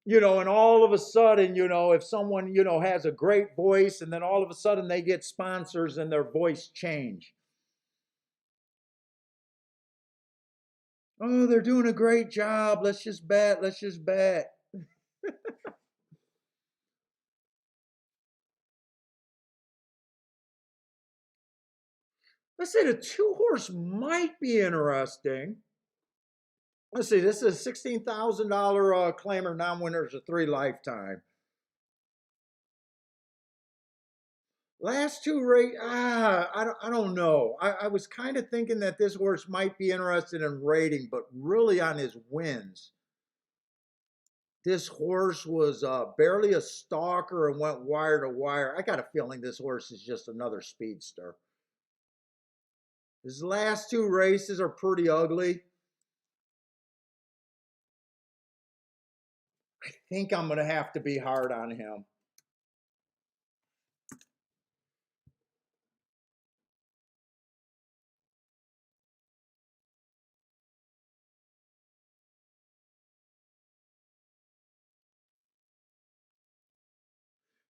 And all of a sudden, if someone, has a great voice and then all of a sudden they get sponsors and their voice change. Oh, they're doing a great job. Let's just bet. Let's just bet. Let's say the two horse might be interesting. Let's see. This is a $16,000 claimer non-winners of 3 lifetime. Last two rate, I don't know. I was kind of thinking that this horse might be interested in rating, but really on his wins. This horse was barely a stalker and went wire to wire. I got a feeling this horse is just another speedster. His last 2 races are pretty ugly. I think I'm going to have to be hard on him.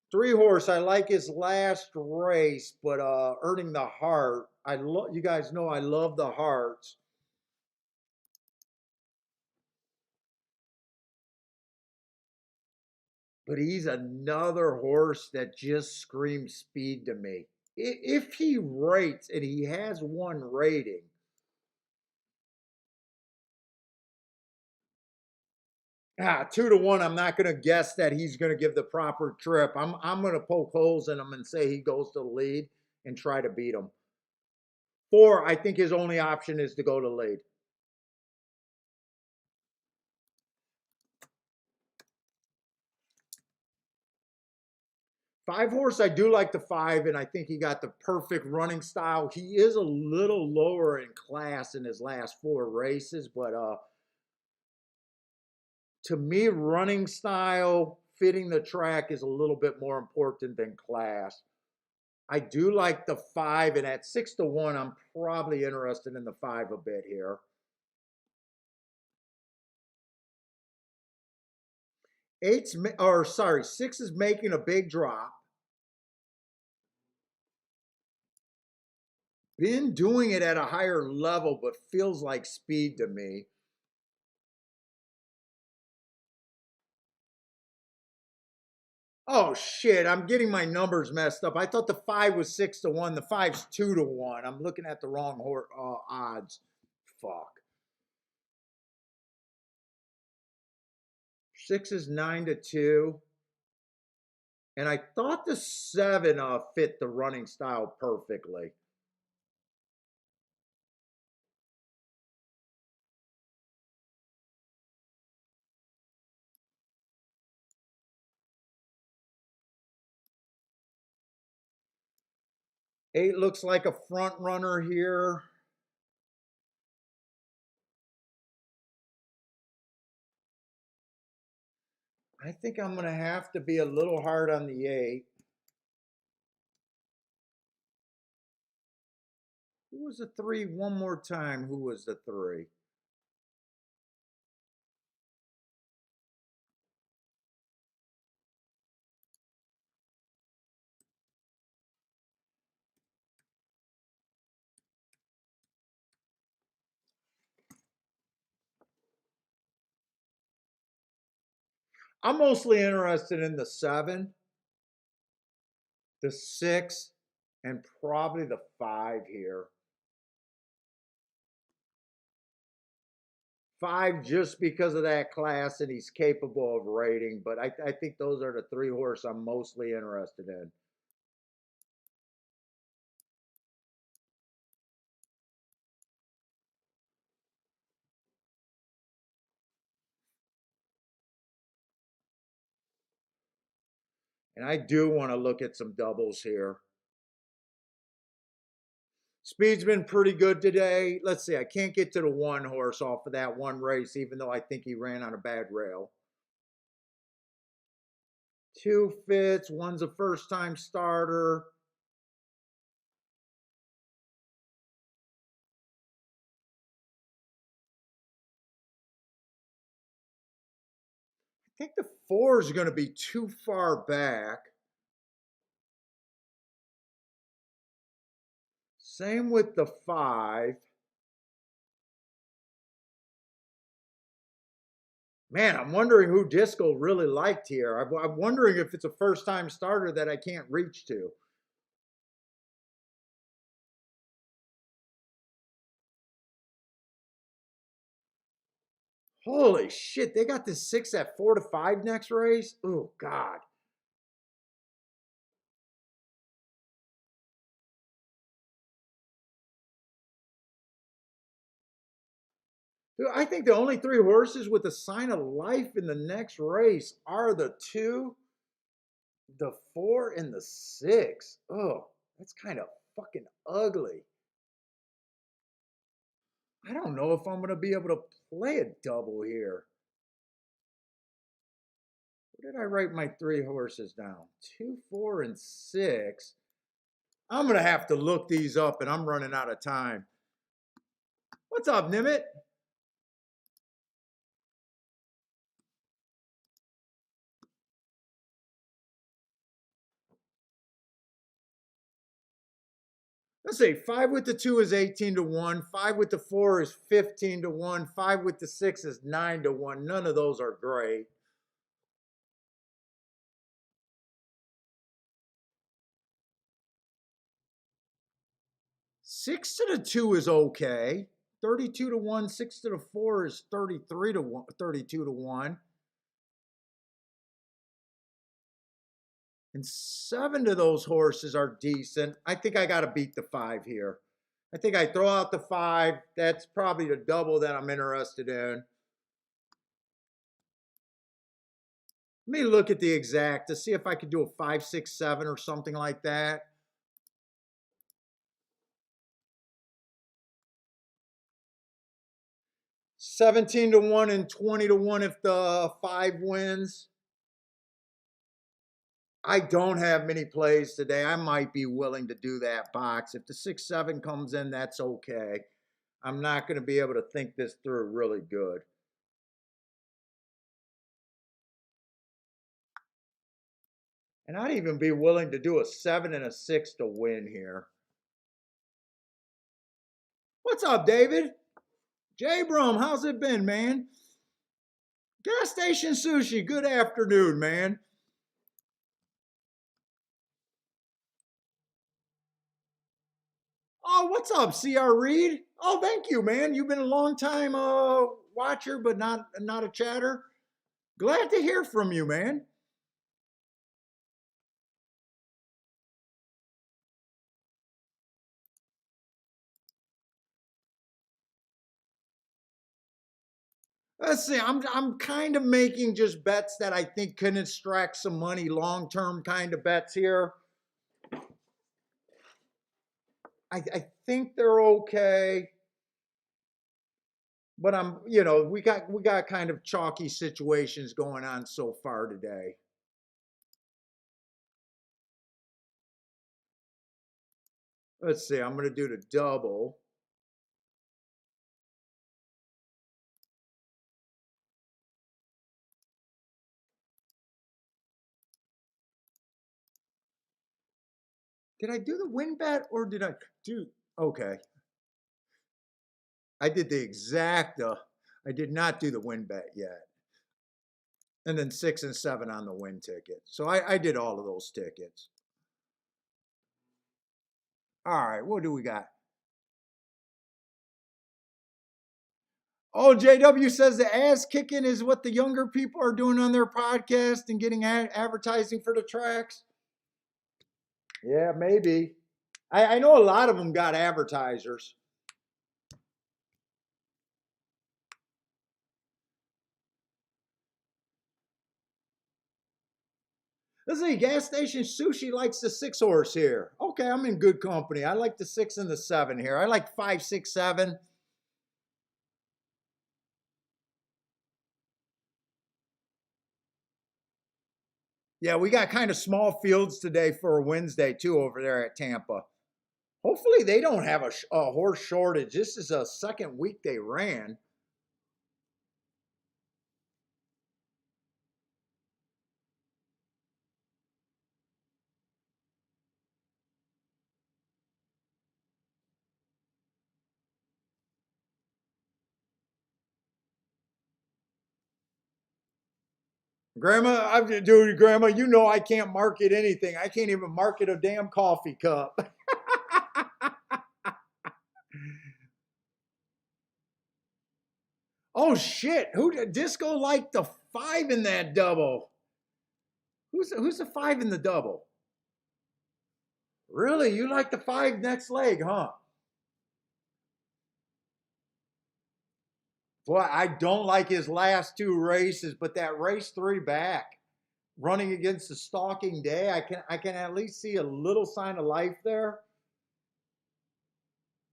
Three horse, I like his last race, but earning the heart. You guys know I love the hearts. But he's another horse that just screams speed to me. If he rates and he has one rating, 2 to 1, I'm not going to guess that he's going to give the proper trip. I'm going to poke holes in him and say he goes to the lead and try to beat him. 4, I think his only option is to go to lead. 5 horse, I do like the 5, and I think he got the perfect running style. He is a little lower in class in his last 4 races, but to me, running style, fitting the track is a little bit more important than class. I do like the 5, and at 6 to 1, I'm probably interested in the 5 a bit here. 6 is making a big drop. Been doing it at a higher level, but feels like speed to me. Oh shit, I'm getting my numbers messed up. I thought the 5 was 6 to 1. The 5's 2 to 1. I'm looking at the wrong odds. Fuck. 6 is 9 to 2. And I thought the 7 fit the running style perfectly. Eight looks like a front runner here. I think I'm going to have to be a little hard on the 8. Who was the 3? One more time. Who was the 3? I'm mostly interested in the 7, the 6, and probably the 5 here. 5 just because of that class and he's capable of rating, but I think those are the 3 horse I'm mostly interested in. And I do want to look at some doubles here. Speed's been pretty good today. Let's see, I can't get to the 1 horse off of that 1 race, even though I think he ran on a bad rail. 2 fits, 1's a first time starter. think the 4 is going to be too far back. Same with the 5. Man, I'm wondering who Disco really liked here. I'm wondering if it's a first-time starter that I can't reach to. Holy shit, they got this 6 at 4 to 5 next race? Oh, God. Dude, I think the only 3 horses with a sign of life in the next race are the 2, the 4, and the 6. Oh, that's kind of fucking ugly. I don't know if I'm going to be able to play a double here. Where did I write my 3 horses down? 2, 4, and 6. I'm going to have to look these up, and I'm running out of time. What's up, Nimit? Let's see, 5 with the 2 is 18 to 1. 5 with the 4 is 15 to 1. 5 with the 6 is 9 to 1. None of those are great. 6 to the 2 is okay. 32 to 1. 6 to the 4 is 33 to 1, 32 to 1. And 7 of those horses are decent. I think I got to beat the 5 here. I think I throw out the 5. That's probably the double that I'm interested in. Let me look at the exact to see if I could do a 5, 6, 7 or something like that. $17 to 1 and 20 to 1 if the 5 wins. I don't have many plays today. I might be willing to do that box. If the 6, 7 comes in, that's okay. I'm not going to be able to think this through really good. And I'd even be willing to do a 7 and a 6 to win here. What's up, David? J Brum, how's it been, man? Gas Station Sushi, good afternoon, man. Oh, what's up, CR Reed? Oh, thank you, man. You've been a long time watcher, but not a chatter. Glad to hear from you, man. Let's see. I'm kind of making just bets that I think can extract some money, long term kind of bets here. I think they're okay, but we got kind of chalky situations going on so far today. Let's see. I'm going to do the double. Did I do the win bet or did I do? Okay. I did the exact, I did not do the win bet yet. And then 6 and 7 on the win ticket. So I did all of those tickets. All right, what do we got? Oh, JW says the ass kicking is what the younger people are doing on their podcast and getting advertising for the tracks. Yeah, maybe. I know a lot of them got advertisers. Let's see, gas station sushi likes the 6 horse here. Okay, I'm in good company. I like the 6 and the 7 here. I like 5, 6, 7. Yeah, we got kind of small fields today for a Wednesday too over there at Tampa. Hopefully they don't have a horse shortage. This is a second week they ran. Dude, Grandma, you know I can't market anything. I can't even market a damn coffee cup. Oh shit! Disco like the five in that double? Who's the five in the double? Really? You like the five next leg, huh? Boy, I don't like his last two races, but that race three back, running against the stalking day, I can at least see a little sign of life there.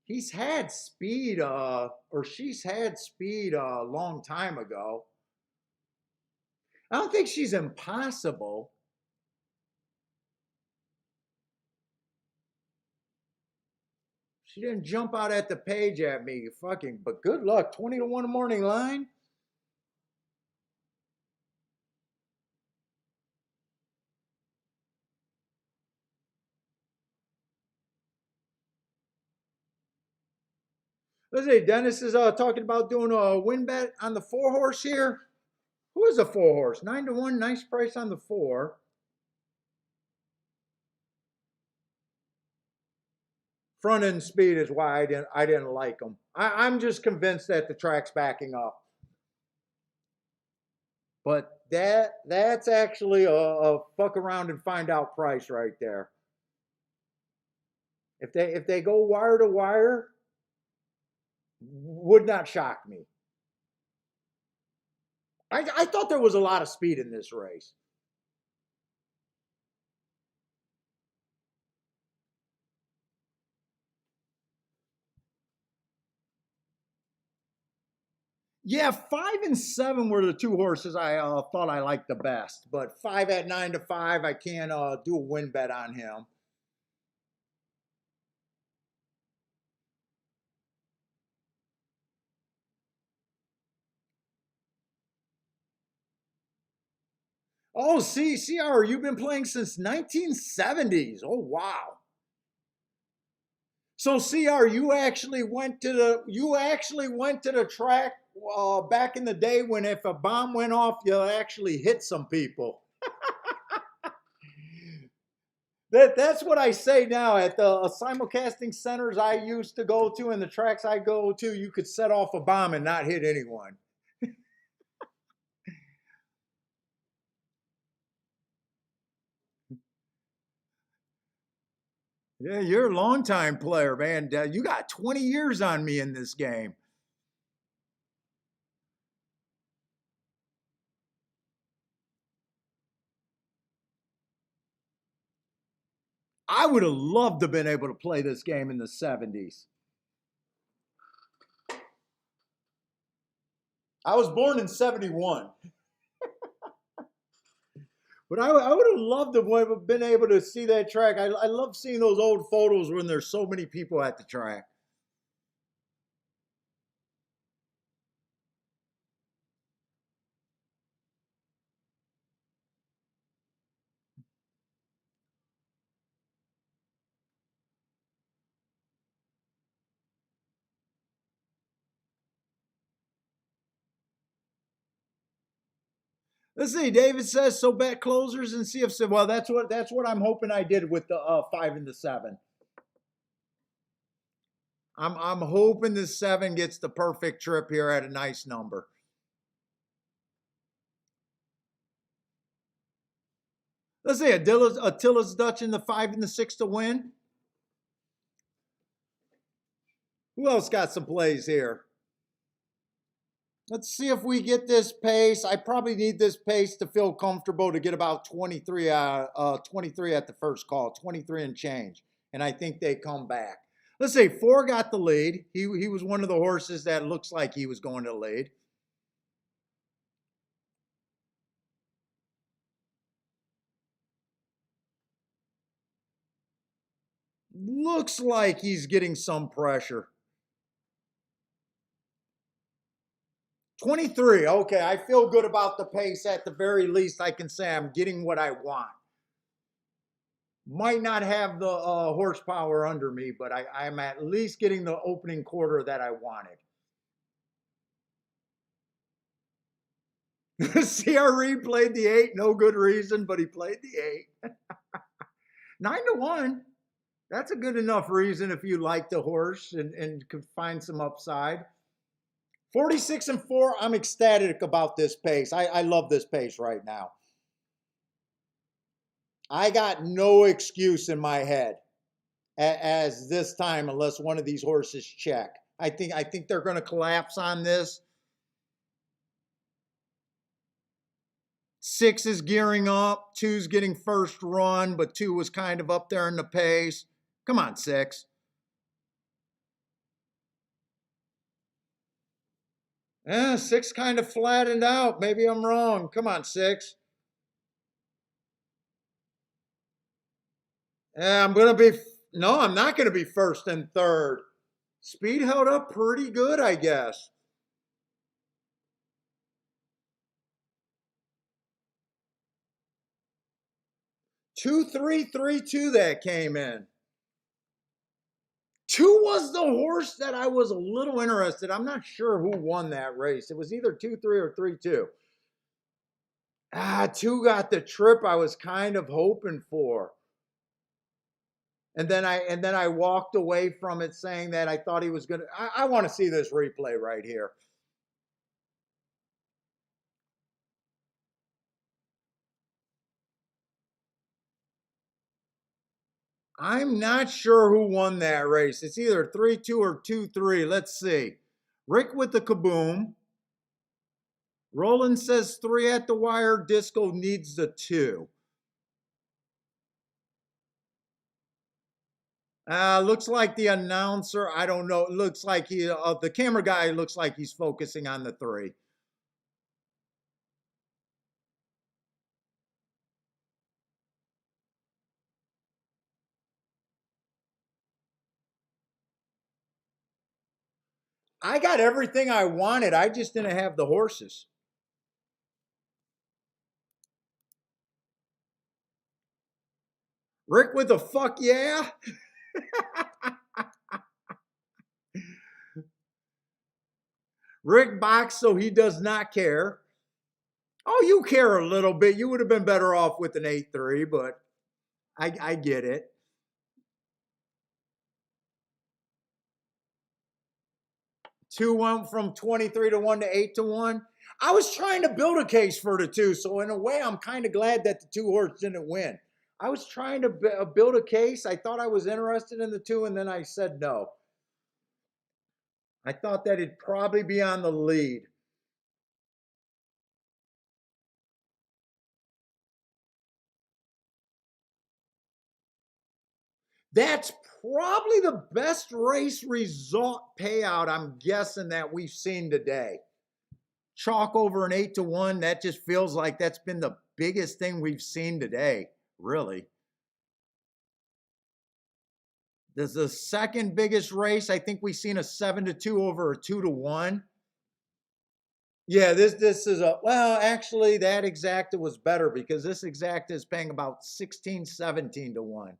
He's had speed, or she's had speed a long time ago. I don't think she's impossible. She didn't jump out at the page at me, fucking. But good luck, 20 to 1 morning line. Let's see. Dennis is talking about doing a win bet on the four horse here. Who is a four horse? 9 to 1, nice price on the four. Front end speed is why I didn't like them. I'm just convinced that the track's backing up. But that's actually a fuck around and find out price right there. If they go wire to wire, would not shock me. I thought there was a lot of speed in this race. Yeah, 5 and 7 were the two horses I thought I liked the best. But five at 9 to 5, I can't do a win bet on him. Oh, see, CR, you've been playing since 1970s. Oh, wow. So CR, you actually went to the track back in the day when if a bomb went off, you actually hit some people. That's what I say now at the simulcasting centers I used to go to and the tracks I go to. You could set off a bomb and not hit anyone. Yeah, you're a longtime player, man. You got 20 years on me in this game. I would have loved to have been able to play this game in the 70s. I was born in 71. But I would have loved to have been able to see that track. I love seeing those old photos when there's so many people at the track. Let's see. David says so. Bet closers and see if so. Well, that's what I'm hoping I did with the 5 and the 7. I'm hoping the 7 gets the perfect trip here at a nice number. Let's see. Attila's Dutch in the 5 and the 6 to win. Who else got some plays here? Let's see if we get this pace. I probably need this pace to feel comfortable to get about 23 at the first call, 23 and change. And I think they come back. Let's say 4 got the lead. He was one of the horses that looks like he was going to lead. Looks like he's getting some pressure. 23. Okay, I feel good about the pace. At the very least, I can say I'm getting what I want. Might not have the horsepower under me, but I'm at least getting the opening quarter that I wanted. CRE played the 8, no good reason, but he played the 8. 9-1. That's a good enough reason if you like the horse and could find some upside. 46-4. I'm ecstatic about this pace. I love this pace right now. I got no excuse in my head as this time unless one of these horses check. I think they're going to collapse on this. 6 is gearing up. 2's getting first run, but 2 was kind of up there in the pace. Come on, 6. 6 kind of flattened out. Maybe I'm wrong. Come on, 6. I'm going to be, no, I'm not going to be first and third. Speed held up pretty good, I guess. 2-3-3-2 that came in. 2 was the horse that I was a little interested. I'm not sure who won that race. It was either 2-3 or 3-2. 2 got the trip I was kind of hoping for. And then I walked away from it saying that I thought he was going to. I want to see this replay right here. I'm not sure who won that race. It's either 3-2 or 2-3. Let's see. Rick with the kaboom. Roland says 3 at the wire. Disco needs the 2. Looks like the announcer, I don't know. It looks like the camera guy looks like he's focusing on the 3. I got everything I wanted. I just didn't have the horses. Rick with the fuck yeah. Rick boxed, so he does not care. Oh, you care a little bit. You would have been better off with an 8-3, but I get it. 2 went from 23-1 to 8-1. I was trying to build a case for the 2, so in a way, I'm kind of glad that the 2 horse didn't win. I was trying to build a case. I thought I was interested in the 2, and then I said no. I thought that it'd probably be on the lead. That's probably the best race result payout, I'm guessing, that we've seen today. Chalk over an 8-1, that just feels like that's been the biggest thing we've seen today, really. This is the second biggest race. I think we've seen a 7-2 over a 2-1. Yeah, this is well, actually, that exacta was better because this exacta is paying about 16-17-1.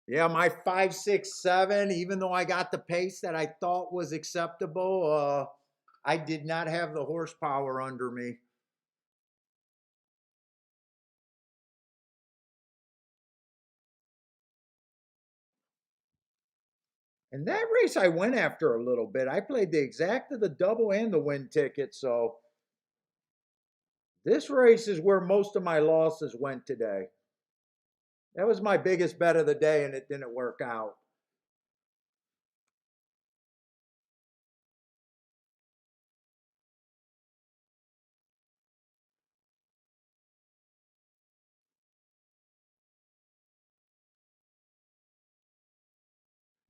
Yeah, my 5-6-7, even though I got the pace that I thought was acceptable, I did not have the horsepower under me. And that race I went after a little bit. I played the exacta, the double, and the win ticket. So this race is where most of my losses went today. That was my biggest bet of the day, and it didn't work out.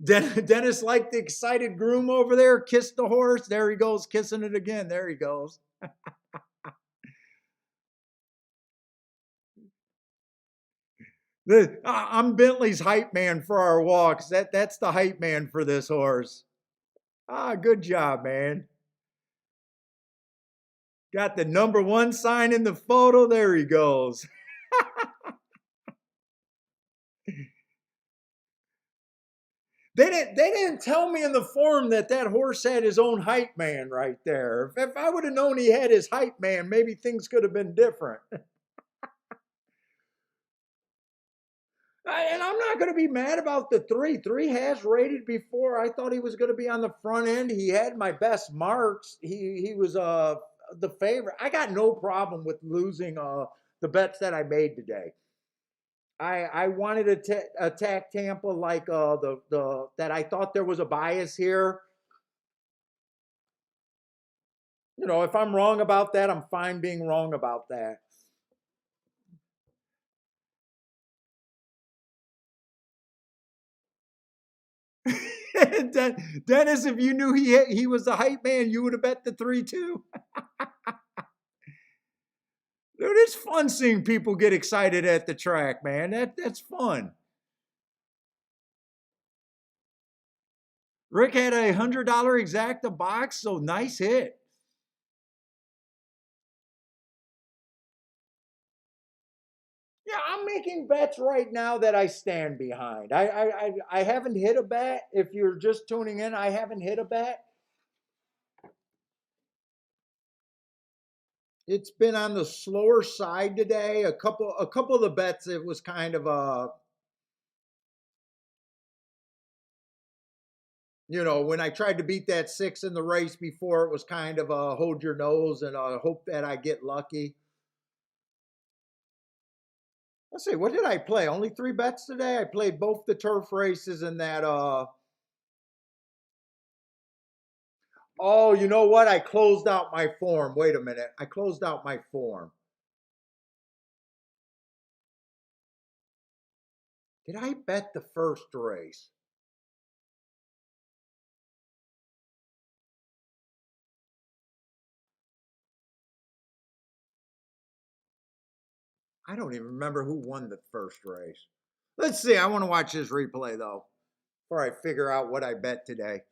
Dennis liked the excited groom over there, kissed the horse. There he goes, kissing it again. There he goes. I'm Bentley's hype man for our walks. That's the hype man for this horse. Good job, man. Got the number 1 sign in the photo. There he goes. They didn't tell me in the form that that horse had his own hype man right there. If I would have known he had his hype man, maybe things could have been different. And I'm not going to be mad about the three. Three has rated before. I thought he was going to be on the front end. He had my best marks. He was the favorite. I got no problem with losing the bets that I made today. I wanted to attack Tampa like the that I thought there was a bias here. You know, if I'm wrong about that, I'm fine being wrong about that. Dennis, if you knew he was the hype man, you would have bet the three too. Dude, it's fun seeing people get excited at the track, man. That's fun. Rick had $100 exacta box, so nice hit. Yeah, I'm making bets right now that I stand behind. I haven't hit a bet. If you're just tuning in, I haven't hit a bet. It's been on the slower side today. A couple of the bets, it was kind of when I tried to beat that six in the race before, it was kind of a hold your nose and hope that I get lucky. Let's see, what did I play? Only three bets today. I played both the turf races and that. Oh, you know what? I closed out my form. Wait a minute. I closed out my form. Did I bet the first race? I don't even remember who won the first race. Let's see. I want to watch this replay though before I figure out what I bet today.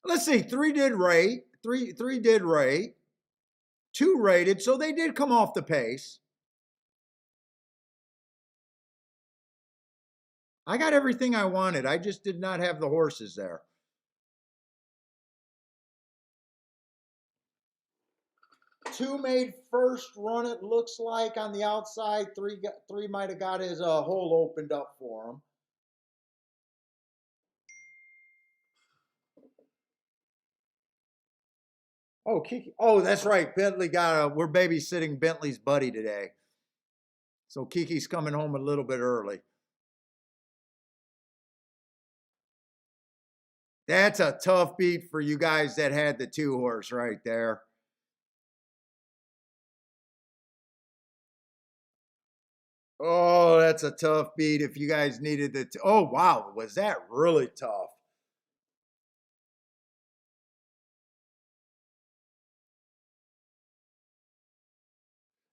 Let's see. Three did rate. Three did rate. Two rated, so they did come off the pace. I got everything I wanted. I just did not have the horses there. Two made first run, it looks like, on the outside. Three might have got his hole opened up for him. Oh, Kiki. Oh, that's right. Bentley we're babysitting Bentley's buddy today. So Kiki's coming home a little bit early. That's a tough beat for you guys that had the two horse right there. Oh, that's a tough beat if you guys needed the. Oh, wow. Was that really tough?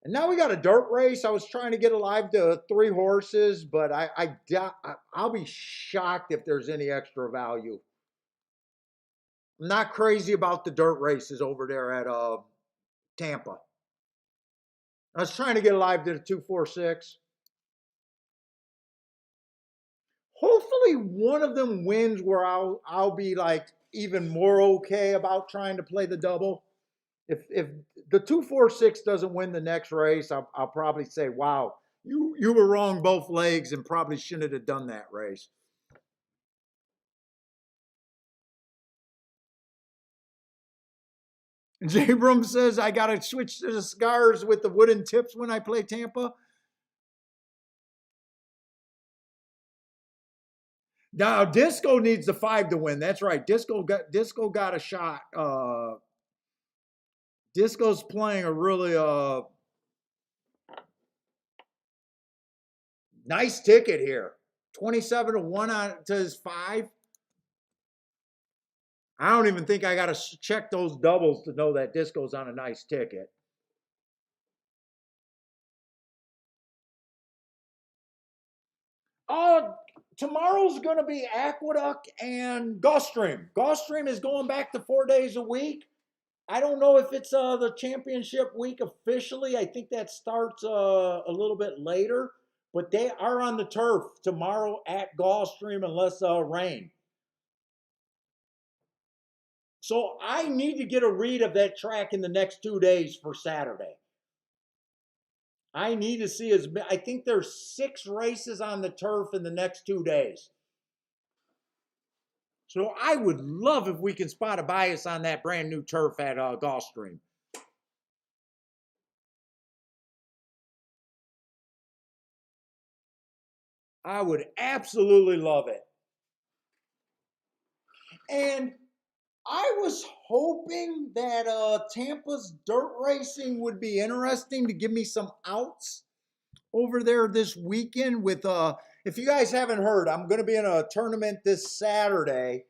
And now we got a dirt race. I was trying to get alive to three horses, but I'll be shocked if there's any extra value. I'm not crazy about the dirt races over there at Tampa. I was trying to get alive to the 246. Hopefully one of them wins where I'll be like even more okay about trying to play the double. If the 246 doesn't win the next race, I'll probably say, wow, you were wrong both legs and probably shouldn't have done that race. Jabram says I gotta switch to the cigars with the wooden tips when I play Tampa. Now Disco needs the 5 to win. That's right. Disco got a shot. Disco's playing a really nice ticket here. 27 to 1 on to his 5. I don't even think I got to check those doubles to know that Disco's on a nice ticket. Oh, tomorrow's going to be Aqueduct and Gulfstream. Gulfstream is going back to 4 days a week. I don't know if it's the championship week officially. I think that starts a little bit later. but they are on the turf tomorrow at Gulfstream unless rain. So I need to get a read of that track in the next 2 days for Saturday. I need to see I think there's 6 races on the turf in the next 2 days. So I would love if we can spot a bias on that brand new turf at Gulfstream. I would absolutely love it. And I was hoping that Tampa's dirt racing would be interesting to give me some outs over there this weekend with if you guys haven't heard, I'm going to be in a tournament this Saturday.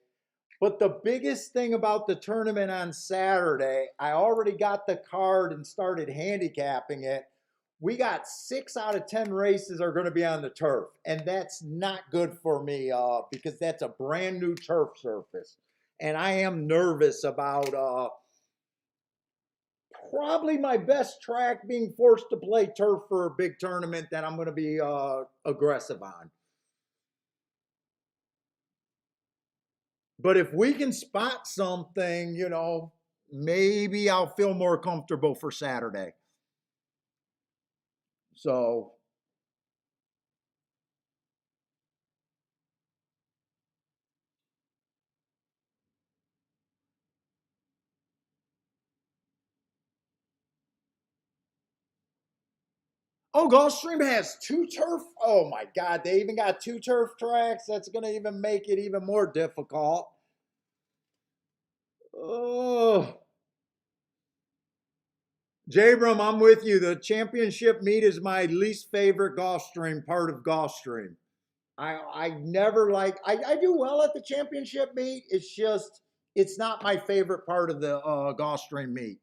But the biggest thing about the tournament on Saturday, I already got the card and started handicapping it. We got 6 out of 10 races are going to be on the turf, and that's not good for me because that's a brand new turf surface, and I am nervous about probably my best track being forced to play turf for a big tournament that I'm going to be aggressive on. But if we can spot something, maybe I'll feel more comfortable for Saturday. So, oh, Gulfstream has 2 turf. Oh my God, they even got 2 turf tracks. That's going to even make it even more difficult. Oh, Jabram, I'm with you. The championship meet is my least favorite Gulfstream part of Gulfstream. I never I do well at the championship meet. It's just it's not my favorite part of the Gulfstream meet.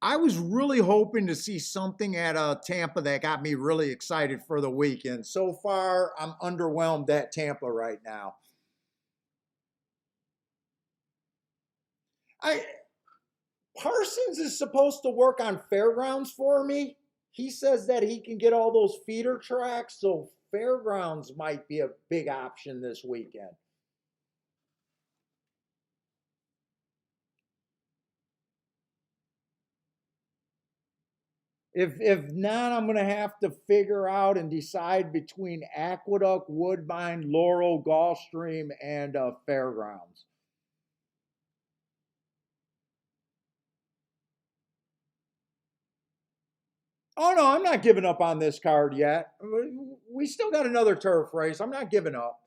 I was really hoping to see something at Tampa that got me really excited for the weekend. So far, I'm underwhelmed at Tampa right now. I Parsons is supposed to work on fairgrounds for me. He says that he can get all those feeder tracks, so fairgrounds might be a big option this weekend. If not, I'm gonna have to figure out and decide between Aqueduct, Woodbine, Laurel, Gulfstream, and Fairgrounds. Oh no, I'm not giving up on this card yet. We still got another turf race. I'm not giving up.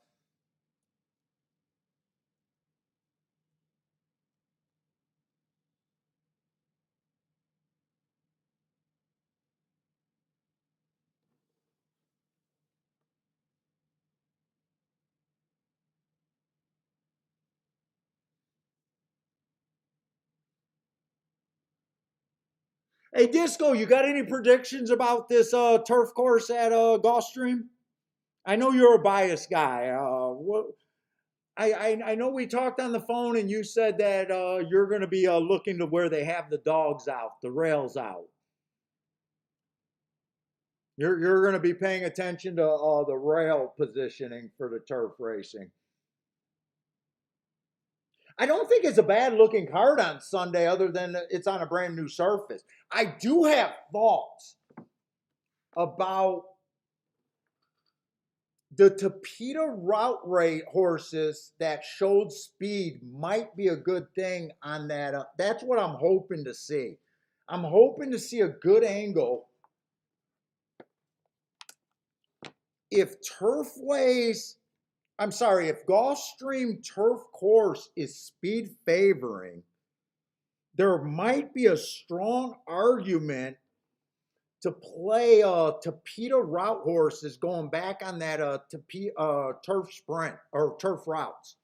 Hey Disco, you got any predictions about this turf course at Gulfstream? I know you're a biased guy. I know we talked on the phone and you said that you're going to be looking to where they have the dogs out, the rails out. You're going to be paying attention to the rail positioning for the turf racing. I don't think it's a bad looking card on Sunday, other than it's on a brand new surface. I do have thoughts about the Tapeta route rate horses that showed speed might be a good thing on that. That's what I'm hoping to see. I'm hoping to see a good angle. If if Gulfstream turf course is speed favoring, there might be a strong argument to play Tapeta route horses going back on that turf sprint or turf routes.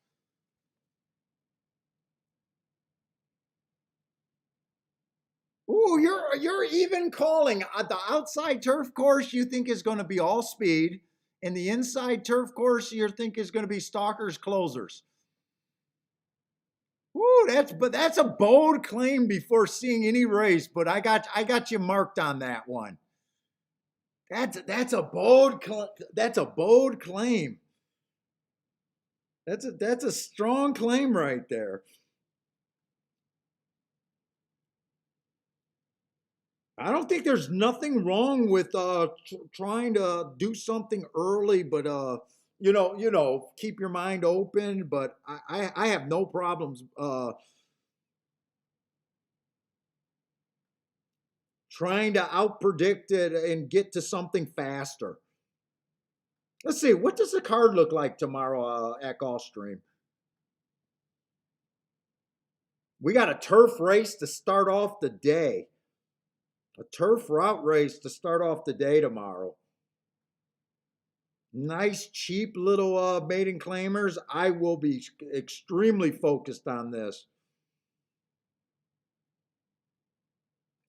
Ooh, Ooh, you're even calling the outside turf course. You think is going to be all speed, and the inside turf course you think is going to be stalkers closers. Ooh, that's a bold claim before seeing any race, but I got you marked on that one. That's a bold claim. That's a strong claim right there. I don't think there's nothing wrong with trying to do something early, but keep your mind open. But I have no problems trying to outpredict it and get to something faster. Let's see, what does the card look like tomorrow at Gulfstream? We got a turf race to start off the day. A turf route race to start off the day tomorrow. Nice, cheap little maiden claimers. I will be extremely focused on this.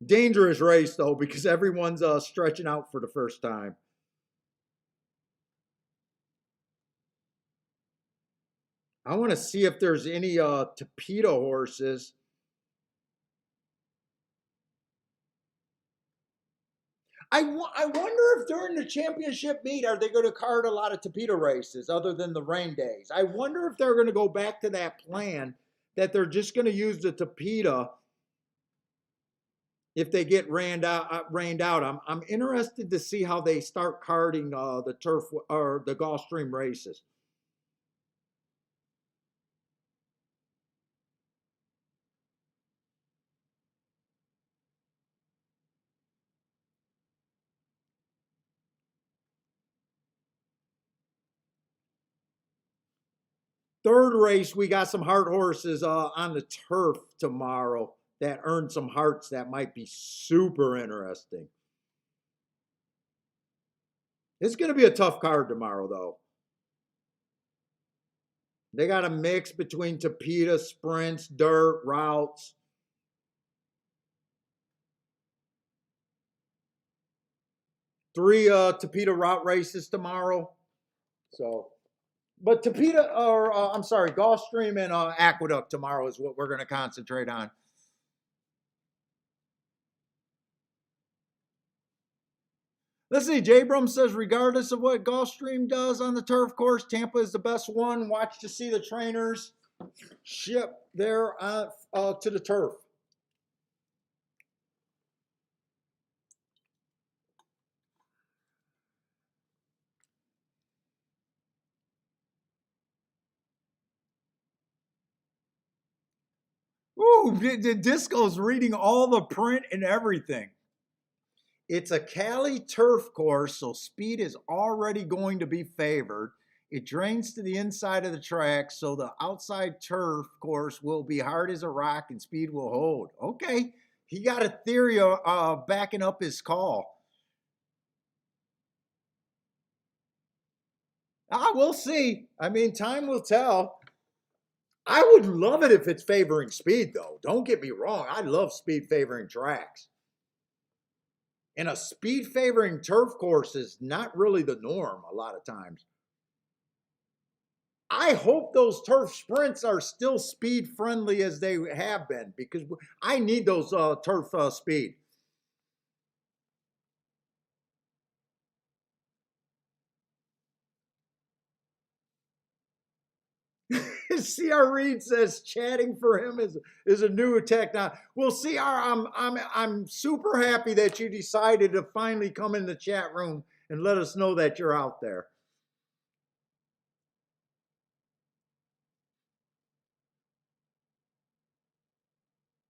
Dangerous race, though, because everyone's stretching out for the first time. I want to see if there's any Tapeta horses. I wonder if during the championship meet, are they going to card a lot of Tapeta races other than the rain days? I wonder if they're going to go back to that plan that they're just going to use the Tapeta if they get rained out. I'm interested to see how they start carding the turf or the Gulfstream races. Third race, we got some heart horses on the turf tomorrow that earn some hearts that might be super interesting. It's going to be a tough card tomorrow, though. They got a mix between Tapeta, sprints, dirt, routes. Three Tapeta route races tomorrow. So, but Tapeta, or I'm sorry, Gulfstream and Aqueduct tomorrow is what we're going to concentrate on. Let's see. Jabram says, regardless of what Gulfstream does on the turf course, Tampa is the best one. Watch to see the trainers ship there to the turf. Ooh, the Disco's reading all the print and everything. It's a Cali turf course, so speed is already going to be favored. It drains to the inside of the track, so the outside turf course will be hard as a rock and speed will hold. Okay, he got a theory backing up his call. We'll see. I mean, time will tell. I would love it if it's favoring speed, though. Don't get me wrong. I love speed favoring tracks. And a speed favoring turf course is not really the norm a lot of times. I hope those turf sprints are still speed friendly as they have been because I need those turf speed. CR Reed says chatting for him is a new attack. Now, well, CR, I'm super happy that you decided to finally come in the chat room and let us know that you're out there.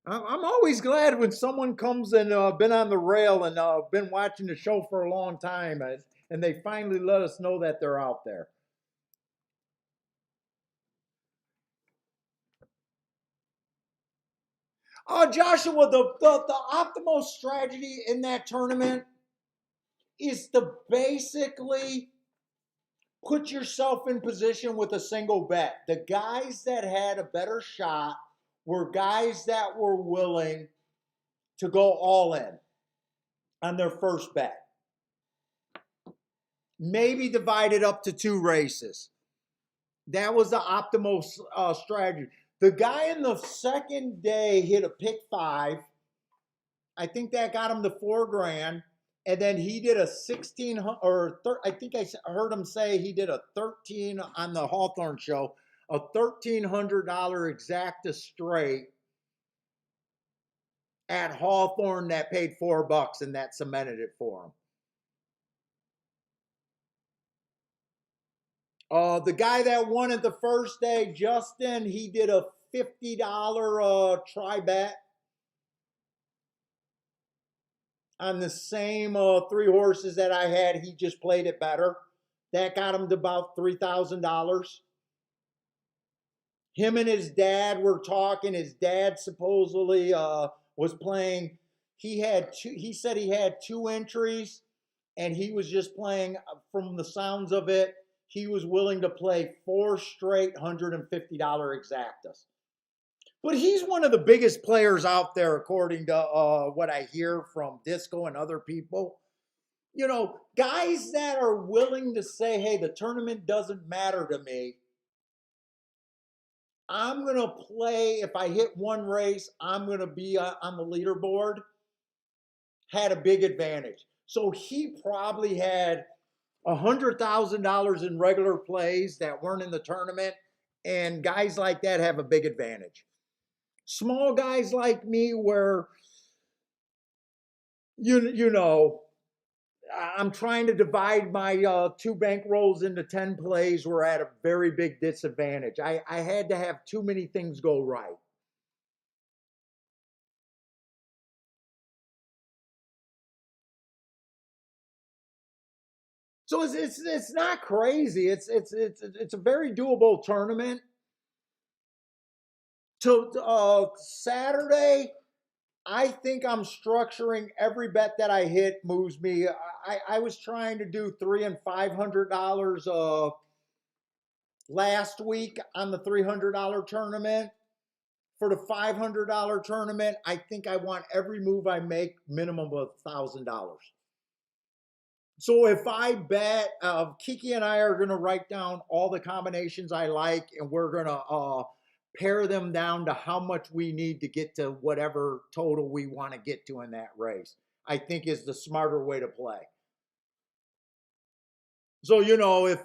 I'm always glad when someone comes and been on the rail and been watching the show for a long time, and they finally let us know that they're out there. Joshua, the optimal strategy in that tournament is to basically put yourself in position with a single bet. The guys that had a better shot were guys that were willing to go all in on their first bet. Maybe divide it up to 2 races. That was the optimal strategy. The guy in the second day hit a pick 5. I think that got him to $4,000. And then he did a 1600, or I think I heard him say he did a 13 on the Hawthorne show, a $1,300 exacta straight at Hawthorne that paid $4, and that cemented it for him. The guy that won it the first day, Justin, he did a $50 try bet on the same 3 horses that I had. He just played it better. That got him to about $3,000. Him and his dad were talking. His dad supposedly was playing. He said he had 2 entries, and he was just playing, from the sounds of it, he was willing to play 4 straight $150 exactas. But he's one of the biggest players out there, according to what I hear from Disco and other people. You know, guys that are willing to say, hey, the tournament doesn't matter to me. I'm going to play, if I hit one race, I'm going to be on the leaderboard, had a big advantage. So he probably had $100,000 in regular plays that weren't in the tournament, and guys like that have a big advantage. Small guys like me, where you know, I'm trying to divide my 2 bankrolls into 10 plays, we're at a very big disadvantage. I had to have too many things go right. So it's not crazy. It's a very doable tournament. To Saturday, I think I'm structuring every bet that I hit moves me. I was trying to do $300 and $500 last week on the $300 tournament. For the $500 tournament, I think I want every move I make minimum of $1,000. So if I bet, Kiki and I are going to write down all the combinations I like, and we're going to pare them down to how much we need to get to whatever total we want to get to in that race. I think is the smarter way to play. So, you know, if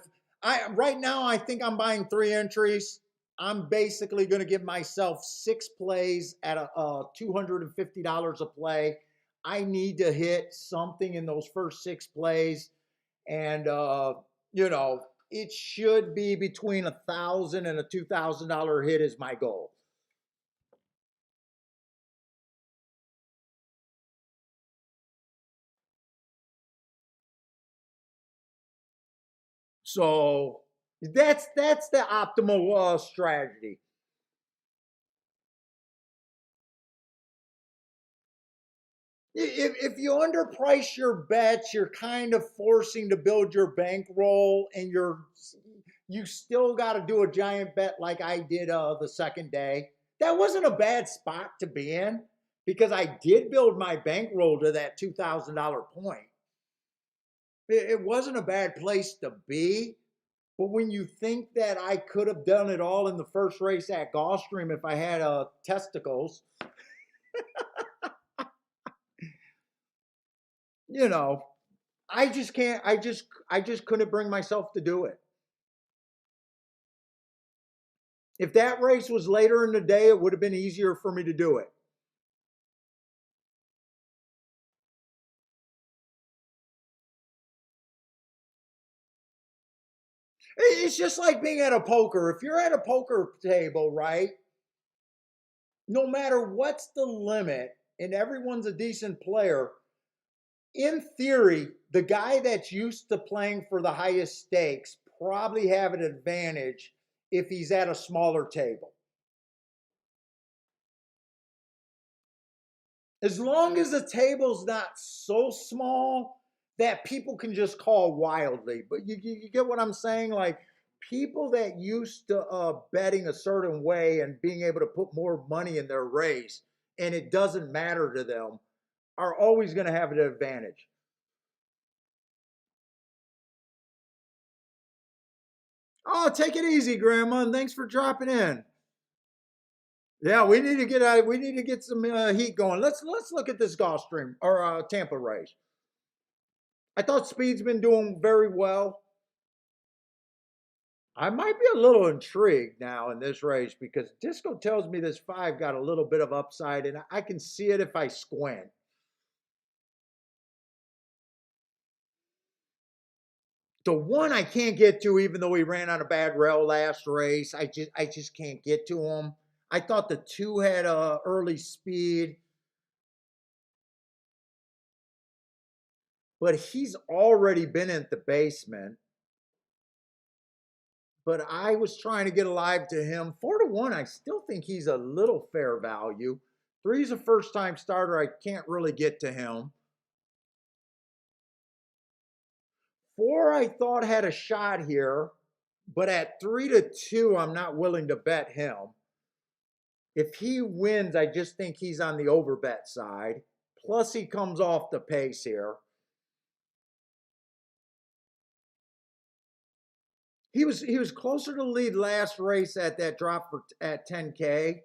right now I think I'm buying 3 entries. I'm basically going to give myself 6 plays at a $250 a play. I need to hit something in those first 6 plays, and you know, it should be between $1,000 and a $2,000 hit is my goal. So that's the optimal strategy. If you underprice your bets, you're kind of forcing to build your bankroll, and you still got to do a giant bet like I did the second day. That wasn't a bad spot to be in, because I did build my bankroll to that $2,000 point. It wasn't a bad place to be. But when you think that I could have done it all in the first race at Gulfstream if I had testicles, you know, I just can't. I just couldn't bring myself to do it. If that race was later in the day, it would have been easier for me to do it. It's just like being at a poker. If you're at a poker table, right? No matter what's the limit, and everyone's a decent player, in theory, the guy that's used to playing for the highest stakes probably have an advantage if he's at a smaller table. As long as the table's not so small that people can just call wildly. But you get what I'm saying? Like, people that used to betting a certain way and being able to put more money in their race, and it doesn't matter to them, are always going to have an advantage. Oh, take it easy, Grandma, and thanks for dropping in. Yeah, we need to get out. We need to get some heat going. Let's look at this Gulfstream or Tampa race. I thought Speed's been doing very well. I might be a little intrigued now in this race because Disco tells me this 5 got a little bit of upside, and I can see it if I squint. The 1 I can't get to, even though he ran on a bad rail last race. I just can't get to him. I thought the 2 had early speed, but he's already been at the basement. But I was trying to get alive to him. 4-1, I still think he's a little fair value. 3's a first time starter. I can't really get to him. 4, I thought had a shot here, but at 3-2, I'm not willing to bet him. If he wins, I just think he's on the overbet side. Plus, he comes off the pace here. He was closer to lead last race at that drop at 10K.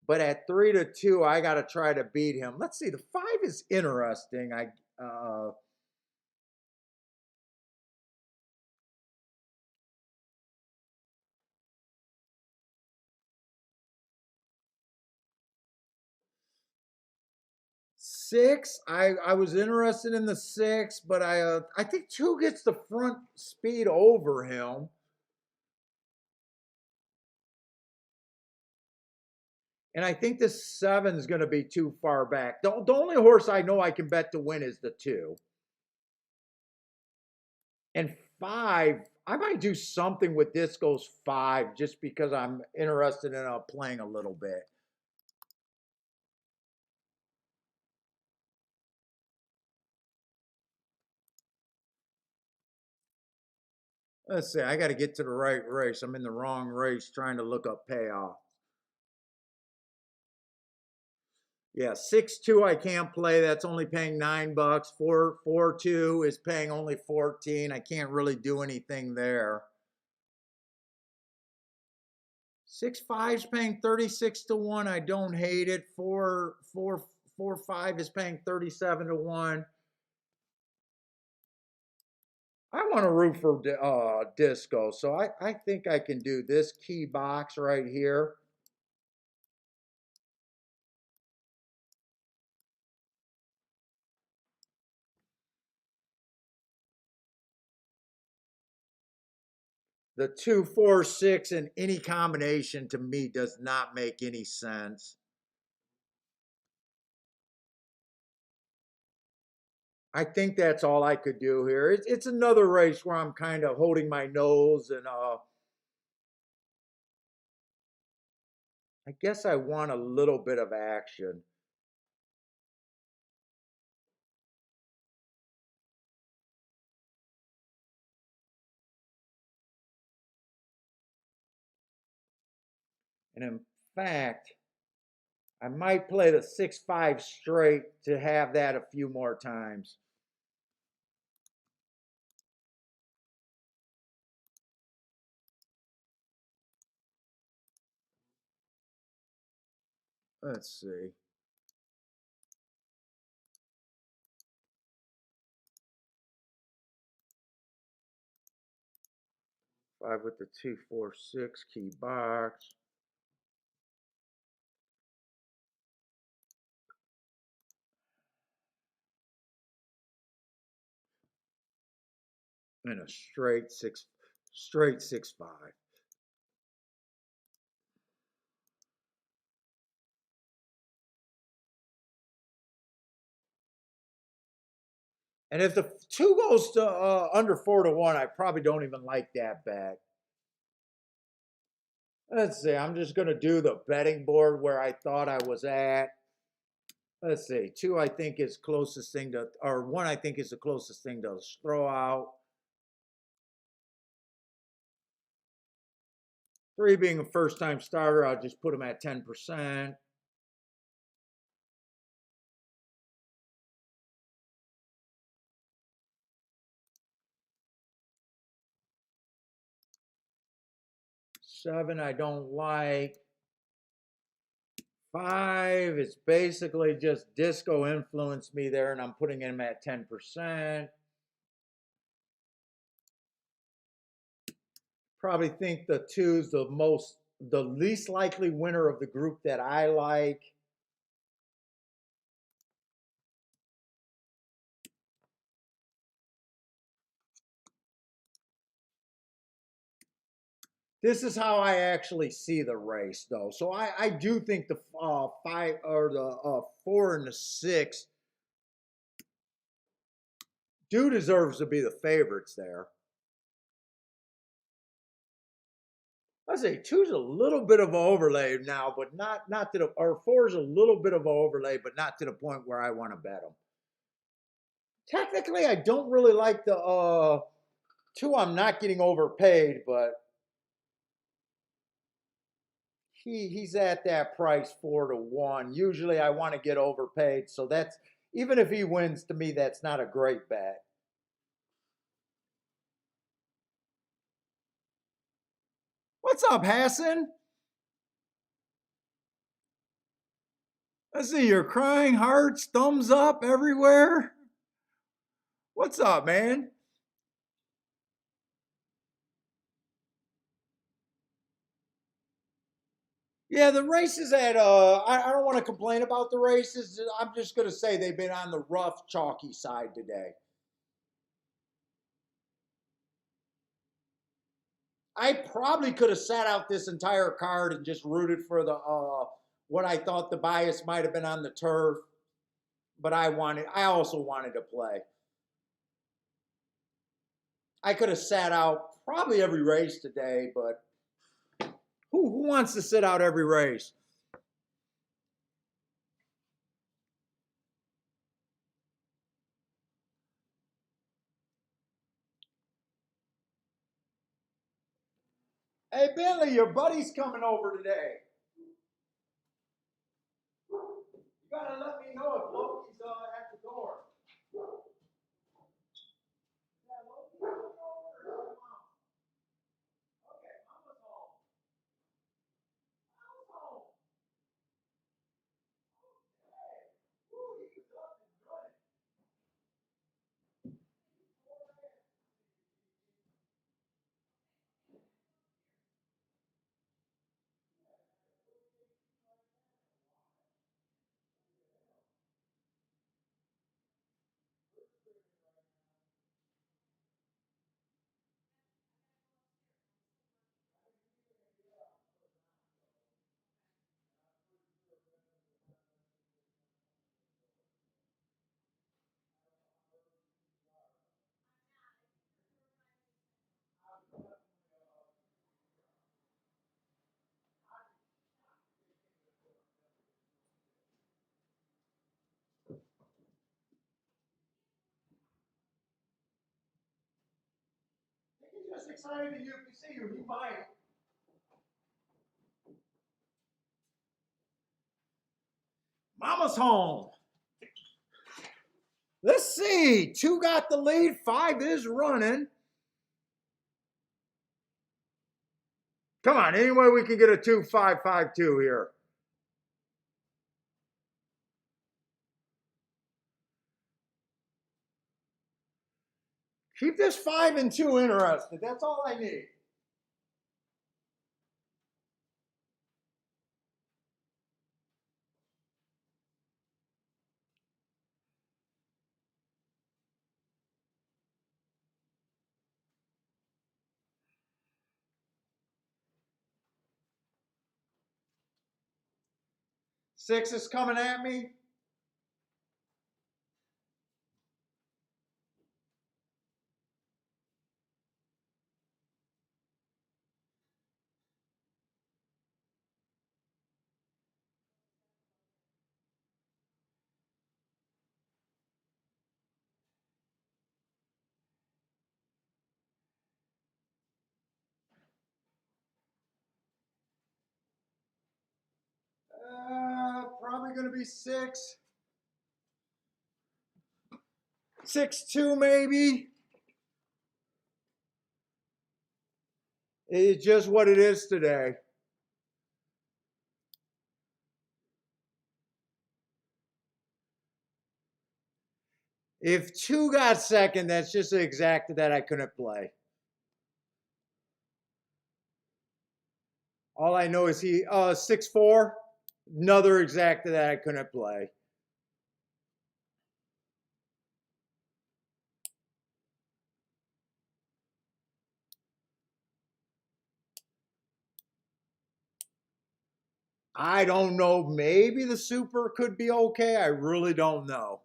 But at 3-2, I got to try to beat him. Let's see. The 5 is interesting. 6, I was interested in the 6, but I think 2 gets the front speed over him. And I think the 7 is going to be too far back. The only horse I know I can bet to win is the 2. And 5, I might do something with Disco's 5 just because I'm interested in playing a little bit. Let's see. I got to get to the right race. I'm in the wrong race trying to look up payoff. Yeah, 6-2 I can't play. That's only paying $9. 4-2 is paying only 14. I can't really do anything there. 6-5 is paying 36-1. I don't hate it. 4-5 is paying 37-1. I want to root for Disco, so I think I can do this key box right here. The 2, 4, 6 in any combination to me does not make any sense. I think that's all I could do here. It's another race where I'm kind of holding my nose, and I guess I want a little bit of action. And in fact, I might play the 6-5 straight to have that a few more times. Let's see. Five with the 2, 4, 6 key box. And a straight 6-5. And if the 2 goes to under 4-1, I probably don't even like that bet. Let's see. I'm just going to do the betting board where I thought I was at. Let's see. 2, I think is closest thing to, or 1, I think is the closest thing to throw out. 3 being a first time starter, I'll just put him at 10%. Seven, I don't like. 5, it's basically just disco influenced me there, and I'm putting him at 10%. Probably think the 2's the least likely winner of the group that I like. This is how I actually see the race, though. So I do think the 5 or the 4 and the 6 do deserves to be the favorites there. I say 2's a little bit of an overlay now, but not to the, or 4's a little bit of an overlay, but not to the point where I want to bet them. Technically, I don't really like the 2. I'm not getting overpaid, but he's at that price 4-1. Usually, I want to get overpaid, so that's even if he wins, to me, that's not a great bet. What's up, Hassan? I see you're crying hearts, thumbs up everywhere. What's up, man? Yeah, the races at I don't want to complain about the races. I'm just gonna say they've been on the rough, chalky side today. I probably could have sat out this entire card and just rooted for the what I thought the bias might have been on the turf, but I also wanted to play. I could have sat out probably every race today, but who wants to sit out every race? Hey Billy, your buddy's coming over today. You gotta let me know if Loki's at the door. Yeah, Loki's coming over. Okay, Mama's home. Mama's home. Hey, woo, he was up and running. He's just excited to see you. He might. Mama's home. Let's see. 2 got the lead. 5 is running. Come on, any way we can get a 2-5-5-2 here. Keep this 5 and 2 interested. That's all I need. Six is coming at me. going to be 6? 6-2 maybe? It's just what it is today. If 2 got second, that's just the exact that I couldn't play. All I know is he 6-4, another exact that I couldn't play. I don't know. Maybe the super could be okay. I really don't know.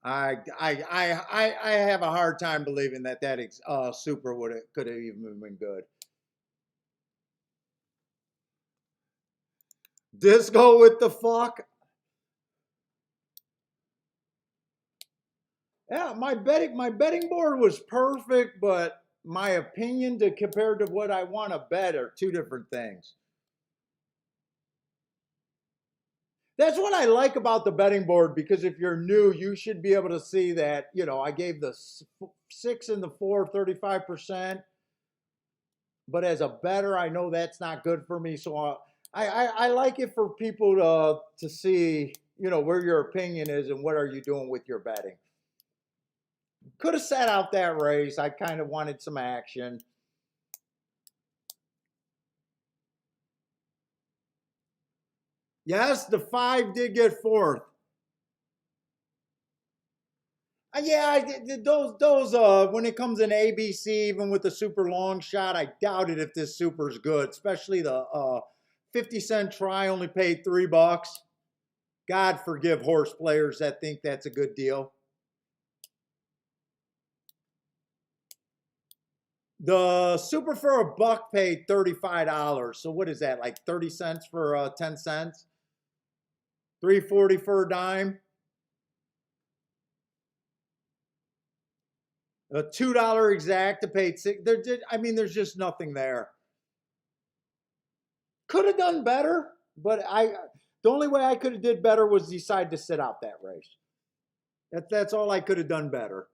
I have a hard time believing that super could have even been good. Disco with the fuck. Yeah, my betting board was perfect, but my opinion to compared to what I want to bet are 2 different things. That's what I like about the betting board, because if you're new, you should be able to see that, I gave the 6 and the 4 35%, but as a bettor, I know that's not good for me. So I like it for people to see, where your opinion is and what are you doing with your betting. Could have sat out that race. I kind of wanted some action. Yes, the 5 did get 4th. Yeah, those when it comes in ABC, even with the super long shot, I doubt it if this super is good, especially the 50-cent try only paid $3. God forgive horse players that think that's a good deal. The super for $1 paid $35. So what is that, like 30 cents for 10 cents? $3.40 for a dime. A $2 exact to pay 6. There's just nothing there. Could have done better, but the only way I could have did better was decide to sit out that race. That's all I could have done better.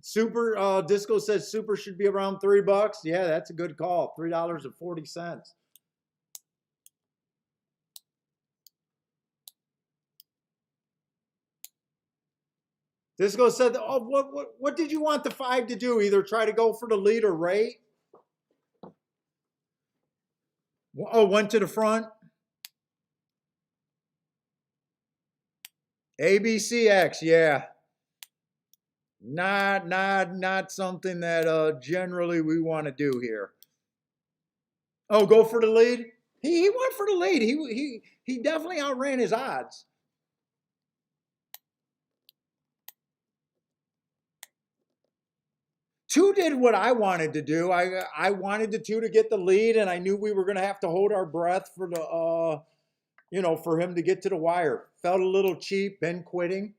Super Disco says super should be around $3. Yeah, that's a good call. $3.40. Disco said, "Oh, what did you want the 5 to do? Either try to go for the lead or rate?" Oh, went to the front. ABCX, yeah. Not something that generally we want to do here. Oh, go for the lead. He went for the lead. He definitely outran his odds. Two did what I wanted to do. I wanted the 2 to get the lead, and I knew we were going to have to hold our breath for the for him to get to the wire. Felt a little cheap, been quitting.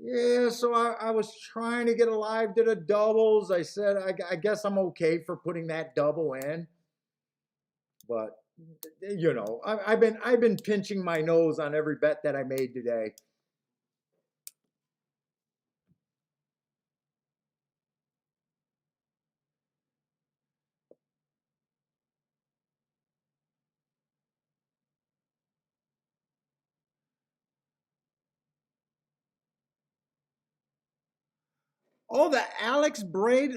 Yeah, so I was trying to get alive to the doubles. I said, I guess I'm okay for putting that double in. But, I've been pinching my nose on every bet that I made today. Oh, the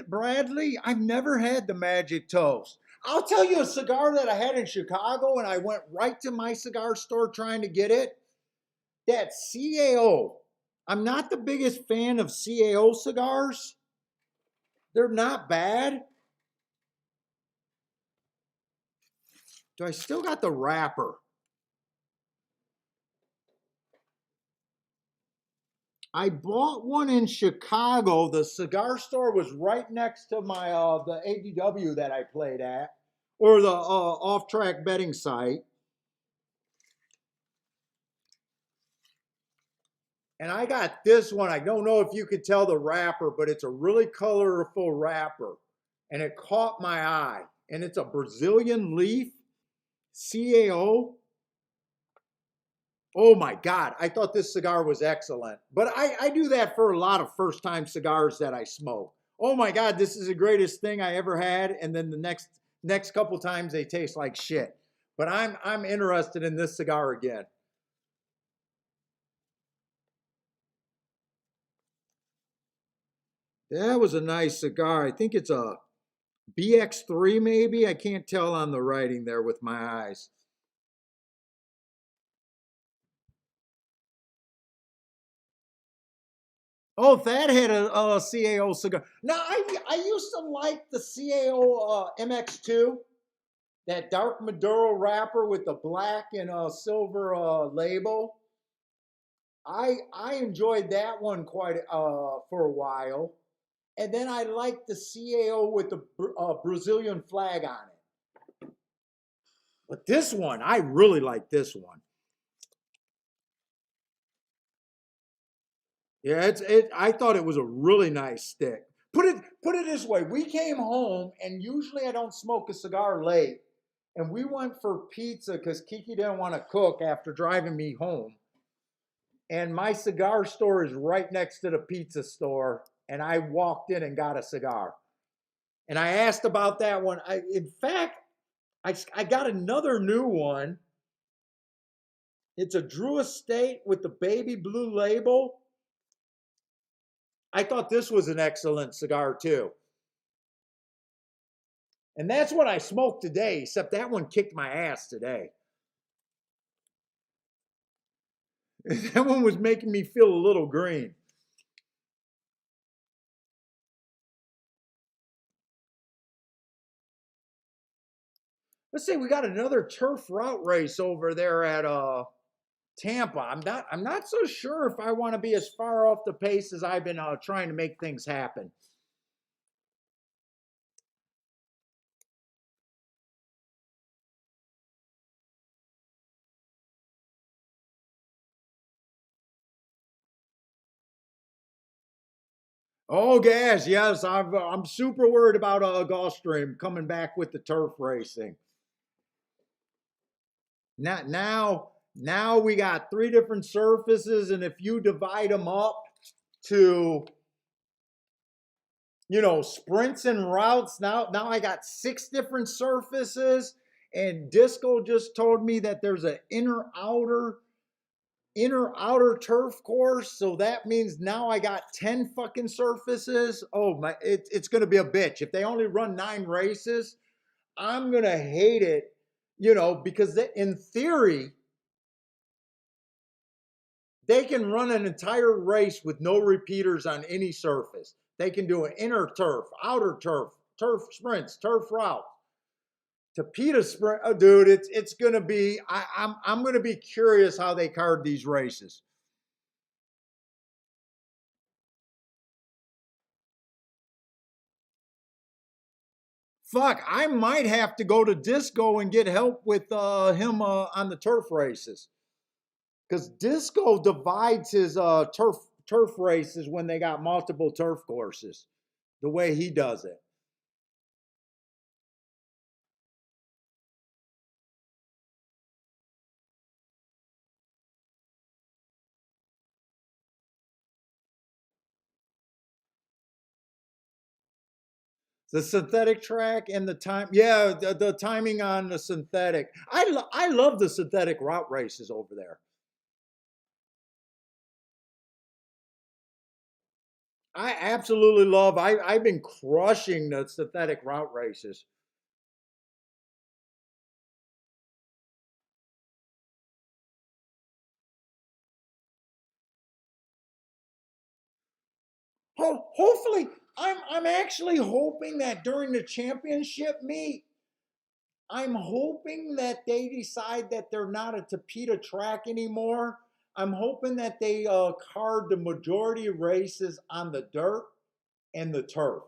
Bradley? I've never had the Magic Toast. I'll tell you a cigar that I had in Chicago, and I went right to my cigar store trying to get it. That's CAO. I'm not the biggest fan of CAO cigars. They're not bad. Do I still got the wrapper? I bought one in Chicago. The cigar store was right next to my the ADW that I played at, or the off-track betting site. And I got this one. I don't know if you could tell the wrapper, but it's a really colorful wrapper. And it caught my eye. And it's a Brazilian leaf, CAO. Oh my God. I thought this cigar was excellent. But I do that for a lot of first time cigars that I smoke. Oh my God, this is the greatest thing I ever had. And then the next couple times they taste like shit. But I'm interested in this cigar again. That was a nice cigar. I think it's a BX3 maybe. I can't tell on the writing there with my eyes. Oh, that had a CAO cigar. Now I used to like the CAO MX2, that dark Maduro wrapper with the black and silver label. I enjoyed that one quite for a while, and then I liked the CAO with the Brazilian flag on it. But this one, I really like this one. Yeah, I thought it was a really nice stick. Put it this way. We came home and usually I don't smoke a cigar late. And we went for pizza because Kiki didn't want to cook after driving me home. And my cigar store is right next to the pizza store. And I walked in and got a cigar. And I asked about that one. In fact, I got another new one. It's a Drew Estate with the baby blue label. I thought this was an excellent cigar too. And that's what I smoked today, except that one kicked my ass today. That one was making me feel a little green. Let's say we got another turf route race over there at Tampa. I'm not so sure if I want to be as far off the pace as I've been trying to make things happen. Oh gosh, yes, I'm super worried about Gulfstream coming back with the turf racing. Now we got three different surfaces, and if you divide them up to sprints and routes, now I got six different surfaces, and Disco just told me that there's an inner outer turf course, so that means now I got 10 fucking surfaces. Oh my, it's gonna be a bitch if they only run 9 races. I'm gonna hate it, because in theory they can run an entire race with no repeaters on any surface. They can do an inner turf, outer turf, turf sprints, turf route, Tapeta sprint. Oh, dude, it's gonna be. I'm gonna be curious how they card these races. Fuck, I might have to go to Disco and get help with him on the turf races, because Disco divides his turf races when they got multiple turf courses, the way he does it. The synthetic track and the time, yeah, the timing on the synthetic. I love the synthetic route races over there. I absolutely love. I've been crushing the synthetic route races. Hopefully, I'm actually hoping that during the championship meet, I'm hoping that they decide that they're not a Tapeta track anymore. I'm hoping that they card the majority of races on the dirt and the turf.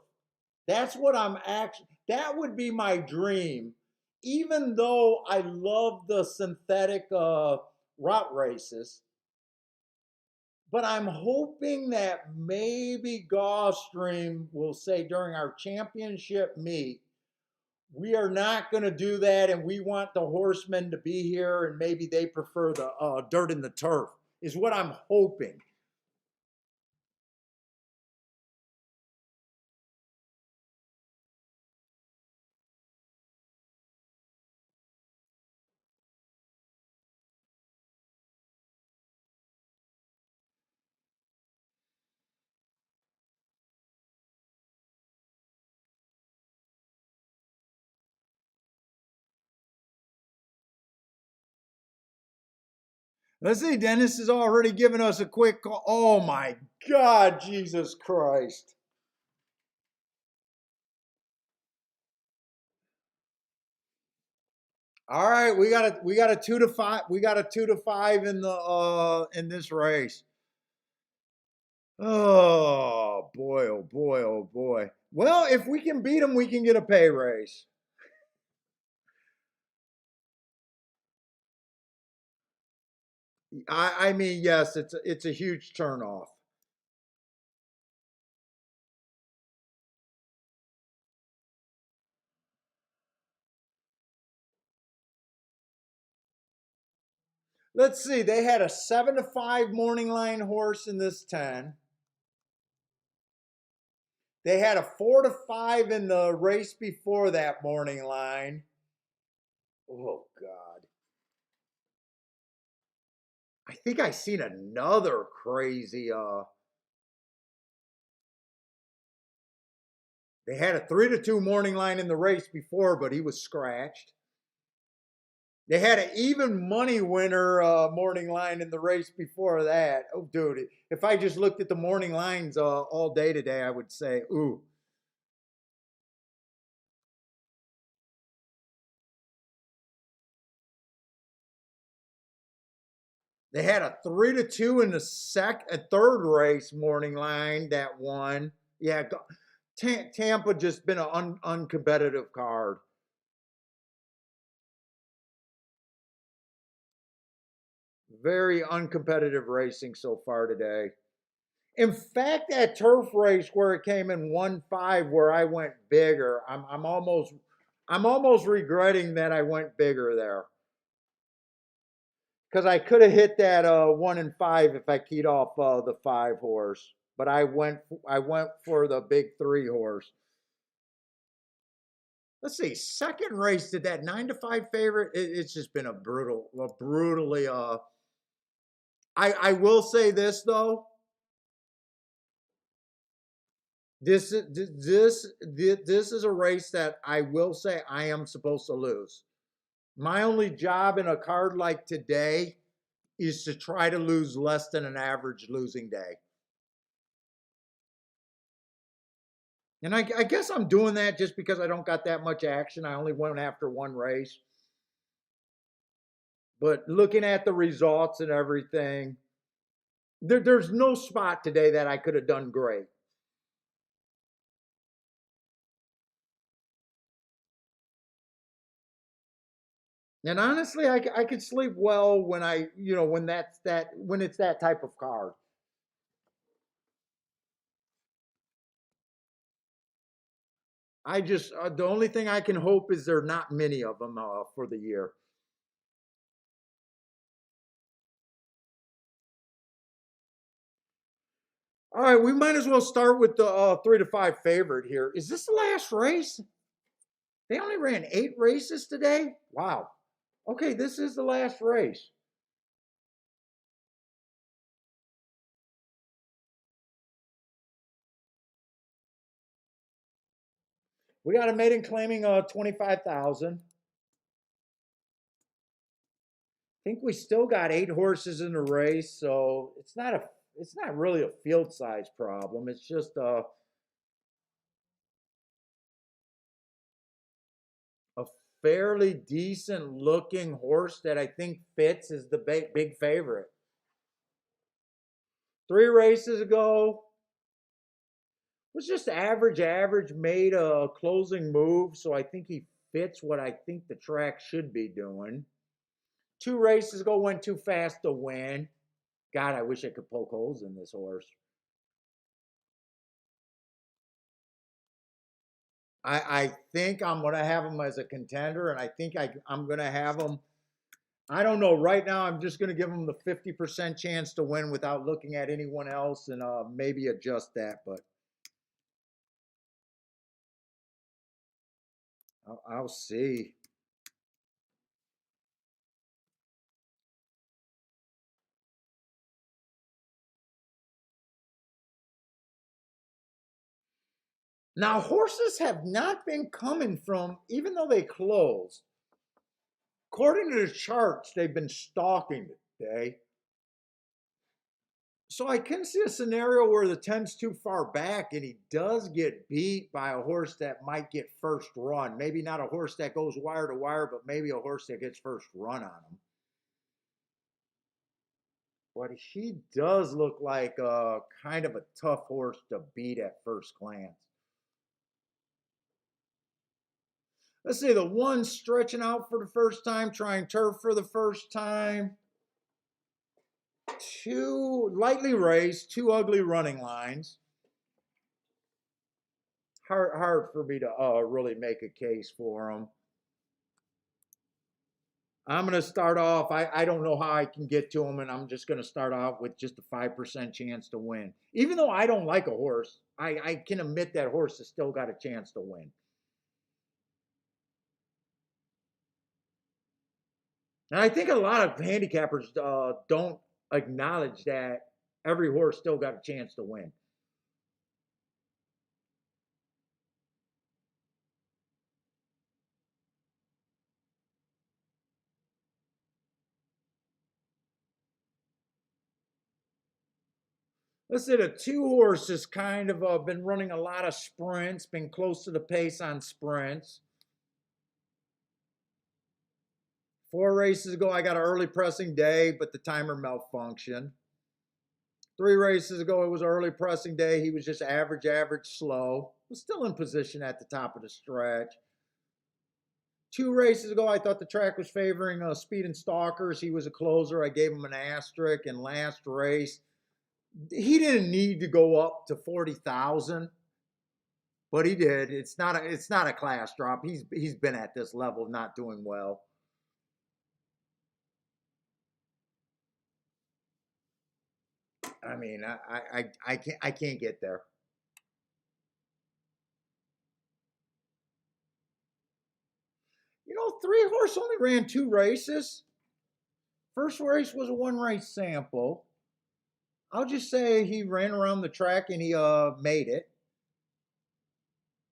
That's what I'm actually, that would be my dream. Even though I love the synthetic route races, but I'm hoping that maybe Gulfstream will say during our championship meet, we are not going to do that, and we want the horsemen to be here, and maybe they prefer the dirt and the turf, is what I'm hoping. Let's see, Dennis has already given us a quick call. Oh my God, Jesus Christ. All right, we got a 2 to 5. We got a 2 to 5 in this race. Oh boy, oh boy, oh boy. Well, if we can beat them, we can get a pay raise. I mean, yes, it's a huge turnoff. Let's see. They had a 7 to 5 morning line horse in this 10. They had a 4 to 5 in the race before that morning line. Oh God. I think I seen another crazy they had a 3 to 2 morning line in the race before, but he was scratched. They had an even money winner morning line in the race before that. Oh, dude, if I just looked at the morning lines all day today, I would say, ooh. They had a 3 to 2 in the third race morning line that won. Yeah, Tampa just been an uncompetitive card. Very uncompetitive racing so far today. In fact, that turf race where it came in 1-5, where I went bigger, I'm almost regretting that I went bigger there because I could have hit that 1-5 if I keyed off the 5 horse, but I went for the big 3 horse. Let's see, second race did that 9 to 5 favorite. It's just been brutally. I will say this though. This is a race that I will say I am supposed to lose. My only job in a card like today is to try to lose less than an average losing day. And I guess I'm doing that just because I don't got that much action. I only went after one race. But looking at the results and everything, there's no spot today that I could have done great. And honestly, I could sleep well when when it's that type of card. The only thing I can hope is there are not many of them for the year. All right, we might as well start with the 3 to 5 favorite here. Is this the last race? They only ran 8 races today. Wow. Okay, this is the last race. We got a maiden claiming 25,000. I think we still got 8 horses in the race, so it's not really a field size problem. It's just a fairly decent looking horse that I think fits is the big favorite. 3 races ago was just average, made a closing move, so I think he fits what I think the track should be doing. 2 races ago went too fast to win. God, I wish I could poke holes in this horse. I think I'm going to have him as a contender, and I think I'm going to have him. I don't know. Right now, I'm just going to give him the 50% chance to win without looking at anyone else and maybe adjust that, but I'll see. Now, horses have not been coming from, even though they closed, according to the charts, they've been stalking today. So I can see a scenario where the 10's too far back and he does get beat by a horse that might get first run. Maybe not a horse that goes wire to wire, but maybe a horse that gets first run on him. But he does look like a kind of a tough horse to beat at first glance. Let's see, the one stretching out for the first time, trying turf for the first time. 2 lightly raced, 2 ugly running lines. Hard for me to really make a case for them. I'm going to start off. I don't know how I can get to them, and I'm just going to start off with just a 5% chance to win. Even though I don't like a horse, I can admit that horse has still got a chance to win. And I think a lot of handicappers don't acknowledge that every horse still got a chance to win. Let's say the 2 horse has kind of been running a lot of sprints, been close to the pace on sprints. 4 races ago, I got an early pressing day, but the timer malfunctioned. 3 races ago, it was an early pressing day. He was just average, slow. Was still in position at the top of the stretch. 2 races ago, I thought the track was favoring Speed and Stalkers. He was a closer. I gave him an asterisk. And last race, he didn't need to go up to 40,000, but he did. It's not a class drop. He's been at this level, not doing well. I mean, I can't get there. 3 horse only ran 2 races. First race was a 1 race sample. I'll just say he ran around the track and he made it.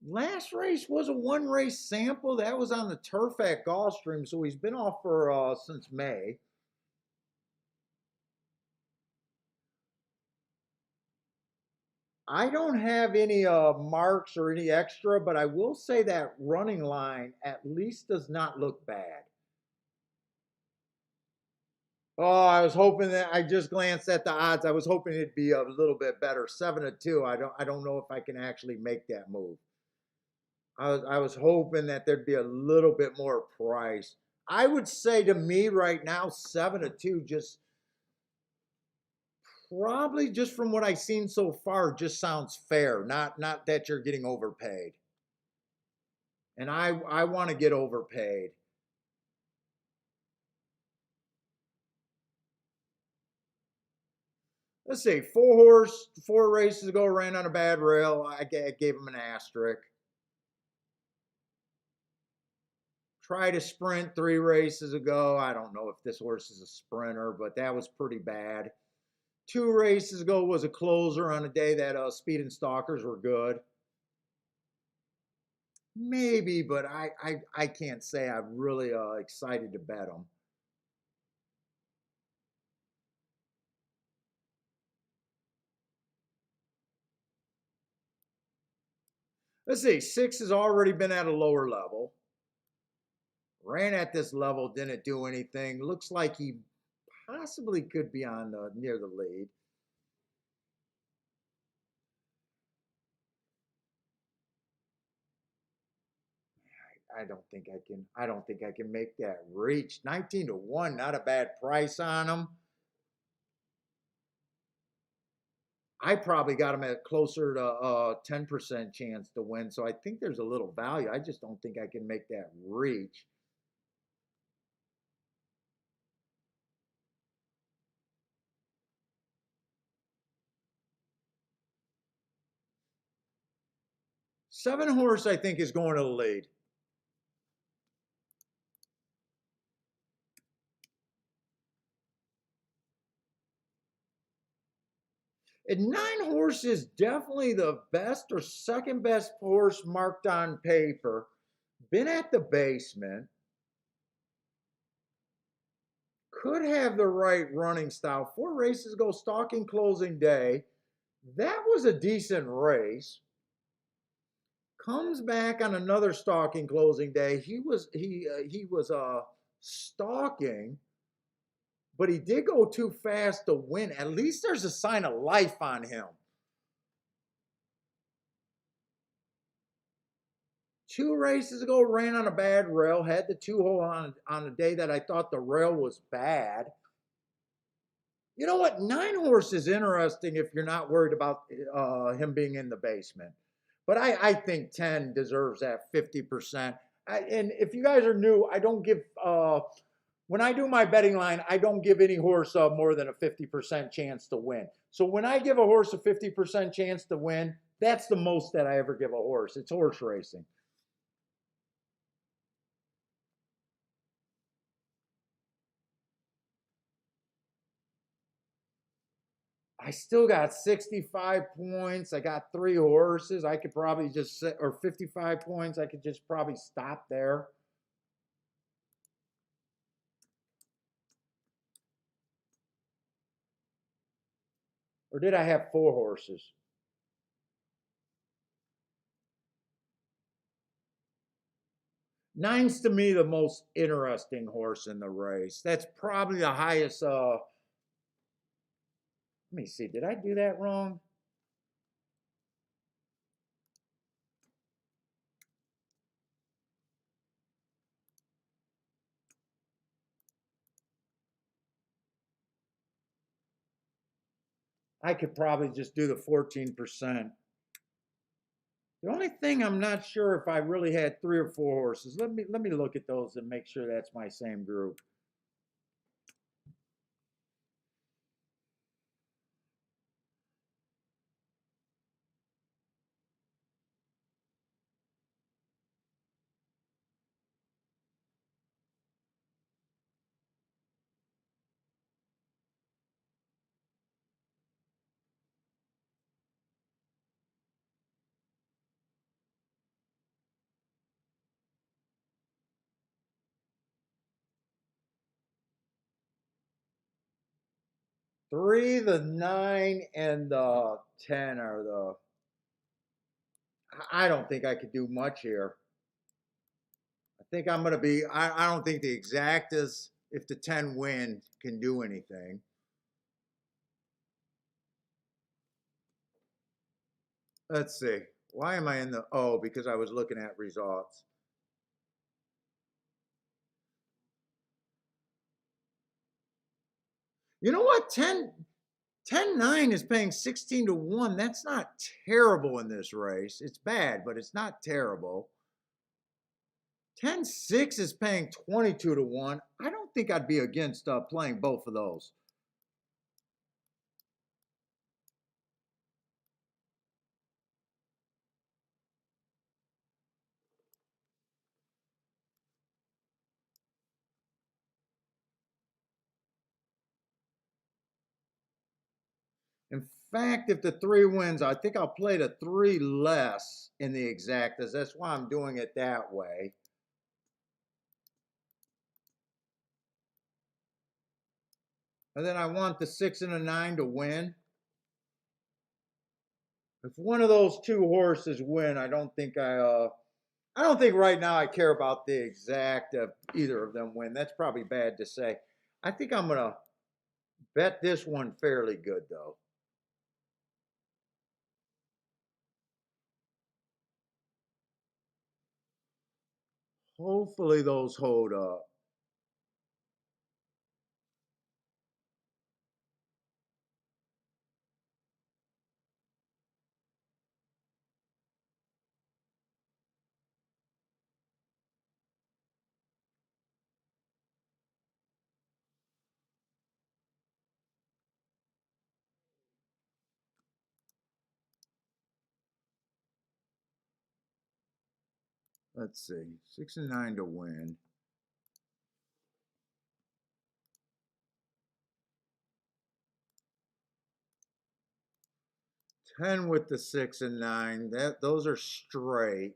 Last race was a 1 race sample. That was on the turf at Gulfstream, so he's been off for since May. I don't have any marks or any extra, but I will say that running line at least does not look bad. Oh, I was hoping that I just glanced at the odds. I was hoping it'd be a little bit better. 7-2. I don't know if I can actually make that move. I was hoping that there'd be a little bit more price. I would say to me right now, 7-2 just probably just from what I've seen so far just sounds fair. Not that you're getting overpaid. And I want to get overpaid. Let's see, 4 horse, 4 races ago, ran on a bad rail. I gave him an asterisk. Tried a sprint 3 races ago. I don't know if this horse is a sprinter, but that was pretty bad. 2 races ago was a closer on a day that Speed and Stalkers were good. Maybe, but I can't say I'm really excited to bet them. Let's see, 6 has already been at a lower level. Ran at this level, didn't do anything. Looks like he possibly could be on near the lead. I don't think I can make that reach. 19 to 1, not a bad price on him. I probably got him at closer to 10% chance to win. So I think there's a little value. I just don't think I can make that reach. Seven horse, I think, is going to the lead. And nine horse is definitely the best or second best horse marked on paper. Been at the basement. Could have the right running style. 4 races ago, stalking closing day. That was a decent race. Comes back on another stalking closing day. He was stalking, but he did go too fast to win. At least there's a sign of life on him. 2 races ago, ran on a bad rail. Had the 2-hole on a day that I thought the rail was bad. You know what? 9 horse is interesting if you're not worried about him being in the basement. But I think 10 deserves that 50%. And if you guys are new, I don't give, when I do my betting line, I don't give any horse more than a 50% chance to win. So when I give a horse a 50% chance to win, that's the most that I ever give a horse. It's horse racing. I still got 65 points. I got 3 horses. I could probably just sit, or 55 points. I could just probably stop there. Or did I have 4 horses? Nine's to me the most interesting horse in the race. That's probably the highest. Let me see. Did I do that wrong? I could probably just do the 14%. The only thing I'm not sure if I really had 3 or 4 horses. Let me look at those and make sure that's my same group. Three, the 9, and the 10 are the. I don't think I could do much here. I think I'm going to be. I don't think the exact is if the 10 win can do anything. Let's see. Why am I in the. Oh, because I was looking at results. You know what? 10-9 is paying 16 to 1. That's not terrible in this race. It's bad, but it's not terrible. 10-6 is paying 22 to 1. I don't think I'd be against playing both of those. In fact, if the 3 wins, I think I'll play the 3 less in the exactas. That's why I'm doing it that way. And then I want the 6 and the 9 to win. If one of those 2 horses win, I don't think I I don't think right now I care about the exact of either of them win. That's probably bad to say. I think I'm gonna bet this one fairly good though. Hopefully those hold up. Let's see, 6 and 9 to win. 10 with the 6 and 9. Those are straight.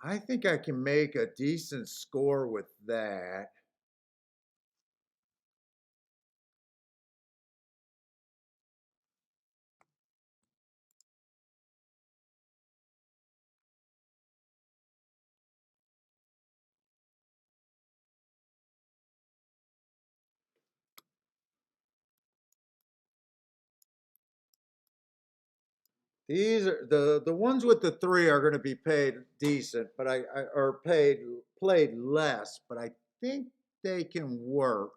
I think I can make a decent score with that. These are the ones with the three are going to be paid decent, but I are played less, but I think they can work.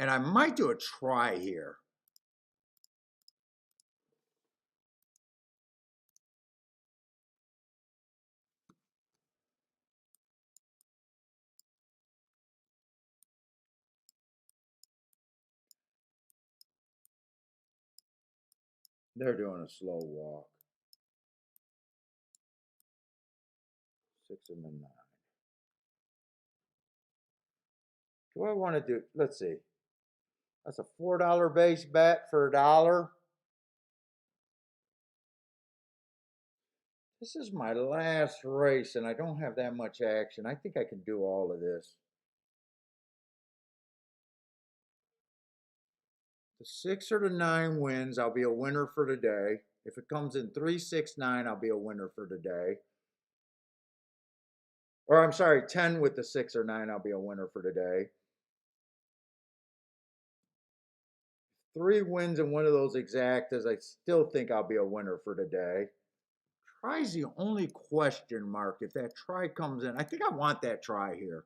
And I might do a try here. They're doing a slow walk. 6 and 9. Do I want to do? Let's see. That's a $4 base bet for $1. This is my last race, and I don't have that much action. I think I can do all of this. The 6 or the 9 wins, I'll be a winner for today. If it comes in 3, 6, 9, I'll be a winner for today. Or I'm sorry, 10 with the 6 or 9, I'll be a winner for today. 3 wins in one of those exactas, I still think I'll be a winner for today. Try's the only question mark. If that try comes in, I think I want that try here.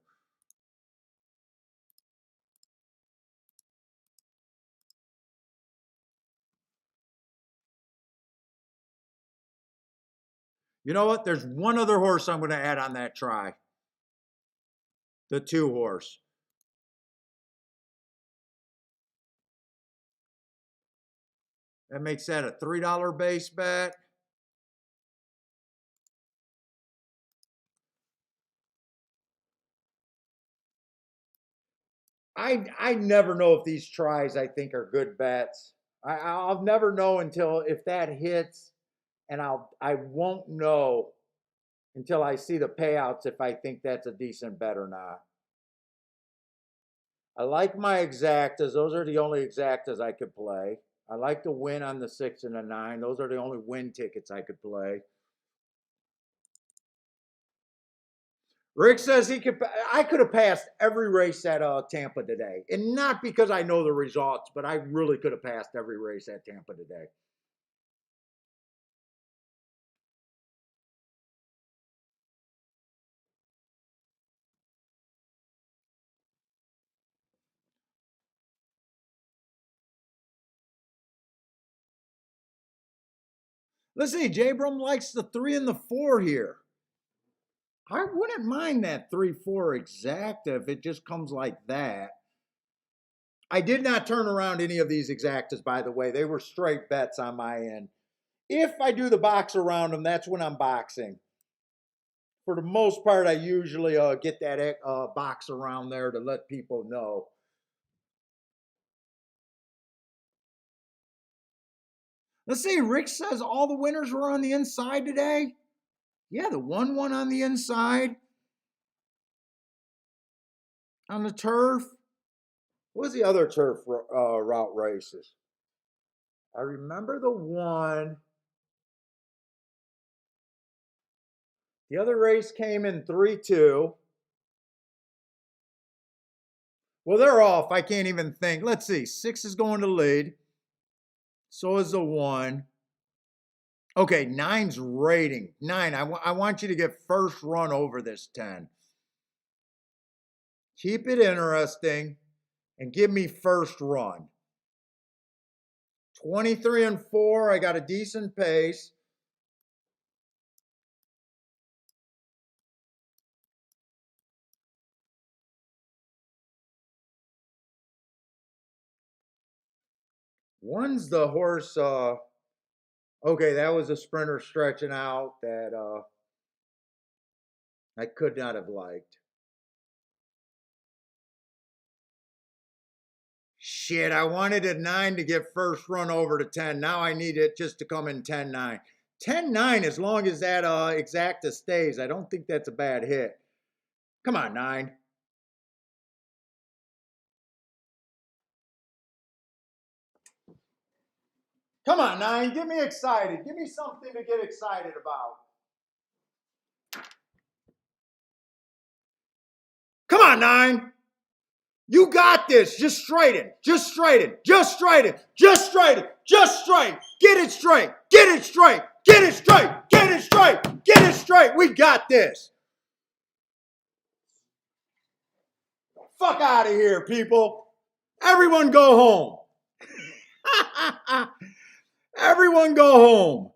You know what? There's one other horse I'm going to add on that try. The 2 horse. That makes that a $3 base bet. I never know if these tries I think are good bets. I'll never know until if that hits, and I won't know until I see the payouts if I think that's a decent bet or not. I like my exactas. Those are the only exactas I could play. I like to win on the 6 and the 9. Those are the only win tickets I could play. Rick says he could. I could have passed every race at Tampa today, and not because I know the results, but I really could have passed every race at Tampa today. Let's see. J. Brum likes the 3 and the 4 here. I wouldn't mind that 3-4 exacta if it just comes like that. I did not turn around any of these exactas, by the way. They were straight bets on my end. If I do the box around them, that's when I'm boxing. For the most part, I usually get that box around there to let people know. Let's see. Rick says all the winners were on the inside today. Yeah, the 1-1 on the inside on the turf. What was the other turf route races? I remember the one. The other race came in 3-2. Well, they're off. I can't even think. Let's see. 6 is going to lead. So is the 1. Okay, 9's rating. 9, I want you to get first run over this 10. Keep it interesting and give me first run. 23 and 4, I got a decent pace. One's the horse, okay, that was a sprinter stretching out that I could not have liked. Shit, I wanted a 9 to get first run over to 10. Now I need it just to come in 10-9. 10-9, as long as that exacta stays, I don't think that's a bad hit. Come on, 9. Come on, 9. Get me excited. Give me something to get excited about. Come on, 9. You got this. Just straighten. Just straighten. Just straighten. Just straighten. Just straight. Get it straight. Get it straight. Get it straight. Get it straight. Get it straight. We got this. Fuck out of here, people. Everyone go home. Everyone go home.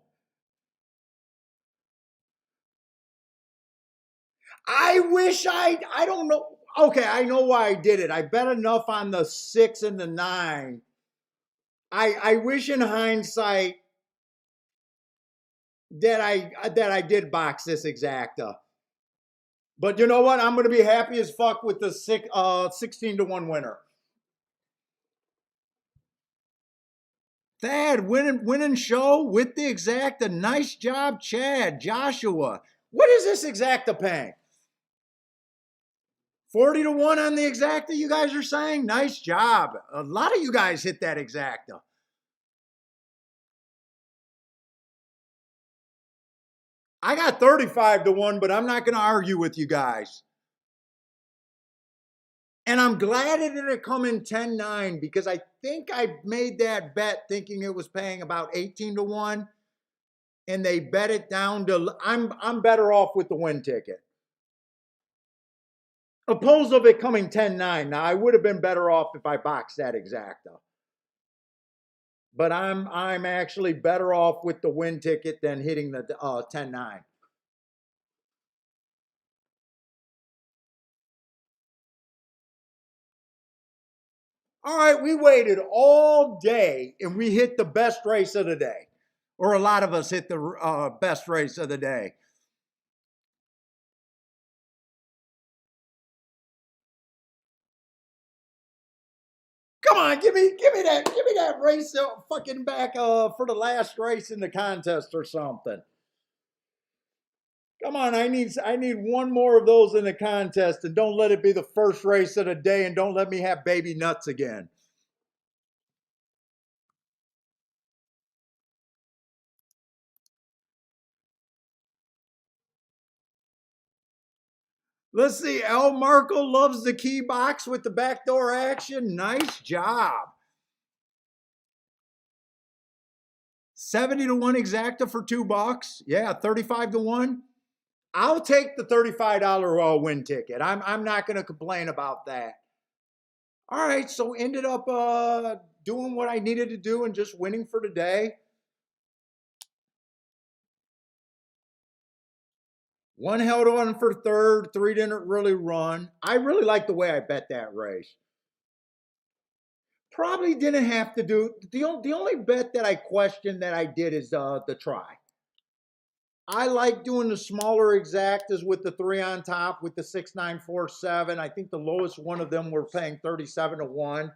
I wish I don't know. Okay, I know why I did it. I bet enough on the 6 and the 9. I wish in hindsight that I did box this exacta. But you know what? I'm going to be happy as fuck with the 16-1 winner. Thad, winning show with the exacta. Nice job, Chad, Joshua. What is this exacta paying? 40-1 on the exacta, you guys are saying? Nice job. A lot of you guys hit that exacta. I got 35-1, but I'm not going to argue with you guys. And I'm glad it didn't come in 10-9 because I think I made that bet thinking it was paying about 18-1. And they bet it down to, I'm better off with the win ticket. Opposed of it coming 10-9. Now I would have been better off if I boxed that exacta. But I'm actually better off with the win ticket than hitting the 10-9. All right, we waited all day and we hit the best race of the day. Or a lot of us hit the best race of the day. Come on, give me that race fucking back for the last race in the contest or something. Come on, I need one more of those in the contest, and don't let it be the first race of the day, and don't let me have baby nuts again. Let's see. Al Marco loves the key box with the backdoor action. Nice job. 70-1 exacta for $2. Yeah, 35-1. I'll take the $35 win ticket. I'm not going to complain about that. All right, so ended up doing what I needed to do and just winning for the day. One held on for third, 3 didn't really run. I really like the way I bet that race. Probably didn't have to do, the only bet that I question that I did is the try. I like doing the smaller exactas with the 3 on top with the 6, 9, 4, 7. I think the lowest one of them were paying 37-1.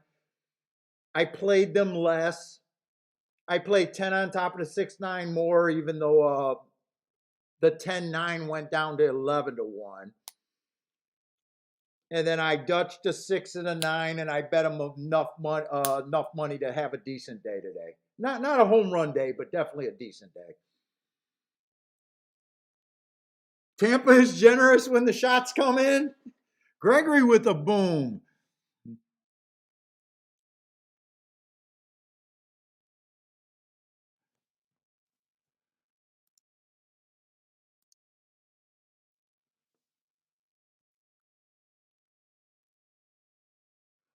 I played them less. I played 10 on top of the 6, 9 more, even though the 10-9 went down to 11-1. And then I dutched a 6 and a 9, and I bet them enough money to have a decent day today. Not a home run day, but definitely a decent day. Tampa is generous when the shots come in. Gregory with a boom.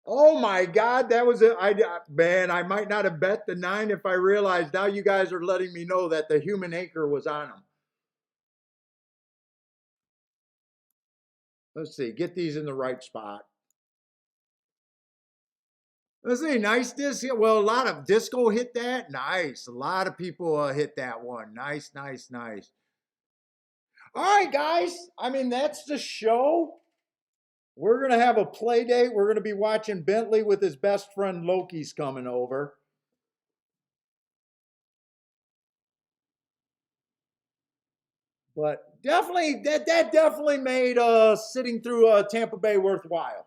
Oh my God, that was it. Man, I might not have bet the 9 if I realized. Now you guys are letting me know that the human anchor was on them. Let's see, get these in the right spot. Let's see, nice disc. Well, a lot of disco hit that. Nice. A lot of people hit that one. Nice, nice, nice. All right, guys. I mean, that's the show. We're going to have a play date. We're going to be watching Bentley with his best friend Loki's coming over. But definitely, that definitely made sitting through Tampa Bay worthwhile.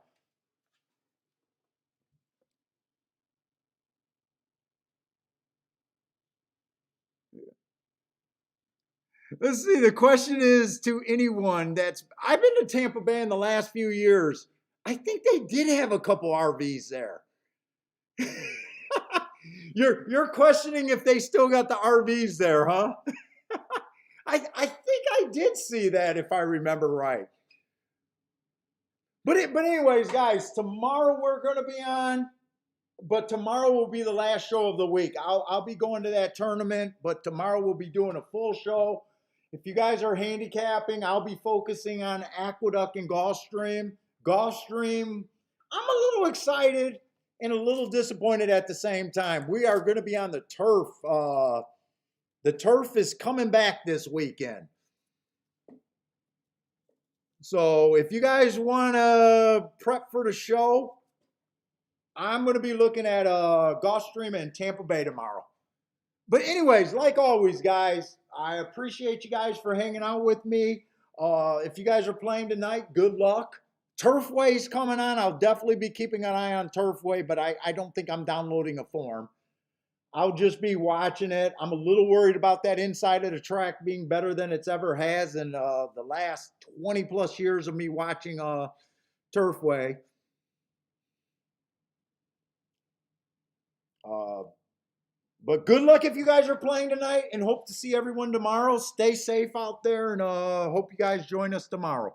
Let's see. The question is to anyone that's I've been to Tampa Bay in the last few years. I think they did have a couple RVs there. You're questioning if they still got the RVs there, huh? I think I did see that if I remember right. But anyways, guys, tomorrow we're going to be on. But tomorrow will be the last show of the week. I'll be going to that tournament, but tomorrow we'll be doing a full show. If you guys are handicapping, I'll be focusing on Aqueduct and Gulfstream. Gulfstream, I'm a little excited and a little disappointed at the same time. We are going to be on the turf. The turf is coming back this weekend. So if you guys want to prep for the show, I'm going to be looking at Gulfstream and Tampa Bay tomorrow. But anyways, like always, guys, I appreciate you guys for hanging out with me. If you guys are playing tonight, good luck. Turfway's coming on. I'll definitely be keeping an eye on Turfway, but I don't think I'm downloading a form. I'll just be watching it. I'm a little worried about that inside of the track being better than it's ever has in the last 20 plus years of me watching Turfway. But good luck if you guys are playing tonight, and hope to see everyone tomorrow. Stay safe out there, and hope you guys join us tomorrow.